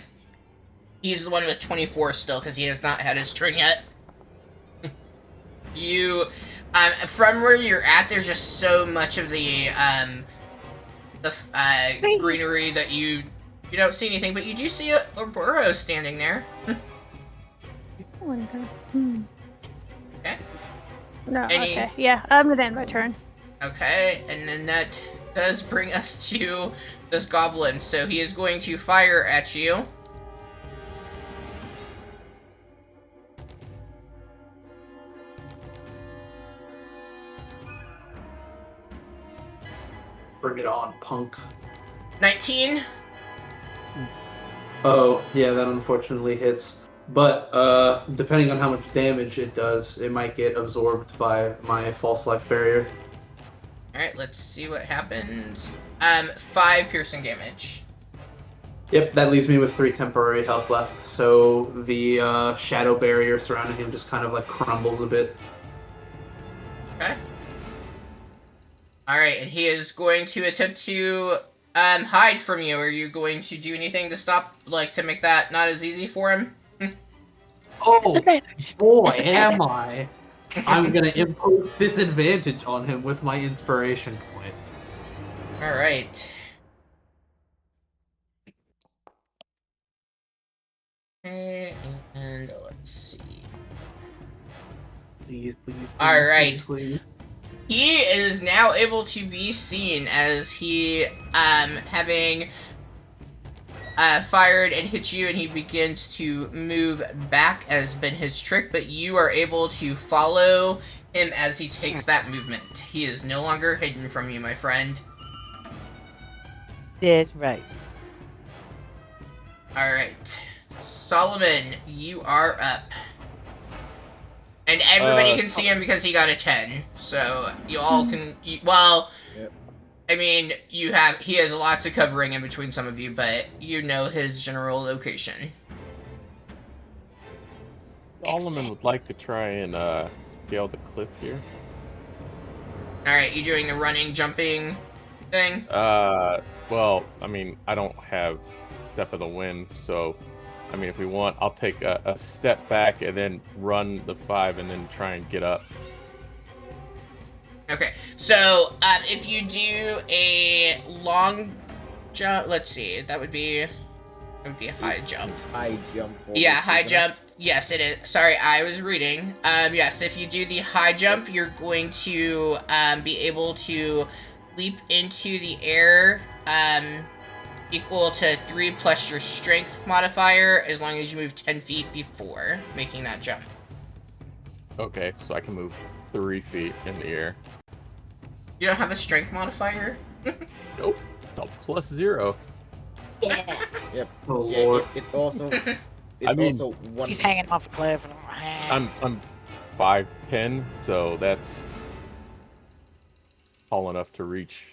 He's the one with 24 still, because he has not had his turn yet. You, from where you're at, there's just so much of the greenery that you don't see anything, but you do see a burrow standing there. Okay. No, Any- okay. Yeah, I'm gonna end my turn. Okay, and then that does bring us to this goblin. So he is going to fire at you. Bring it on, punk. 19. Oh, yeah, that unfortunately hits. But depending on how much damage it does, it might get absorbed by my false life barrier. Alright, let's see what happens. 5 piercing damage. Yep, that leaves me with 3 temporary health left. So the shadow barrier surrounding him just kind of like crumbles a bit. Okay. Alright, and he is going to attempt to hide from you. Are you going to do anything to stop, like, to make that not as easy for him? Oh, Disadvantage. boy, Disadvantage. am I! I'm gonna impose disadvantage on him with my inspiration point. Alright. Okay, and let's see. Please, please, please. All right. Please, please. He is now able to be seen as he, having fired and hit you, and he begins to move back as been his trick, but you are able to follow him as he takes that movement. He is no longer hidden from you, my friend. That's right. Alright. Solomon, you are up. And everybody can see him because he got a 10. So you all can. Well, Yep. I mean, he has lots of covering in between some of you, but you know his general location. Solomon would like to try and scale the cliff here. Alright, you doing the running, jumping thing? Well, I mean, I don't have Step of the Wind, so I mean, if we want, I'll take a step back and then run the 5 and then try and get up. Okay, so if you do a long jump, let's see, that would be a high jump. High jump. Yeah, high jump. Yes, it is. Sorry, I was reading. Yes, if you do the high jump, you're going to be able to leap into the air equal to 3 plus your strength modifier as long as you move 10 feet before making that jump. Okay, so I can move 3 feet in the air. You don't have a strength modifier? Nope, it's a +0. Yeah. Yep. Oh, Yeah, Lord. it's also. It's I mean, also one. He's hanging off a cliff. I'm 5'10", so that's tall enough to reach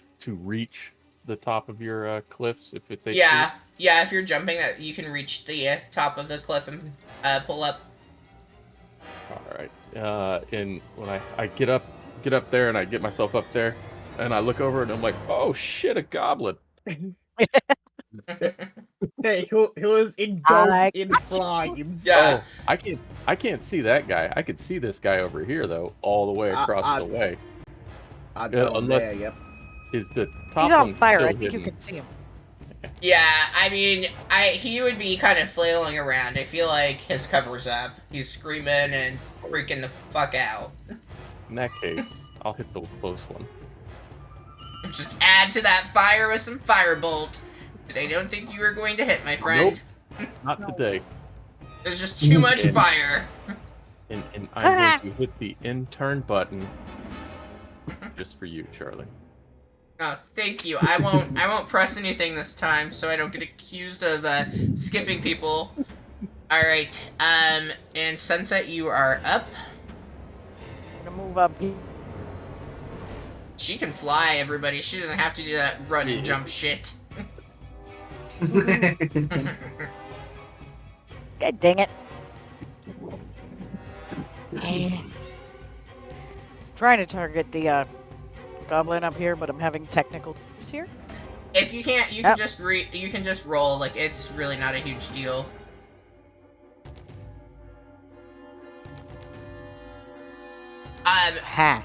the top of your cliffs if it's 8 Yeah, feet. yeah, if you're jumping, that you can reach the top of the cliff and pull up. All right. And when I get up there and I get myself up there and I look over and I'm like, oh shit, a goblin. Hey, who was I engulfed in flames? Yeah. Oh, I can't see that guy. I could see this guy over here though, all the way across the way. I don't unless- there, yep. Is the top He's on one fire. still I think you hidden? can see him. Yeah, I mean, he would be kind of flailing around. I feel like his cover's up. He's screaming and freaking the fuck out. In that case, I'll hit the close one. Just add to that fire with some firebolt. They don't think you are going to hit, my friend. Not today. There's just too much fire. And I'm going to hit the in-turn button just for you, Charlie. Oh, thank you. I won't press anything this time, so I don't get accused of skipping people. All right. And Sunset, you are up. I'm gonna move up. She can fly, everybody. She doesn't have to do that run and jump shit. God dang it. Trying to target the goblin up here, but I'm having technical issues here. If you can't, you can just you can just roll. Like, it's really not a huge deal. Ha.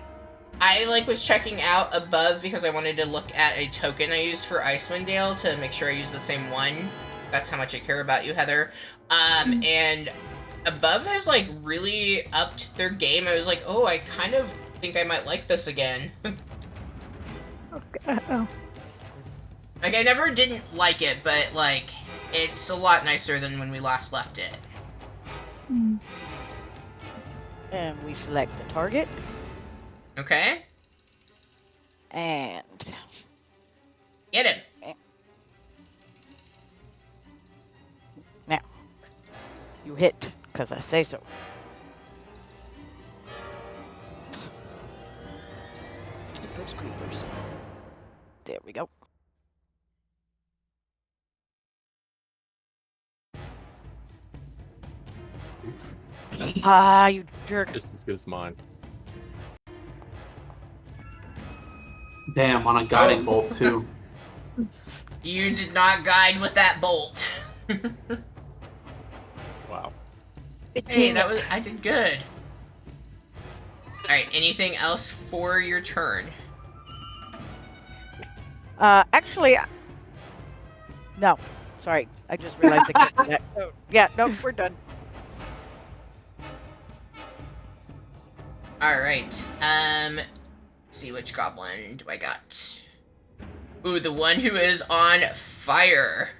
I was checking out above because I wanted to look at a token I used for Icewind Dale to make sure I use the same one. That's how much I care about you, Heather. And above has really upped their game. I was like, oh, I kind of think I might like this again. Oh. I never didn't like it, but it's a lot nicer than when we last left it. Mm. And we select the target. Okay? And Get him. now, you hit, because I say so. Get those creepers. There we go. Ah, you jerk. Just as good as mine. Damn, on a guiding bolt too. You did not guide with that bolt. Wow. Hey, I did good. Alright, anything else for your turn? Actually, no. Sorry, I just realized I can't do that. So, yeah, no, we're done. Alright, let's see, which goblin do I got? Ooh, the one who is on fire.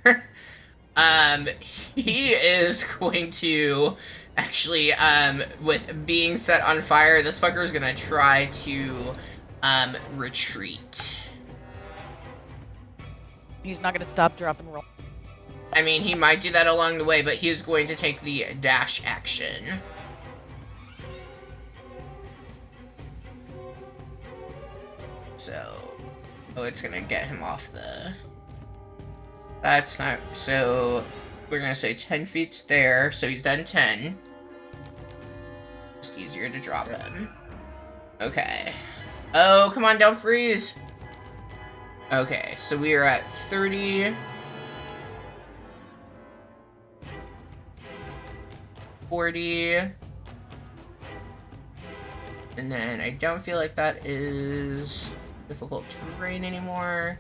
He is going to actually, with being set on fire, this fucker is gonna try to, retreat. He's not gonna stop, drop, and roll. I mean, he might do that along the way, but he is going to take the dash action. So, oh, it's gonna get him off the... That's not... So, we're gonna say 10 feet's there, so he's done 10. Just easier to drop him. Okay. Oh, come on, don't freeze! Okay, so we are at 30... 40... And then I don't feel like that is difficult terrain anymore.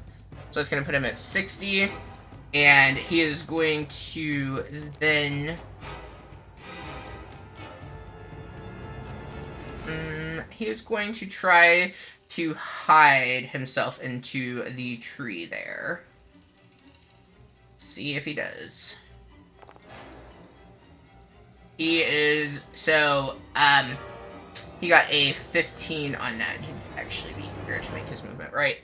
So it's going to put him at 60. And he is going to then... he is going to try to hide himself into the tree there. See if he does. He is... So, he got a 15 on that. He'd actually be eager to make his movement right.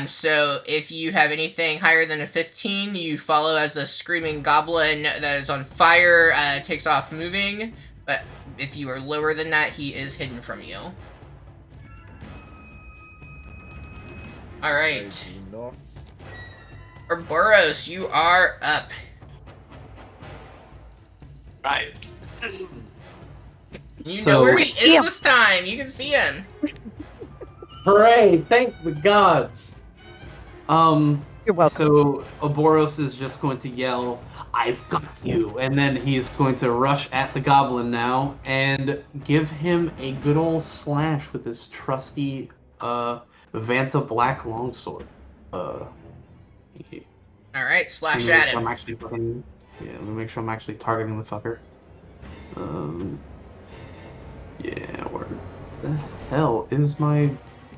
So if you have anything higher than a 15, you follow as the screaming goblin that is on fire takes off moving. But if you are lower than that, he is hidden from you. Alright. Ouroboros, you are up. Right. You So- know where he See him. is this time. You can see him. Hooray! Thank the gods. You're welcome. So Ouroboros is just going to yell, "I've got you!" And then he's going to rush at the goblin now and give him a good old slash with his trusty Vanta Black longsword. Alright, slash Let me at make sure him. I'm actually fucking, yeah, let me make sure I'm actually targeting the fucker. Yeah, where the hell is my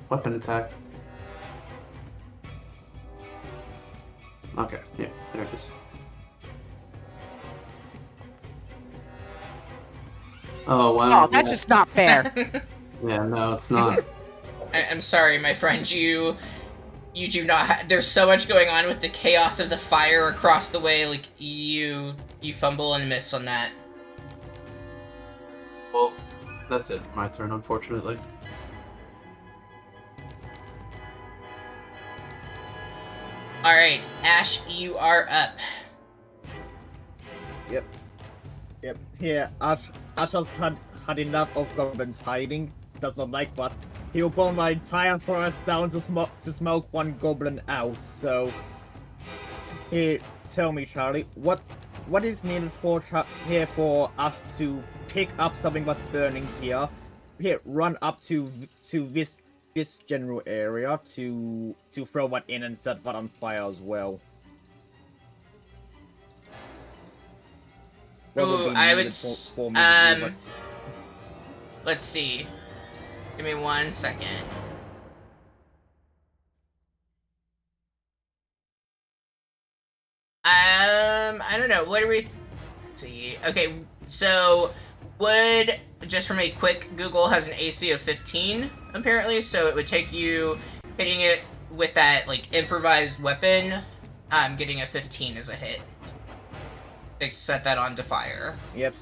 weapon attack? Okay, yeah, there it is. Oh wow. Oh, that's just not fair. Yeah, no, it's not. I'm sorry, my friend. You do not. There's so much going on with the chaos of the fire across the way. Like you fumble and miss on that. Well, that's it for my turn, unfortunately. All right, Ash, you are up. Yep. Here, Ash has had enough of goblins hiding. Does not like what he'll burn my entire forest down to smoke one goblin out. So, here, tell me, Charlie, what is needed here for us to pick up something that's burning here? Here, run up to this general area to throw that in and set that on fire as well. What Ooh, be I needed would for me to do that? let's see. Give me 1 second. I don't know. What do we see? Okay, so wood, just from a quick Google, has an AC of 15 apparently, so it would take you hitting it with that like improvised weapon, getting a 15 as a hit. They set that on to fire. Yep.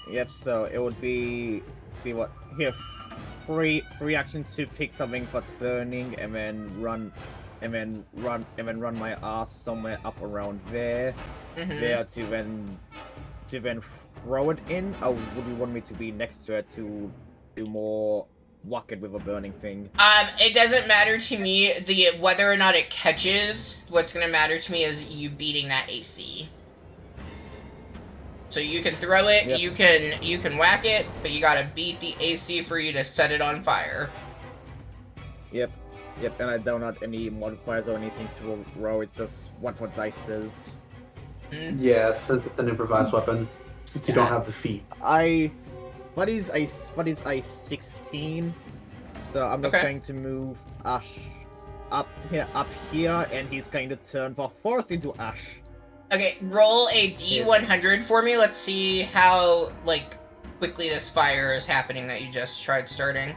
Yep. So it would be what here, free action to pick something that's burning, and then run my ass somewhere up around there, there to then throw it in. Or would you want me to be next to it to do more whack it with a burning thing? It doesn't matter to me whether or not it catches. What's gonna matter to me is you beating that AC. So you can throw it, Yep. you can whack it, but you gotta beat the AC for you to set it on fire. Yep, and I don't have any modifiers or anything to roll. It's just what dice is. Yeah, it's an improvised weapon. Since you don't have the feet. What is a 16? So I'm just Okay. going to move Ash up here, and he's going to turn the forest into ash. Okay, roll a D100 for me. Let's see how, like, quickly this fire is happening that you just tried starting.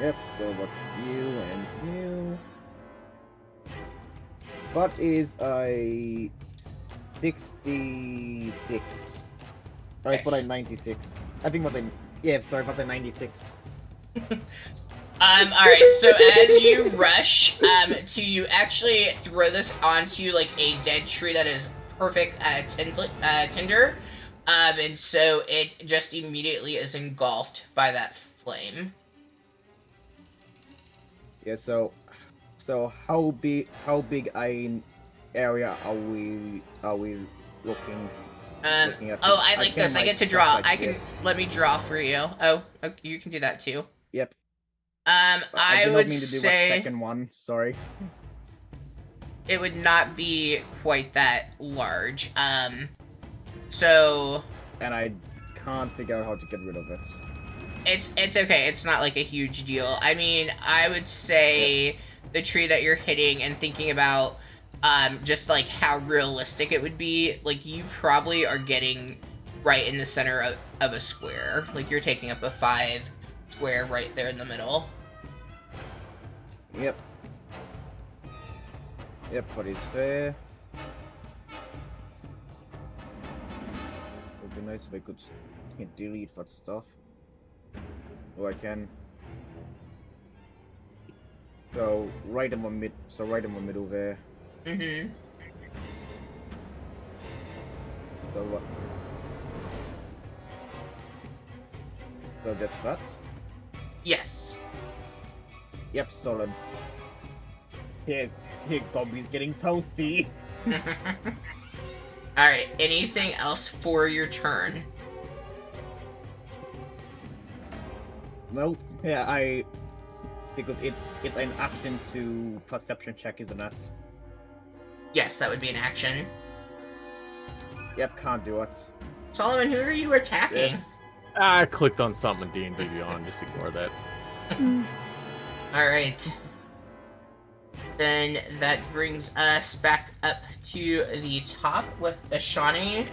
Yep, so what's you and you? What is a 66? Sorry, it's what I 96. I think what I... Yeah, sorry, what I 96. Alright, so as you rush, to you actually throw this onto, like, a dead tree that is perfect, tinder, and so it just immediately is engulfed by that flame. Yeah, so how big an area are we looking at? Oh, I like this. I get to draw. Like I can, this. let me draw for you. Oh, you can do that too. Yep. I did would not mean to do say the second one. Sorry. it would not be quite that large. So And I can't figure out how to get rid of it. it's okay. It's not like a huge deal. I mean, I would say the tree that you're hitting and thinking about, just like how realistic it would be. Like you probably are getting right in the center of a square. Like you're taking up a 5 square right there in the middle. Yep. Yep, what is fair? Would be nice if I could delete that stuff. Oh, I can. So right in the middle there. Mm-hmm. So what? So just that? Yes. Yep, solid. Here, Gobby's getting toasty. Alright, anything else for your turn? Nope. Yeah, because it's an action to perception check, isn't it? Yes, that would be an action. Yep, can't do it. Solomon, who are you attacking? Yes. I clicked on something in D&D Beyond. Just ignore that. Alright. Then that brings us back up to the top with Ashani.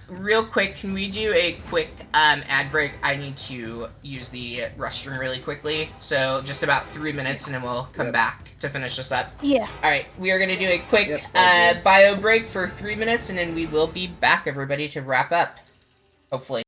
Real quick, can we do a quick ad break? I need to use the restroom really quickly. So just about 3 minutes and then we'll come back to finish this up. Yeah. Alright, we are going to do a quick Yep, bio break for 3 minutes and then we will be back, everybody, to wrap up. Hopefully.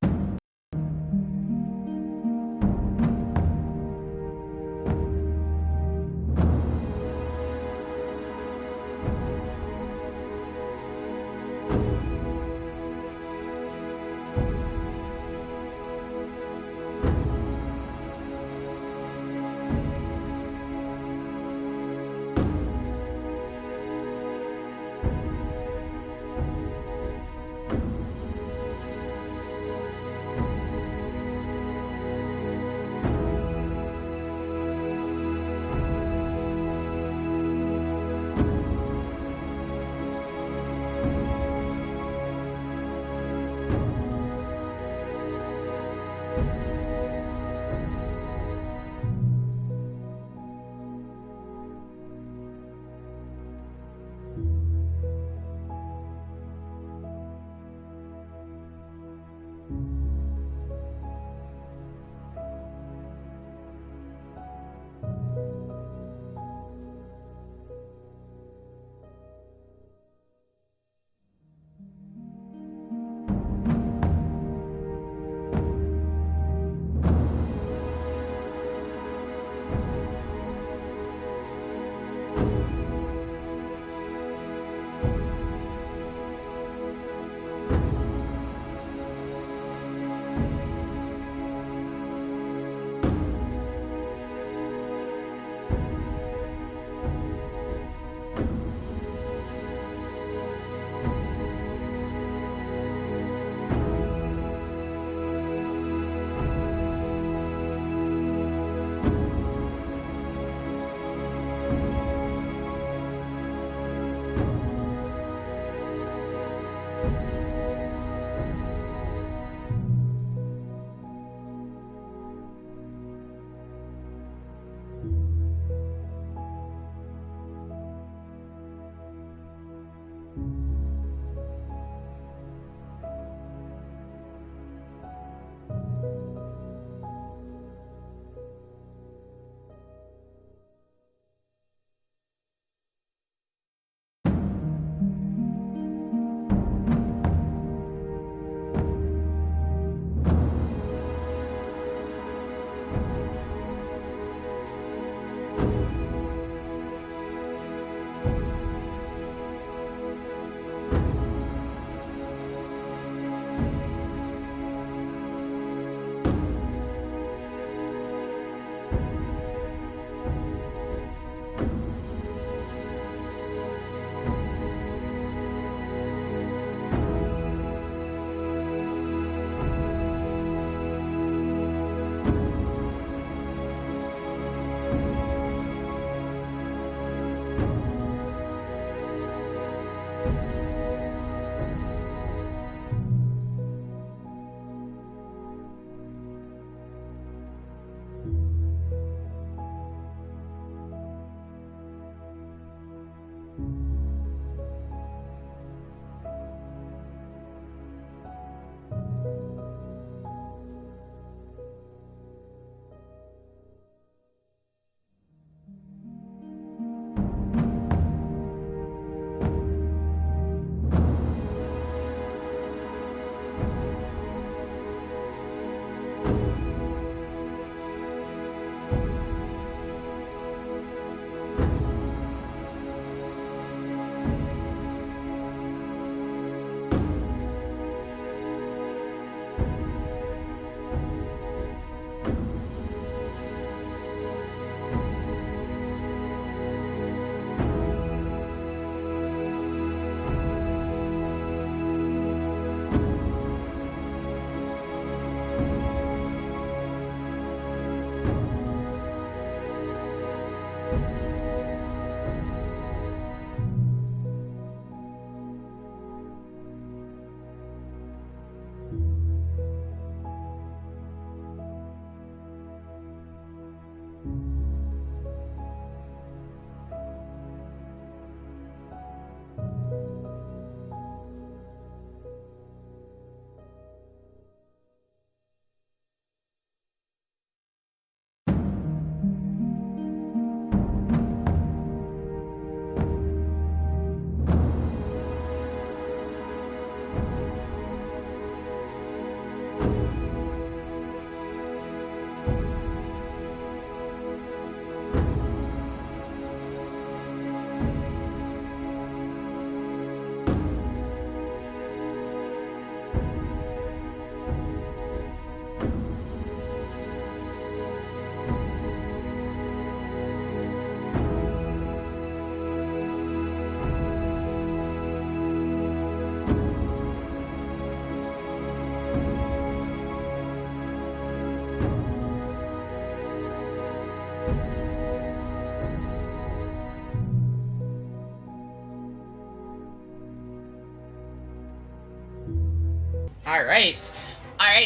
All right,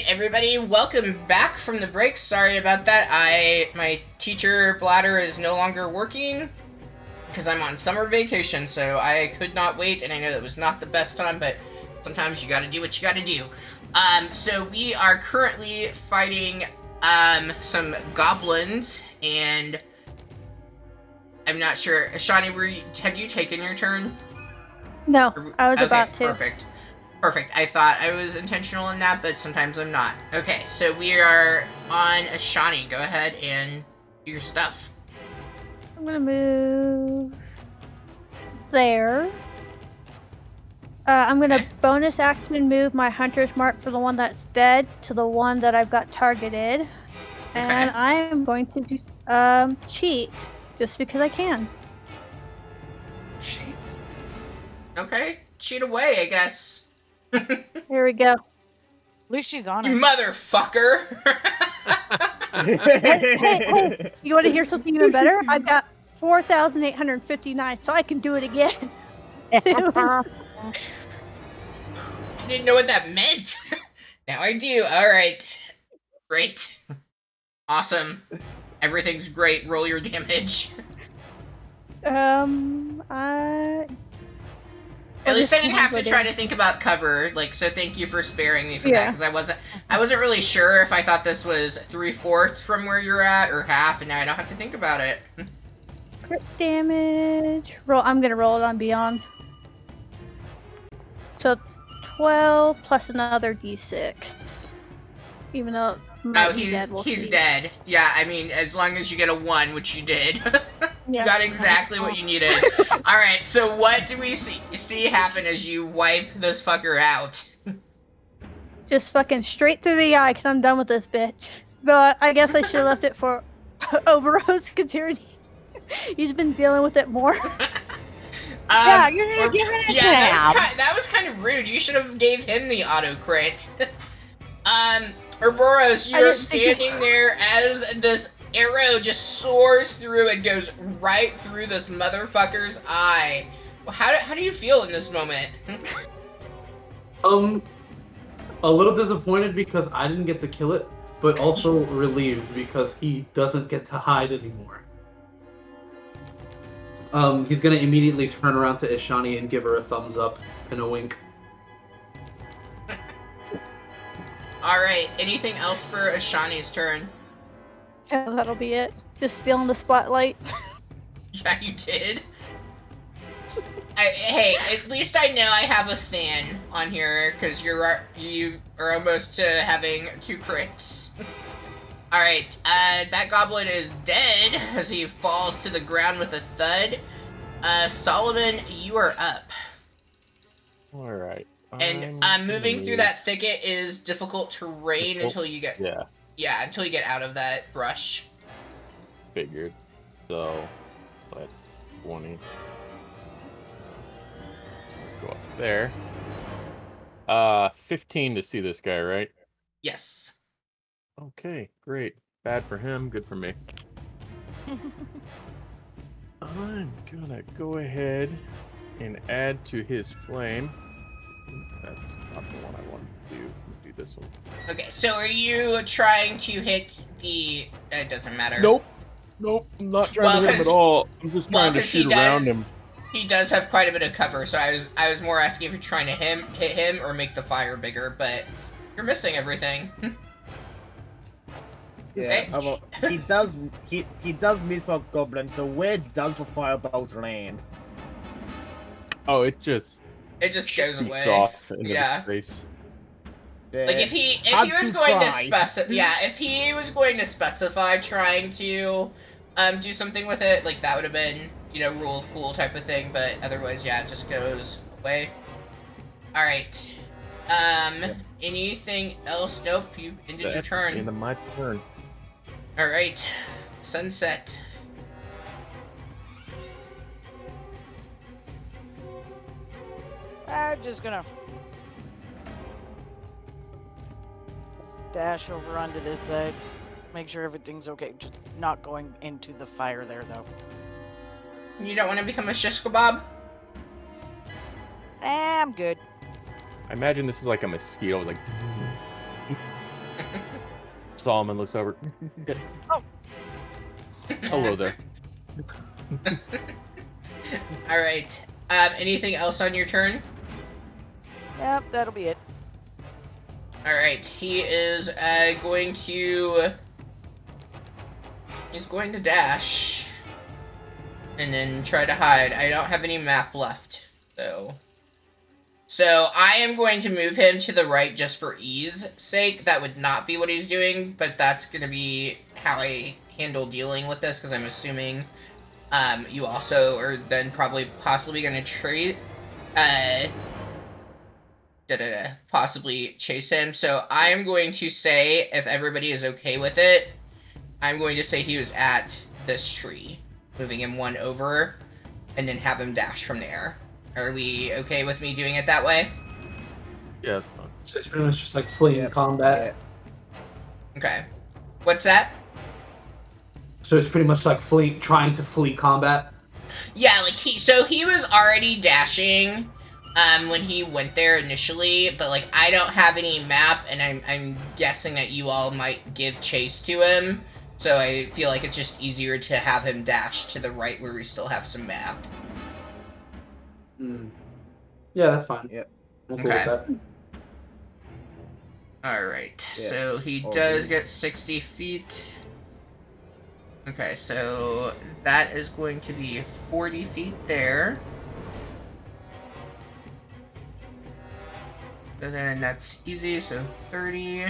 everybody, welcome back from the break. Sorry about that. My teacher bladder is no longer working because I'm on summer vacation, so I could not wait, and I know that was not the best time, but sometimes you gotta do what you gotta do. So we are currently fighting some goblins, and I'm not sure. Shawnee, had you taken your turn? No, I was Okay, about to. Perfect. I thought I was intentional in that, but sometimes I'm not. Okay, so we are on Ashani. Go ahead and do your stuff. I'm gonna move there. I'm gonna Okay. bonus action move my hunter's mark for the one that's dead to the one that I've got targeted, and I am going to do cheat just because I can. Cheat. Okay, cheat away, I guess. Here we go. At least she's honest. You motherfucker! Hey, you want to hear something even better? I've got 4,859, so I can do it again. I didn't know what that meant. Now I do. All right. Great. Awesome. Everything's great. Roll your damage. At least I didn't have to try to think about cover, so thank you for sparing me for that, because I wasn't really sure if I thought this was 3/4 from where you're at, or half, and now I don't have to think about it. Crit damage. I'm gonna roll it on Beyond. So 12 plus another d6. Even though it might be dead, he's dead. Yeah, I mean, as long as you get a 1, which you did. You got exactly what you needed. Alright, so what do we see happen as you wipe this fucker out? Just fucking straight through the eye, because I'm done with this bitch. But I guess I should have left it for Oberos, considering he's been dealing with it more. Yeah, you're gonna give it a that was kind of rude. You should have gave him the auto crit. Ouroboros, you're standing there as this arrow just soars through and goes right through this motherfucker's eye. How do you feel in this moment? A little disappointed because I didn't get to kill it, but also relieved because he doesn't get to hide anymore. He's gonna immediately turn around to Ishani and give her a thumbs up and a wink. Alright, anything else for Ashani's turn? Yeah, that'll be it. Just stealing the spotlight. Yeah, you did. Hey, at least I know I have a fan on here, because you are almost to having 2 crits. Alright, that goblin is dead as he falls to the ground with a thud. Solomon, you are up. Alright. And moving through that thicket is difficult terrain until you get... Yeah, until you get out of that brush. Figured. So, like 20. Go up there. 15 to see this guy, right? Yes. Okay, great. Bad for him, good for me. I'm gonna go ahead and add to his flame. That's not the one I wanted to do. Do this one. Okay, so are you trying to hit the... It doesn't matter. Nope. I'm not trying to hit him at all. I'm just trying to shoot around him. He does have quite a bit of cover, so I was more asking if you're trying to hit him or make the fire bigger, but you're missing everything. Yeah, well, he does miss for goblin, so where does the firebolt land? Oh, it just goes away. Off into the space. Like if he was going to specify, if he was going to specify trying to do something with it, like that would have been, rule of cool type of thing, but otherwise, yeah, it just goes away. All right. Anything else? Nope. You ended your turn. End of my turn. All right. Sunset. I'm just gonna dash over onto this side. Make sure everything's okay. Just not going into the fire there, though. You don't want to become a shish kebab? I'm good. I imagine this is like a mosquito, like. Solomon looks over. Oh. Hello there. All right. Anything else on your turn? Yep, that'll be it. All right. He is going to. He's going to dash, and then try to hide. I don't have any map left, though. So I am going to move him to the right just for ease sake. That would not be what he's doing, but that's going to be how I handle dealing with this, because I'm assuming you also are then probably possibly going to possibly chase him. So I am going to say, if everybody is okay with it, I'm going to say he was at this tree, moving him one over, and then have him dash from there. Are we okay with me doing it that way? Yeah, that's fine. So it's pretty much just like fleeing combat. Okay. What's that? So it's pretty much like trying to flee combat. Yeah, like he was already dashing when he went there initially, but like I don't have any map, and I'm guessing that you all might give chase to him. So I feel like it's just easier to have him dash to the right where we still have some map. Yeah, that's fine. Yep. I'm cool with that. Alright, Yeah. so he does get 60 feet. Okay, so that is going to be 40 feet there. So then that's easy, so 30.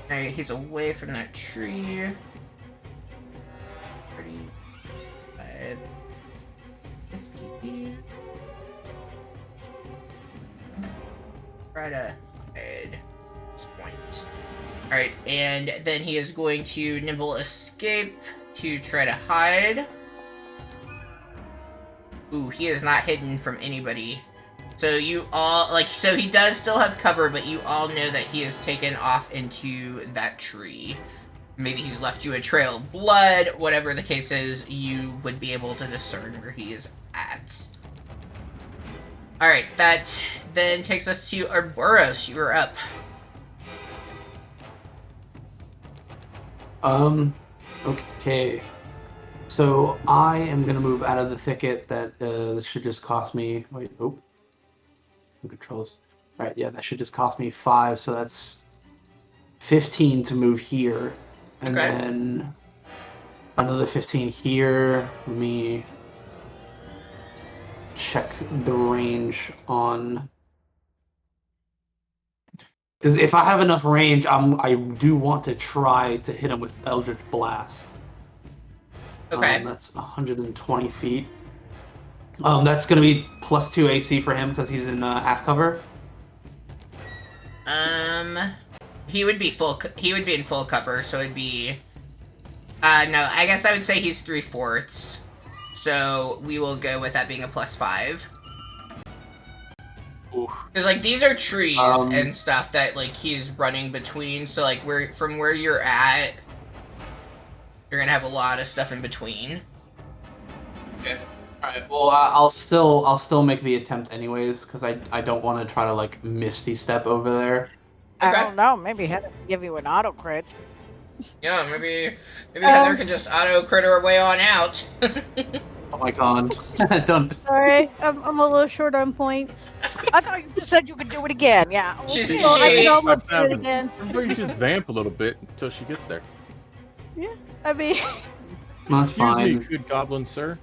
Alright, he's away from that tree. 35. 50. Try to hide this point. Alright, and then he is going to nimble escape to try to hide. Ooh, he is not hidden from anybody. So you all, so he does still have cover, but you all know that he has taken off into that tree. Maybe he's left you a trail of blood, whatever the case is, you would be able to discern where he is at. Alright, that then takes us to Ouroboros. You are up. Okay. So I am gonna move out of the thicket. That should just cost me. Wait, oh. Controls. All right, yeah, that should just cost me 5. So that's 15 to move here, and Okay. then another 15 here. Let me check the range on. Because if I have enough range, I do want to try to hit him with Eldritch Blast. Okay. That's 120 feet. That's going to be +2 AC for him because he's in half cover. He would be in full cover, so it'd be. No, I guess I would say he's 3/4. So we will go with that being a +5. Because like these are trees and stuff that like he's running between, so like from where you're at, you're gonna have a lot of stuff in between. Okay. All right. Well, I'll still make the attempt anyways because I don't want to try to like Misty Step over there. I Okay. don't know. Maybe Heather can give you an auto crit. Yeah, maybe Heather can just auto crit her way on out. Oh my god! Don't. Sorry, I'm a little short on points. I thought you just said you could do it again. Yeah. She's- okay. Well, I She- can almost do it happened? again. Everybody just vamp a little bit until she gets there. I mean, No, it's Excuse me, fine. good goblin sir.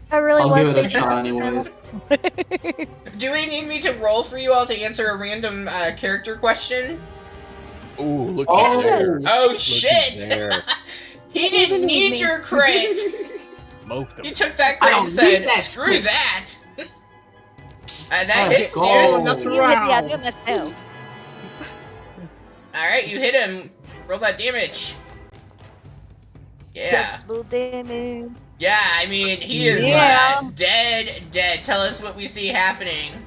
I really I'll was give it a thinking shot about anyways. Do we need me to roll for you all to answer a random character question? Ooh, look Oh. at there. Oh Look shit! at there. He didn't need your crit. Smoked him. You took that I crit don't and said, need that "Screw crit." that." That Oh, hits, go. dude. You hit me. I do myself. All right, you hit him. Roll that damage. Yeah. Double damage. Yeah, I mean, he is Yeah. dead. Tell us what we see happening.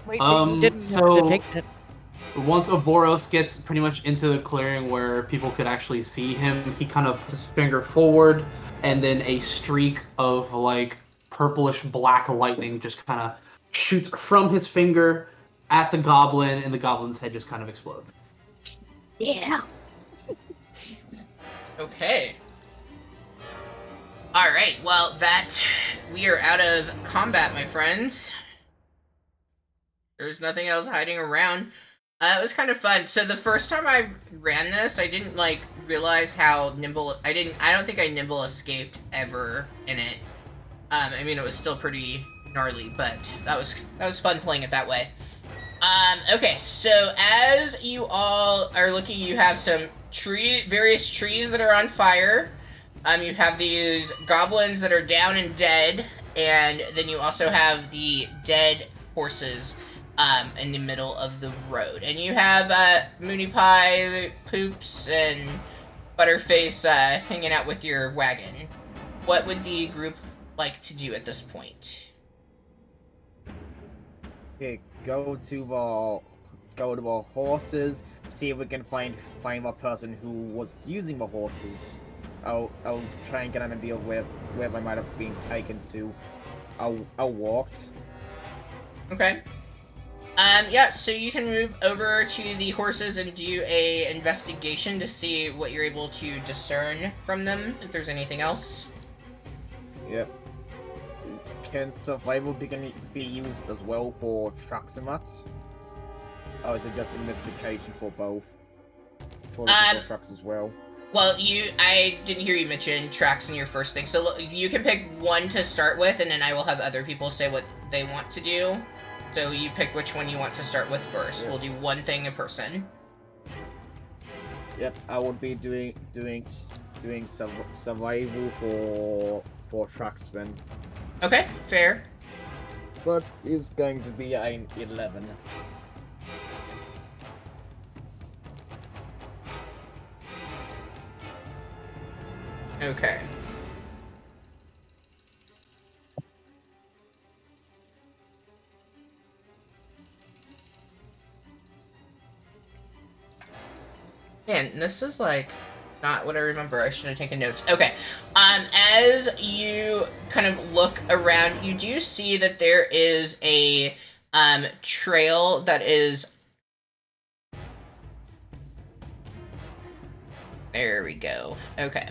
Wait, you didn't have so- to take it. Once Ouroboros gets pretty much into the clearing where people could actually see him, he kind of puts his finger forward, and then a streak of like purplish black lightning just kind of shoots from his finger at the goblin, and the goblin's head just kind of explodes. Yeah. Okay. Alright, well, we are out of combat, my friends. There's nothing else hiding around. It was kind of fun. So the first time I ran this, I didn't, like, realize how nimble... I don't think I nimble escaped ever in it. I mean, it was still pretty gnarly, but that was fun playing it that way. Okay, so as you all are looking, you have some various trees that are on fire. You have these goblins that are down and dead, and then you also have the dead horses in the middle of the road. And you have Mooney Pie, Poops, and Butterface hanging out with your wagon. What would the group like to do at this point? Okay, go to the horses. See if we can find the person who was using the horses. I'll try and get an idea of where they might have been taken to. I'll walked. Okay. Yeah, so you can move over to the horses and do a investigation to see what you're able to discern from them, if there's anything else. Yep. Can survival be used as well for tracks and that? Or is it just investigation for both? For tracks as well? Well, I didn't hear you mention tracks in your first thing, so you can pick one to start with, and then I will have other people say what they want to do. So you pick which one you want to start with first. Yeah. We'll do one thing a person. Yep, I would be doing survival for tracksman. Okay, fair. But it's going to be an 11. Okay. Man, this is like not what I remember. I should have taken notes. Okay. As you kind of look around, you do see that there is a trail that is... There we go. Okay.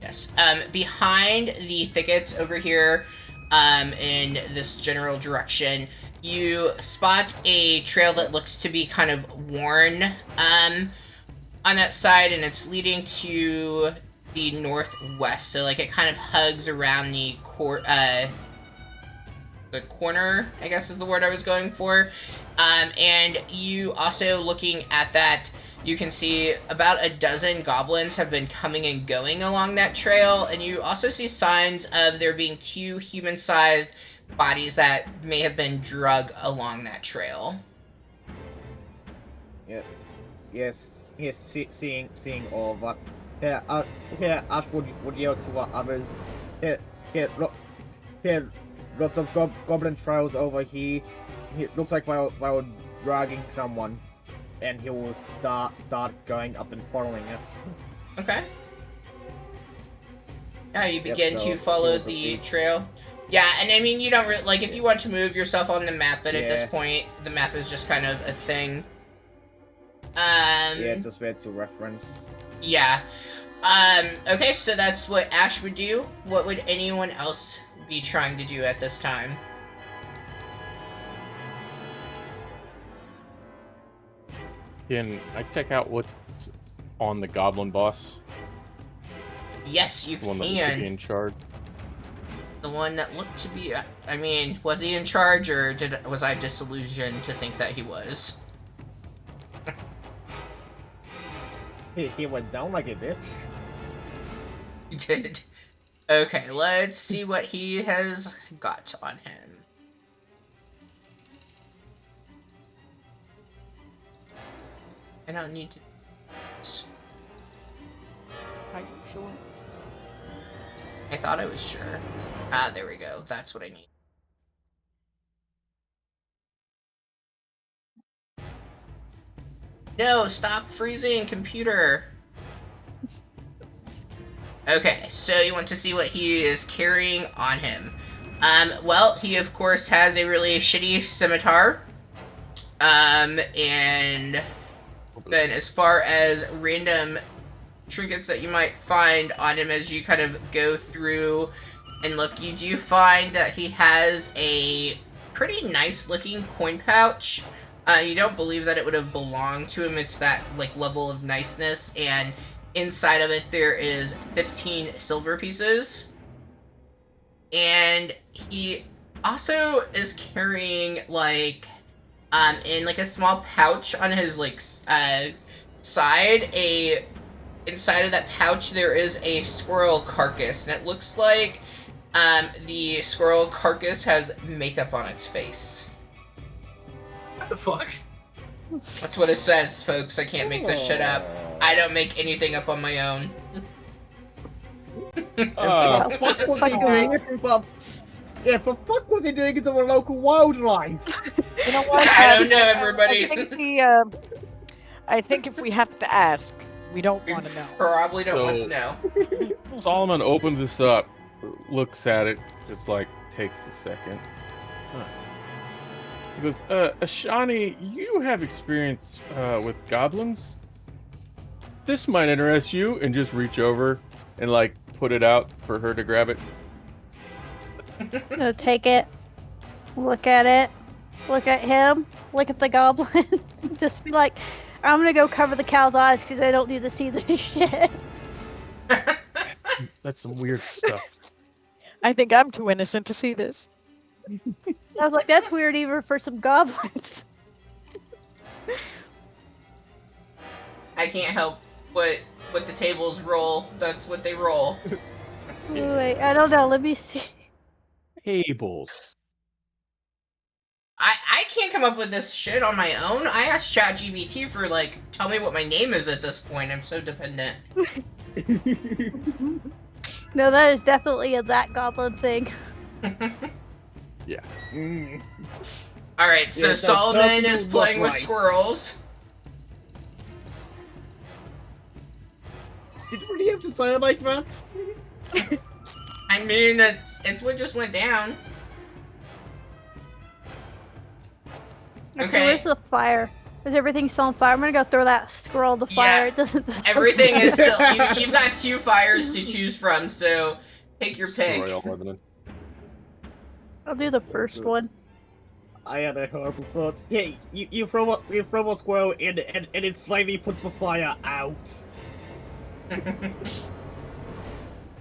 Yes. Behind the thickets over here, in this general direction, you spot a trail that looks to be kind of worn, on that side, and it's leading to the northwest. So, like, it kind of hugs around the corner, I guess is the word I was going for. And you also, looking at that, you can see about a dozen goblins have been coming and going along that trail, and you also see signs of there being 2 human-sized bodies that may have been drug along that trail. Yep. Yes, seeing all that. Here, Ash would yell to others. Here, lots of goblin trails over here. It looks like they were dragging someone. And he will start going up and following it. Okay. Yeah, you begin so to follow move the with trail. Yeah, and I mean, you don't really, like, if you want to move yourself on the map, but at this Yeah. point, the map is just kind of a thing. Yeah, just there to reference. Yeah. Okay, so that's what Ash would do. What would anyone else be trying to do at this time? Can I check out what's on the goblin boss? Yes, you The one that was to be can. in charge? The one that looked to be, I mean, was he in charge, or was I disillusioned to think that he was? He went down like a bitch. You did. Okay, let's see what he has got on him. I don't need to... Are you sure? I thought I was sure. Ah, there we go. That's what I need. No, stop freezing, computer. Okay, so you want to see what he is carrying on him. Well, he of course has a really shitty scimitar. And then as far as random trinkets that you might find on him as you kind of go through and look, you do find that he has a pretty nice looking coin pouch. You don't believe that it would have belonged to him. It's that like level of niceness, and inside of it there is 15 silver pieces. And he also is carrying like in like a small pouch on his like side, inside of that pouch there is a squirrel carcass, and it looks like the squirrel carcass has makeup on its face. What the fuck? That's what it says, folks. I can't make this shit up. I don't make anything up on my own. What the fuck was he doing? Well, yeah, for fuck was he doing it to a local wildlife? You know what? I don't know, everybody. I think if we have to ask, we don't want to know. Probably don't want to So- know. Solomon opens this up, looks at it, just like takes a second. Huh. He goes, Ashani, you have experience with goblins? This might interest you, and just reach over and like put it out for her to grab it. So take it, look at it, look at him, look at the goblin. Just be like, I'm gonna go cover the cow's eyes because I don't need to see this shit. That's some weird stuff. I think I'm too innocent to see this. I was like, that's weird even for some goblins. I can't help but the tables roll. That's what they roll. Wait, I don't know. Let me see. Tables. I can't come up with this shit on my own. I asked ChatGPT for like, tell me what my name is at this point. I'm so dependent. No, that is definitely a that goblin thing. Yeah. All right, so Yeah, that Solomon doesn't is look playing with right. squirrels. Did you really have to say it like that? I mean, it's what just went down. Okay, Okay. where's the fire? Is everything still on fire? I'm gonna go throw that squirrel to fire. Yeah, It doesn't. Everything is still. You've got 2 fires to choose from, so take your pick. Destroy all of them. I'll do the first one. I had a horrible thought. Yeah, you throw a squirrel in and it slightly puts the fire out.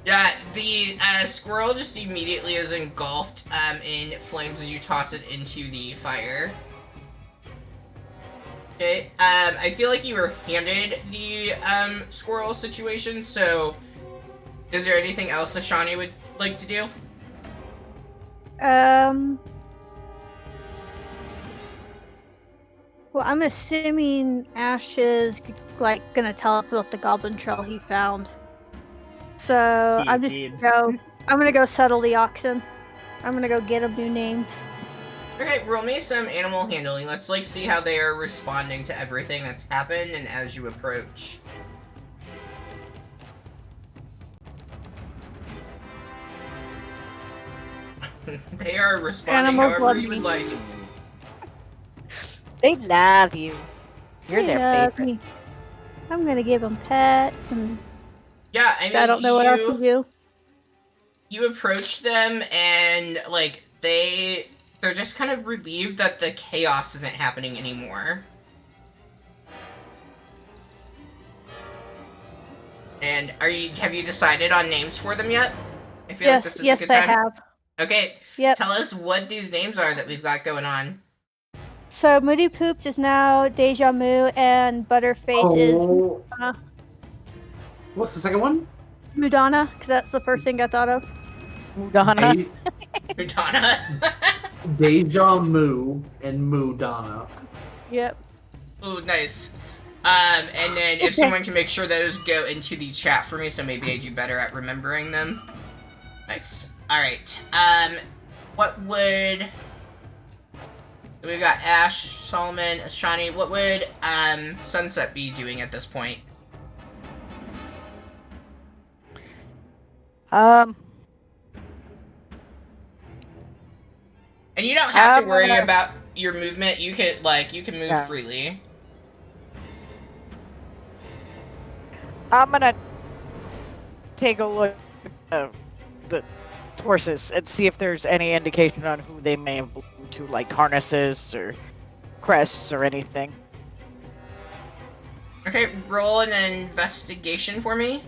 Yeah, the squirrel just immediately is engulfed in flames as you toss it into the fire. Okay, I feel like you were handed the squirrel situation, so is there anything else that Shawnee would like to do? Well, I'm assuming Ash is like gonna tell us about the goblin trail he found. So He I'm just did. I'm gonna go settle the oxen. I'm gonna go get them new names. Okay, roll me some animal handling. Let's like see how they are responding to everything that's happened and as you approach. They are responding Animals however love you would me. like. They love you. You're They their love favorite. me. I'm gonna give them pets, and Yeah, I mean, I don't know what else to do. you approach them and like they're just kind of relieved that the chaos isn't happening anymore. And have you decided on names for them yet? I feel like this is Yes, a good I time. have. Okay, Yep. tell us what these names are that we've got going on. So Moody Pooped is now Deja Moo, and Butterface is Oh. uh, What's the second one? Mudana, because that's the first thing I thought of. Mudana. Madonna. Deja Moo and Mudana. Yep. Ooh, nice. And then if Okay. someone can make sure those go into the chat for me, so maybe I do better at remembering them. Nice. Alright. What would... We've got Ash, Solomon, Ashani. What would, Sunset be doing at this point? Um, And you don't have to I'm worry gonna- about your movement, you can move Yeah. freely. I'm gonna take a look at the horses and see if there's any indication on who they may have belonged to, like harnesses or crests or anything. Okay, roll an investigation for me.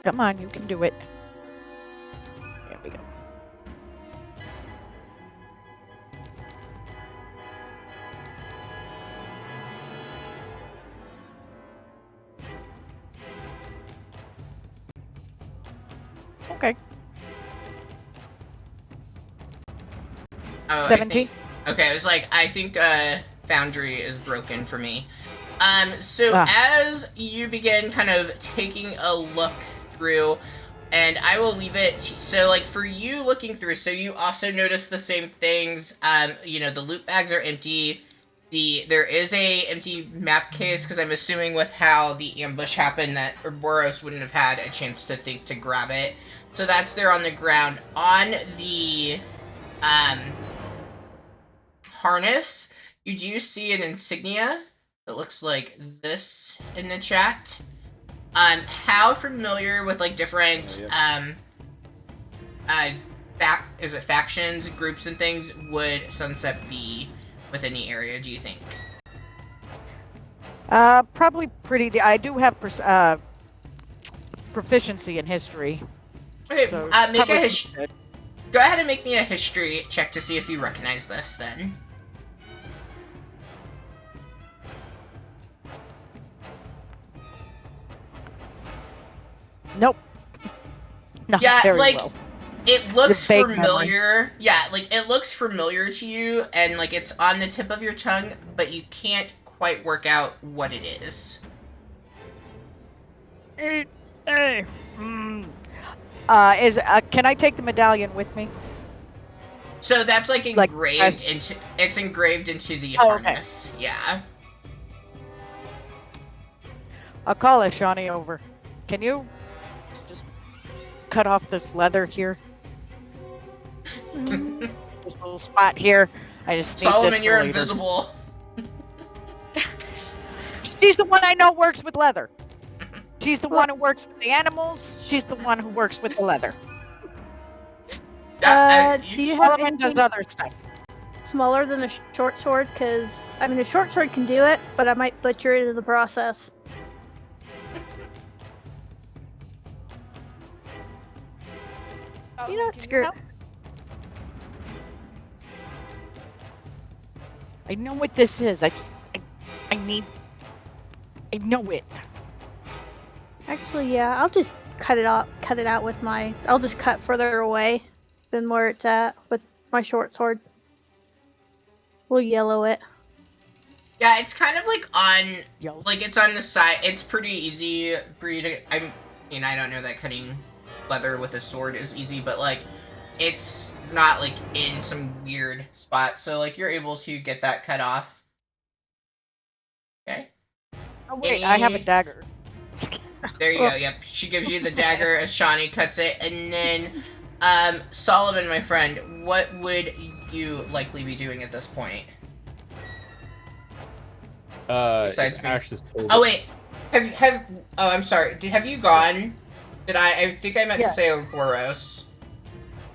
Come on, you can do it. There we go. Okay. Oh, 17? Okay, it was like, I think Foundry is broken for me. So as you begin kind of taking a look through, and I will leave it so like for you looking through, so you also notice the same things. You know, the loot bags are empty. There is a empty map case, because I'm assuming with how the ambush happened that Ouroboros wouldn't have had a chance to think to grab it. So that's there on the ground. On the harness, you do see an insignia that looks like this in the chat. How familiar with like different factions, groups, and things would Sunset be within the area, do you think? Probably pretty. I do have proficiency in history. Okay, So make a probably history. Go ahead and make me a history check to see if you recognize this. Then. Nope. Not Yeah, very like well. it looks Your vague familiar. Yeah, like it looks familiar to you, and like it's on the tip of your tongue, but you can't quite work out what it is. Can I take the medallion with me? So that's like Like, engraved into. It's engraved into the Oh, okay. harness. Yeah. I'll call Ashani over. Can you just cut off this leather here? This little spot here. I just need Solomon, this for you're later. invisible. She's the one I know works with leather. She's the one who works with the animals. She's the one who works with the leather. Do you have Solomon does anything other stuff. smaller than a short sword? Because, I mean, a short sword can do it, but I might butcher it in the process. You know, Can screw it. help? I know what this is. I know it. Actually, yeah, I'll just cut it out with my... I'll just cut further away than where it's at with my short sword. We'll yellow it. Yeah, it's kind of like on, Yo. like it's on the side. It's pretty easy for you to. I don't know that cutting leather with a sword is easy, but like, it's not like in some weird spot. So like, you're able to get that cut off. Okay. Oh wait, I have a dagger. There you go. Yep, she gives you the dagger as Shawnee cuts it, and then, Solomon, my friend, what would you likely be doing at this point? Besides me. Ash just told Oh wait, have oh I'm sorry. Have you gone? Did I think I meant Yeah. to say Ouroboros.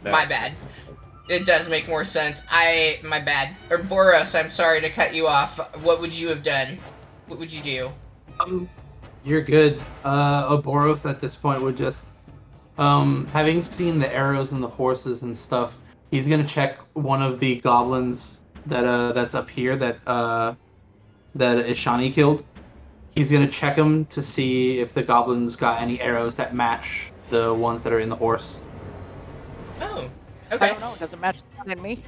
No. My bad. It does make more sense. My bad. Ouroboros, I'm sorry to cut you off. What would you have done? What would you do? You're good. Ouroboros at this point would just, having seen the arrows and the horses and stuff, he's gonna check one of the goblins that's up here that Ishani killed. He's gonna check them to see if the goblins got any arrows that match the ones that are in the horse. Oh, I okay. don't know. Does it match the one in me?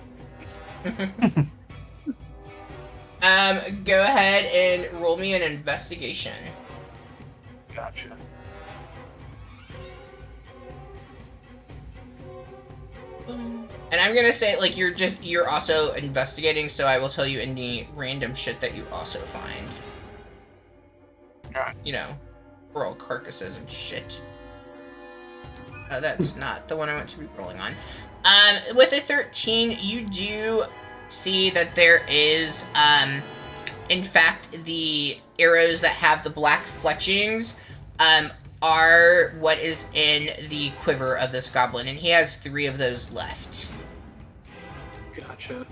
Go ahead and roll me an investigation. Gotcha. And I'm gonna say, like, you're also investigating, so I will tell you any random shit that you also find. Alright. you know, roll carcasses and shit. That's not the one I want to be rolling on. With a 13, you do see that there is, in fact, the arrows that have the black fletchings, are what is in the quiver of this goblin, and he has 3 of those left. Gotcha.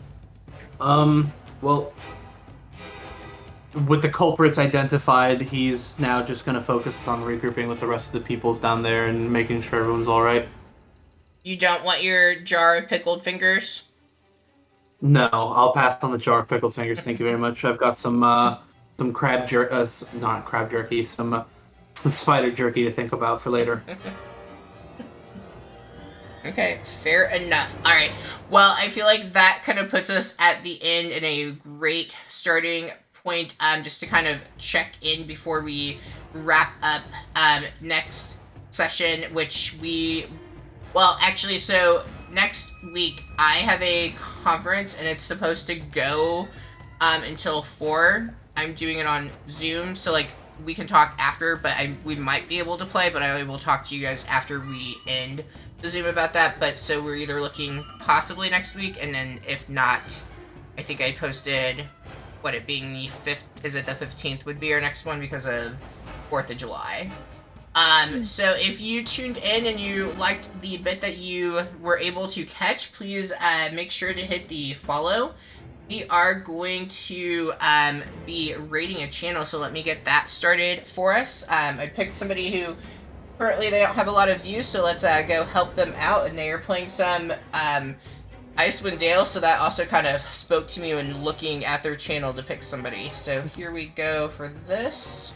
Well, with the culprits identified, he's now just going to focus on regrouping with the rest of the peoples down there and making sure everyone's all right. You don't want your jar of pickled fingers? No, I'll pass on the jar of pickled fingers. Thank you very much. I've got some crab jerky, not crab jerky, some spider jerky to think about for later. Okay, fair enough. Alright, well, I feel like that kind of puts us at the end in a great starting point, just to kind of check in before we wrap up next session, which well, actually, so next week I have a conference, and it's supposed to go until 4. I'm doing it on Zoom, so, like, we can talk after, but we might be able to play, but I will talk to you guys after we end the Zoom about that. But so we're either looking possibly next week, and then if not, I think I posted what it being the 5th, is it the 15th would be our next one because of 4th of July. So if you tuned in and you liked the bit that you were able to catch, please make sure to hit the follow. We are going to be rating a channel, so let me get that started for us. I picked somebody who currently they don't have a lot of views, so let's go help them out. And they are playing some Icewind Dale, so that also kind of spoke to me when looking at their channel to pick somebody. So here we go for this.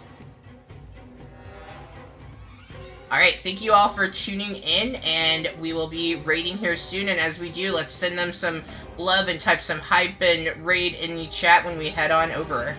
Alright, thank you all for tuning in, and we will be raiding here soon, and as we do, let's send them some love and type some hype and raid in the chat when we head on over.